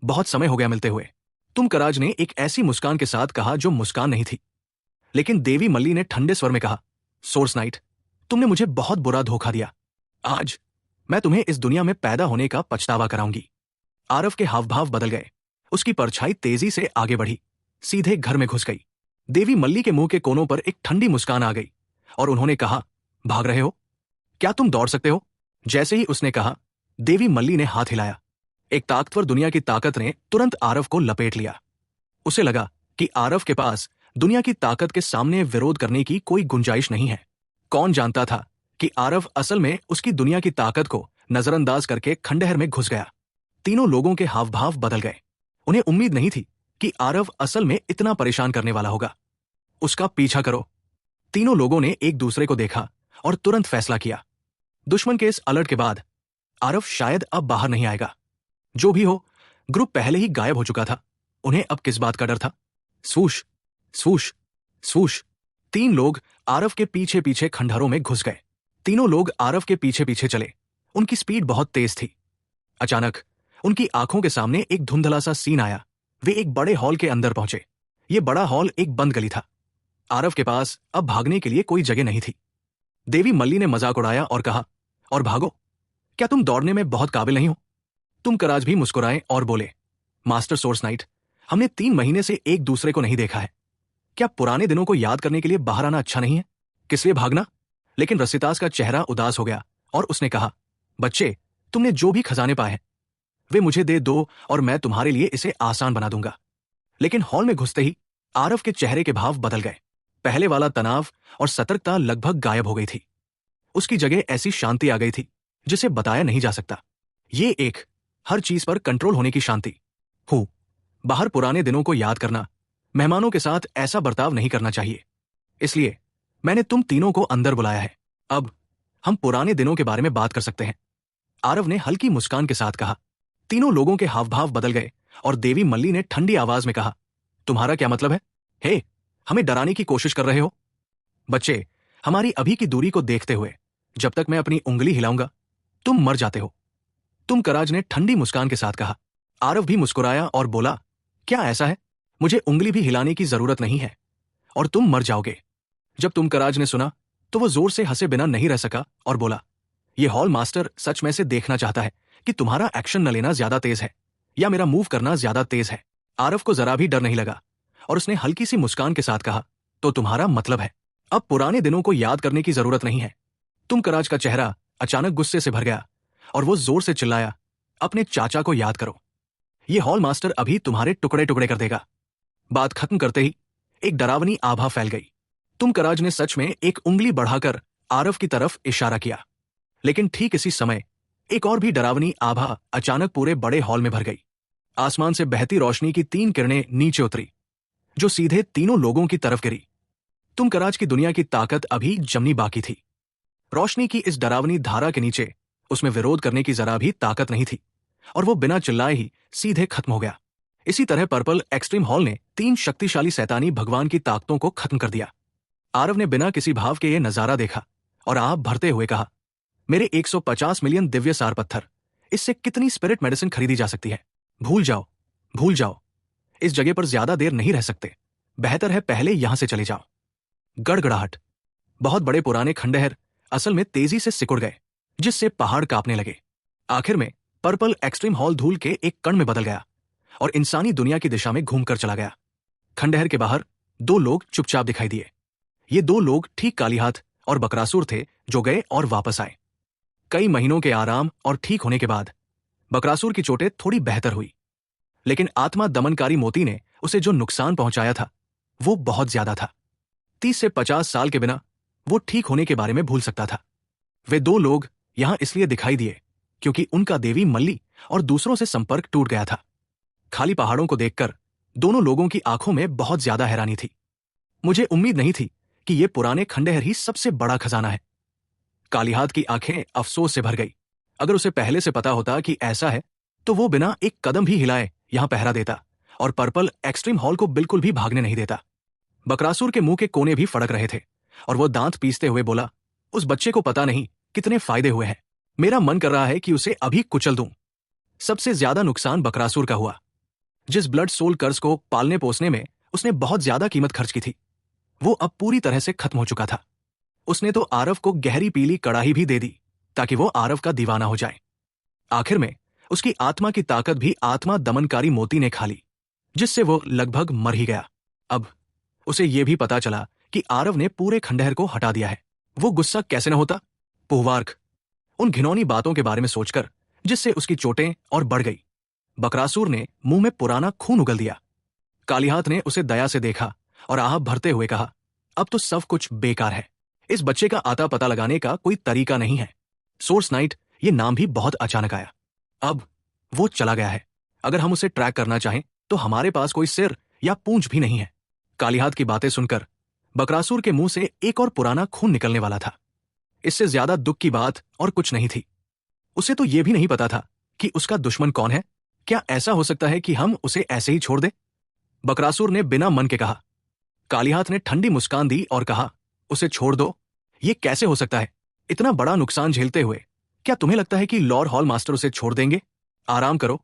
बहुत समय हो गया मिलते हुए, तुमकराज ने एक ऐसी मुस्कान के साथ कहा जो मुस्कान नहीं थी। लेकिन देवी मल्ली ने ठंडे स्वर में कहा, सोर्स नाइट, तुमने मुझे बहुत बुरा धोखा दिया। आज मैं तुम्हें इस दुनिया में पैदा होने का पछतावा कराऊंगी। आरव के हावभाव बदल गए। उसकी परछाई तेजी से आगे बढ़ी, सीधे घर में घुस गई। देवी मल्ली के मुंह के कोनों पर एक ठंडी मुस्कान आ गई और उन्होंने कहा, भाग रहे हो? क्या तुम दौड़ सकते हो? जैसे ही उसने कहा, देवी मल्ली ने हाथ हिलाया। एक ताकतवर दुनिया की ताकत ने तुरंत आरव को लपेट लिया। उसे लगा कि आरव के पास दुनिया की ताकत के सामने विरोध करने की कोई गुंजाइश नहीं है। कौन जानता था कि आरव असल में उसकी दुनिया की ताकत को नजरअंदाज करके खंडहर में घुस गया। तीनों लोगों के हावभाव बदल गए। उन्हें उम्मीद नहीं थी कि आरव असल में इतना परेशान करने वाला होगा। उसका पीछा करो। तीनों लोगों ने एक दूसरे को देखा और तुरंत फैसला किया। दुश्मन के इस अलर्ट के बाद आरव शायद अब बाहर नहीं आएगा। जो भी हो, ग्रुप पहले ही गायब हो चुका था। उन्हें अब किस बात का डर था? स्वूश स्वूश स्वूश। 3 लोग आरव के पीछे पीछे खंडहरों में घुस गए। तीनों लोग आरव के पीछे पीछे चले। उनकी स्पीड बहुत तेज थी। अचानक उनकी आंखों के सामने एक धुंधला सा सीन आया। वे एक बड़े हॉल के अंदर पहुंचे। ये बड़ा हॉल एक बंद गली था। आरव के पास अब भागने के लिए कोई जगह नहीं थी। देवी मल्ली ने मजाक उड़ाया और कहा, और भागो? क्या तुम दौड़ने में बहुत काबिल नहीं हो? तुमकराज भी मुस्कुराए और बोले, मास्टर सोर्स नाइट, हमने 3 महीने से एक दूसरे को नहीं देखा है। क्या पुराने दिनों को याद करने के लिए बाहर आना अच्छा नहीं है? किस लिए भागना? लेकिन रसितास का चेहरा उदास हो गया और उसने कहा, बच्चे, तुमने जो भी खजाने पाए हैं वे मुझे दे दो और मैं तुम्हारे लिए इसे आसान बना दूंगा। लेकिन हॉल में घुसते ही आरव के चेहरे के भाव बदल गए। पहले वाला तनाव और सतर्कता लगभग गायब हो गई थी। उसकी जगह ऐसी शांति आ गई थी जिसे बताया नहीं जा सकता। ये एक हर चीज पर कंट्रोल होने की शांति। बाहर पुराने दिनों को याद करना, मेहमानों के साथ ऐसा बर्ताव नहीं करना चाहिए। इसलिए मैंने तुम तीनों को अंदर बुलाया है। अब हम पुराने दिनों के बारे में बात कर सकते हैं। आरव ने हल्की मुस्कान के साथ कहा। तीनों लोगों के हाव भाव बदल गए और देवी मल्ली ने ठंडी आवाज में कहा, तुम्हारा क्या मतलब है? हे, हमें डराने की कोशिश कर रहे हो? बच्चे, हमारी अभी की दूरी को देखते हुए जब तक मैं अपनी उंगली हिलाऊंगा तुम मर जाते हो। तुमकराज ने ठंडी मुस्कान के साथ कहा। आरव भी मुस्कुराया और बोला, क्या ऐसा है? मुझे उंगली भी हिलाने की जरूरत नहीं है और तुम मर जाओगे। जब तुमकराज ने सुना तो वो जोर से हंसे बिना नहीं रह सका और बोला, ये हॉल मास्टर सच में से देखना चाहता है कि तुम्हारा एक्शन न लेना ज्यादा तेज है या मेरा मूव करना ज्यादा तेज है। आरव को जरा भी डर नहीं लगा और उसने हल्की सी मुस्कान के साथ कहा, तो तुम्हारा मतलब है अब पुराने दिनों को याद करने की जरूरत नहीं है। तुमकराज का चेहरा अचानक गुस्से से भर गया और वो जोर से चिल्लाया, अपने चाचा को याद करो, ये हॉल मास्टर अभी तुम्हारे टुकड़े टुकड़े कर देगा। बात खत्म करते ही एक डरावनी आभा फैल गई। तुमकराज ने सच में एक उंगली बढ़ाकर आरव की तरफ इशारा किया, लेकिन ठीक इसी समय एक और भी डरावनी आभा अचानक पूरे बड़े हॉल में भर गई। आसमान से बहती रोशनी की 3 किरणें नीचे उतरी जो सीधे तीनों लोगों की तरफ गिरी। तुमकराज की दुनिया की ताकत अभी जमनी बाकी थी। रोशनी की इस डरावनी धारा के नीचे उसमें विरोध करने की जरा भी ताकत नहीं थी और वो बिना चिल्लाए ही सीधे खत्म हो गया। इसी तरह पर्पल एक्सट्रीम हॉल ने 3 शक्तिशाली शैतानी भगवान की ताकतों को खत्म कर दिया। आरव ने बिना किसी भाव के ये नजारा देखा और आप भरते हुए कहा, मेरे 150 मिलियन दिव्य सार पत्थर, इससे कितनी स्पिरिट मेडिसिन खरीदी जा सकती है? भूल जाओ, भूल जाओ, इस जगह पर ज्यादा देर नहीं रह सकते, बेहतर है पहले यहां से चले जाओ। गड़गड़ाहट। बहुत बड़े पुराने खंडहर असल में तेजी से सिकुड़ गए जिससे पहाड़ कांपने लगे। आखिर में पर्पल एक्सट्रीम हॉल धूल के एक कण में बदल गया और इंसानी दुनिया की दिशा में घूमकर चला गया। खंडहर के बाहर 2 लोग चुपचाप दिखाई दिए। ये 2 लोग ठीक कालीहाथ और बकरासुर थे जो गए और वापस आए। कई महीनों के आराम और ठीक होने के बाद बकरासुर की चोटें थोड़ी बेहतर हुई, लेकिन आत्मा दमनकारी मोती ने उसे जो नुकसान पहुंचाया था वो बहुत ज्यादा था। 30 से 50 साल के बिना वो ठीक होने के बारे में भूल सकता था। वे 2 लोग यहां इसलिए दिखाई दिए क्योंकि उनका देवी मल्ली और दूसरों से संपर्क टूट गया था। खाली पहाड़ों को देखकर दोनों लोगों की आंखों में बहुत ज्यादा हैरानी थी। मुझे उम्मीद नहीं थी कि ये पुराने खंडहर ही सबसे बड़ा खजाना है। कालीहाथ की आंखें अफसोस से भर गई। अगर उसे पहले से पता होता कि ऐसा है तो वो बिना एक कदम भी हिलाए यहां पहरा देता और पर्पल एक्सट्रीम हॉल को बिल्कुल भी भागने नहीं देता। बकरासुर के मुंह के कोने भी फड़क रहे थे और वो दांत पीसते हुए बोला, उस बच्चे को पता नहीं कितने फायदे हुए हैं। मेरा मन कर रहा है कि उसे अभी कुचल दूं। सबसे ज्यादा नुकसान बकरासुर का हुआ। जिस ब्लड सोल कर्स को पालने पोसने में उसने बहुत ज्यादा कीमत खर्च की थी वो अब पूरी तरह से खत्म हो चुका था। उसने तो आरव को गहरी पीली कड़ाही भी दे दी ताकि वो आरव का दीवाना हो जाए। आखिर में उसकी आत्मा की ताकत भी आत्मा दमनकारी मोती ने खा ली जिससे वो लगभग मर ही गया। अब उसे यह भी पता चला कि आरव ने पूरे खंडहर को हटा दिया है। वो गुस्सा कैसे न होता? पुहवार्क। उन घिनौनी बातों के बारे में सोचकर जिससे उसकी चोटें और बढ़ गई। बकरासुर ने मुंह में पुराना खून उगल दिया। कालीहाथ ने उसे दया से देखा और आह भरते हुए कहा, अब तो सब कुछ बेकार है। इस बच्चे का आता पता लगाने का कोई तरीका नहीं है। सोर्स नाइट ये नाम भी बहुत अचानक आया। अब वो चला गया है। अगर हम उसे ट्रैक करना चाहें तो हमारे पास कोई सिर या पूंछ भी नहीं है। कालीहाथ की बातें सुनकर बकरासुर के मुंह से एक और पुराना खून निकलने वाला था। इससे ज्यादा दुख की बात और कुछ नहीं थी। उसे तो यह भी नहीं पता था कि उसका दुश्मन कौन है। क्या ऐसा हो सकता है कि हम उसे ऐसे ही छोड़ दें? बकरासुर ने बिना मन के कहा। कालीहाथ ने ठंडी मुस्कान दी और कहा, उसे छोड़ दो? ये कैसे हो सकता है? इतना बड़ा नुकसान झेलते हुए क्या तुम्हें लगता है कि लॉर्ड हॉल मास्टर उसे छोड़ देंगे? आराम करो।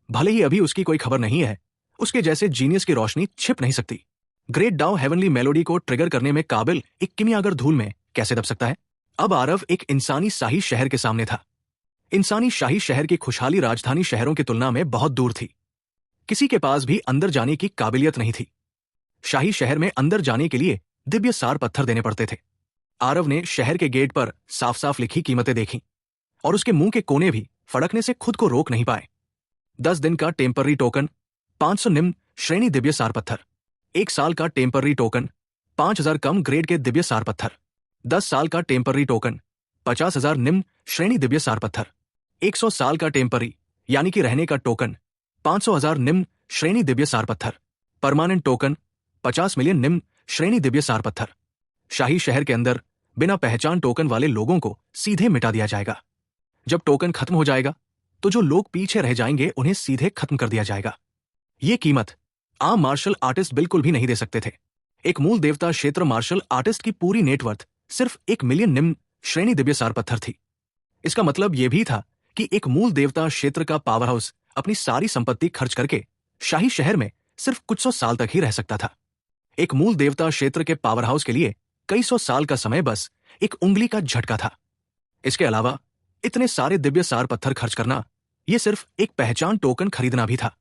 भले ही अभी उसकी कोई खबर नहीं है, उसके जैसे जीनियस की रोशनी छिप नहीं सकती। ग्रेट डाउ हेवनली मेलोडी को ट्रिगर करने में काबिल एक किमियागर धूल में कैसे दब सकता है? अब आरव एक इंसानी शाही शहर के सामने था। इंसानी शाही शहर की खुशहाली राजधानी शहरों की तुलना में बहुत दूर थी। किसी के पास भी अंदर जाने की काबिलियत नहीं थी। शाही शहर में अंदर जाने के लिए दिव्य सार पत्थर देने पड़ते थे। आरव ने शहर के गेट पर साफ साफ लिखी कीमतें देखी और उसके मुंह के कोने भी फड़कने से खुद को रोक नहीं पाए। 10 दिन का टेम्पररी टोकन 500 निम्न श्रेणी दिव्य सार पत्थर। 1 साल का टेम्पररी टोकन 5000 कम ग्रेड के दिव्य सार पत्थर। 10 साल का टेम्पररी टोकन 50,000 निम्न श्रेणी दिव्य सार पत्थर। 100 साल का टेम्पररी यानी कि रहने का टोकन 500,000 निम्न श्रेणी दिव्य सार पत्थर। परमानेंट टोकन 50 मिलियन निम्न श्रेणी दिव्य सार पत्थर। शाही शहर के अंदर बिना पहचान टोकन वाले लोगों को सीधे मिटा दिया जाएगा। जब टोकन खत्म हो जाएगा तो जो लोग पीछे रह जाएंगे उन्हें सीधे खत्म कर दिया जाएगा। ये कीमत आम मार्शल आर्टिस्ट बिल्कुल भी नहीं दे सकते थे। एक मूल देवता क्षेत्र मार्शल आर्टिस्ट की पूरी नेटवर्थ सिर्फ 1 मिलियन निम्न श्रेणी दिव्यसार पत्थर थी। इसका मतलब यह भी था कि एक मूल देवता क्षेत्र का पावर हाउस अपनी सारी संपत्ति खर्च करके शाही शहर में सिर्फ कुछ सौ साल तक ही रह सकता था। एक मूल देवता क्षेत्र के पावर हाउस के लिए कई सौ साल का समय बस एक उंगली का झटका था। इसके अलावा इतने सारे दिव्य सार पत्थर खर्च करना यह सिर्फ एक पहचान टोकन खरीदना भी था।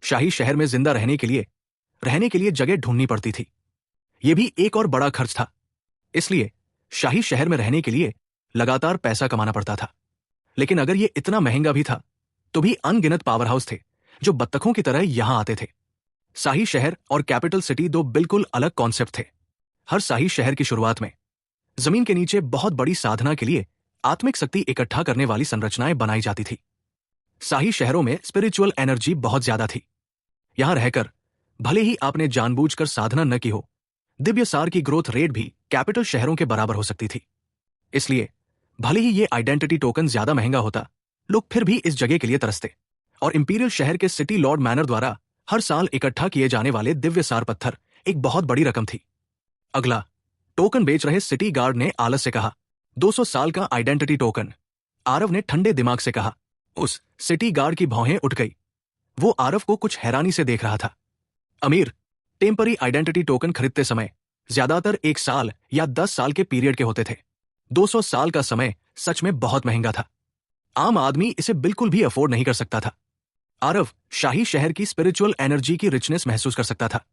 शाही शहर में जिंदा रहने के लिए जगह ढूंढनी पड़ती थी। यह भी एक और बड़ा खर्च था। इसलिए शाही शहर में रहने के लिए लगातार पैसा कमाना पड़ता था। लेकिन अगर यह इतना महंगा भी था तो भी अनगिनत पावर हाउस थे जो बत्तखों की तरह यहां आते थे। शाही शहर और कैपिटल सिटी दो बिल्कुल अलग कॉन्सेप्ट थे। हर शाही शहर की शुरुआत में जमीन के नीचे बहुत बड़ी साधना के लिए आत्मिक शक्ति इकट्ठा करने वाली संरचनाएं बनाई जाती थी। शाही शहरों में स्पिरिचुअल एनर्जी बहुत ज्यादा थी। यहां रहकर भले ही आपने जानबूझकर साधना न की हो, दिव्य सार की ग्रोथ रेट भी कैपिटल शहरों के बराबर हो सकती थी। इसलिए भले ही ये आइडेंटिटी टोकन ज्यादा महंगा होता, लोग फिर भी इस जगह के लिए तरसते। और इंपीरियल शहर के सिटी लॉर्ड मैनर द्वारा हर साल इकट्ठा किए जाने वाले दिव्य सार पत्थर एक बहुत बड़ी रकम थी। अगला, टोकन बेच रहे सिटी गार्ड ने आलस से कहा, 200 साल का आइडेंटिटी टोकन। आरव ने ठंडे दिमाग से कहा। उस सिटी गार्ड की भौहें उठ गई। वो आरव को कुछ हैरानी से देख रहा था। अमीर टेम्परी आइडेंटिटी टोकन खरीदते समय ज्यादातर 1 साल या 10 साल के पीरियड के होते थे। 200 साल का समय सच में बहुत महंगा था। आम आदमी इसे बिल्कुल भी अफोर्ड नहीं कर सकता था। आरव शाही शहर की स्पिरिचुअल एनर्जी की रिचनेस महसूस कर सकता था।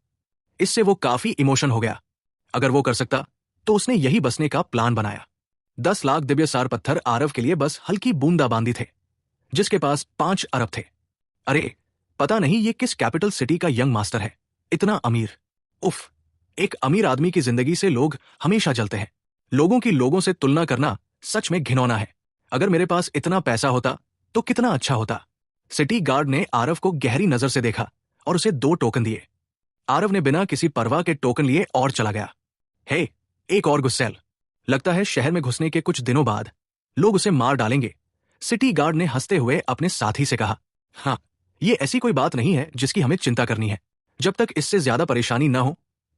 इससे वो काफी इमोशन हो गया। अगर वो कर सकता तो उसने यही बसने का प्लान बनाया। 10 लाख दिव्य सार पत्थर आरव के लिए बस हल्की बूंदाबांदी थे, जिसके पास 5 अरब थे। अरे, पता नहीं ये किस कैपिटल सिटी का यंग मास्टर है, इतना अमीर। उफ, एक अमीर आदमी की जिंदगी से लोग हमेशा जलते हैं। लोगों से तुलना करना सच में घिनौना है। अगर मेरे पास इतना पैसा होता तो कितना अच्छा होता। सिटी गार्ड ने आरव को गहरी नजर से देखा और उसे 2 टोकन दिए। आरव ने बिना किसी परवाह के टोकन लिए और चला गया। हे, एक और गुस्सैल। लगता है शहर में घुसने के कुछ दिनों बाद लोग उसे मार डालेंगे। सिटी गार्ड ने हंसते हुए अपने साथी से कहा। हाँ, ये ऐसी कोई बात नहीं है जिसकी हमें चिंता करनी है, जब तक इससे ज्यादा परेशानी न हो।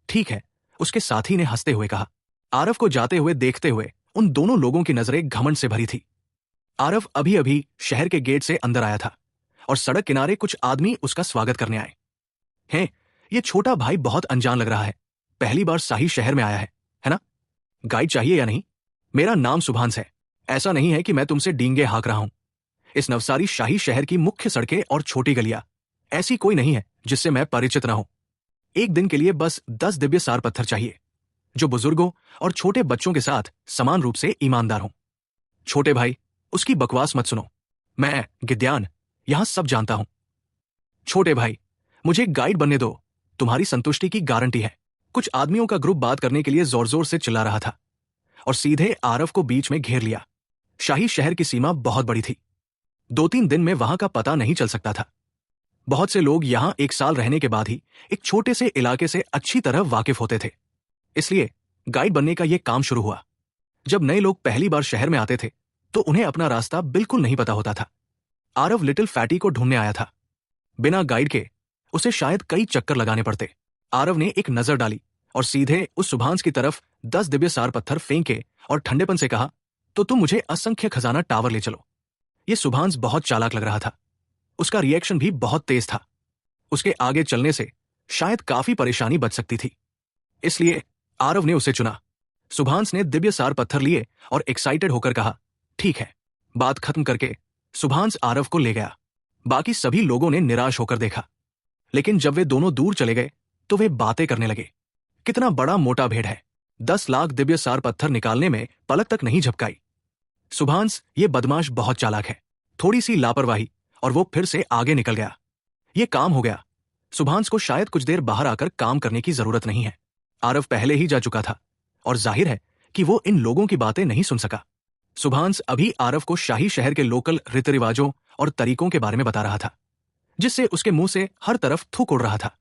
ठीक है, उसके साथी ने हंसते हुए कहा। आरव को जाते हुए देखते हुए उन दोनों लोगों की नजरें घमंड से भरी थी। आरव अभी अभी शहर के गेट से अंदर आया था और सड़क किनारे कुछ आदमी उसका स्वागत करने आए हैं। ये छोटा भाई बहुत अनजान लग रहा है, पहली बार शाही शहर में आया है ना? गाइड चाहिए या नहीं? मेरा नाम सुभांश है। ऐसा नहीं है कि मैं तुमसे डींगे हाँक रहा हूं। इस नवसारी शाही शहर की मुख्य सड़कें और छोटी गलियां ऐसी कोई नहीं है जिससे मैं परिचित न हूं। एक दिन के लिए बस 10 दिव्य सार पत्थर चाहिए, जो बुजुर्गों और छोटे बच्चों के साथ समान रूप से ईमानदार हों। छोटे भाई, उसकी बकवास मत सुनो। मैं गिद्यान यहां सब जानता हूं। छोटे भाई, मुझे गाइड बनने दो, तुम्हारी संतुष्टि की गारंटी है। कुछ आदमियों का ग्रुप बात करने के लिए जोर जोर से चिल्ला रहा था और सीधे आरव को बीच में घेर लिया। शाही शहर की सीमा बहुत बड़ी थी। 2-3 दिन में वहां का पता नहीं चल सकता था। बहुत से लोग यहां 1 साल रहने के बाद ही एक छोटे से इलाके से अच्छी तरह वाकिफ होते थे। इसलिए गाइड बनने का यह काम शुरू हुआ। जब नए लोग पहली बार शहर में आते थे तो उन्हें अपना रास्ता बिल्कुल नहीं पता होता था। आरव लिटिल फैटी को ढूंढने आया था। बिना गाइड के उसे शायद कई चक्कर लगाने पड़ते। आरव ने एक नजर डाली और सीधे उस सुभांश की तरफ 10 दिव्य सार पत्थर फेंके और ठंडेपन से कहा, तो तुम मुझे असंख्य खजाना टावर ले चलो। यह सुभांश बहुत चालाक लग रहा था। उसका रिएक्शन भी बहुत तेज था। उसके आगे चलने से शायद काफी परेशानी बच सकती थी। इसलिए आरव ने उसे चुना। सुभांश ने दिव्य सार पत्थर लिए और एक्साइटेड होकर कहा, ठीक है। बात खत्म करके सुभांश आरव को ले गया। बाकी सभी लोगों ने निराश होकर देखा। लेकिन जब वे दोनों दूर चले गए तो वे बातें करने लगे। कितना बड़ा मोटा भेड़ है, 10 लाख दिव्य सार पत्थर निकालने में पलक तक नहीं झपकाई। सुभांश ये बदमाश बहुत चालाक है। थोड़ी सी लापरवाही और वो फिर से आगे निकल गया। ये काम हो गया। सुभांश को शायद कुछ देर बाहर आकर काम करने की जरूरत नहीं है। आरव पहले ही जा चुका था और जाहिर है कि वो इन लोगों की बातें नहीं सुन सका। सुभांश अभी आरव को शाही शहर के लोकल रीति रिवाजों और तरीकों के बारे में बता रहा था, जिससे उसके मुंह से हर तरफ थूक उड़ रहा था।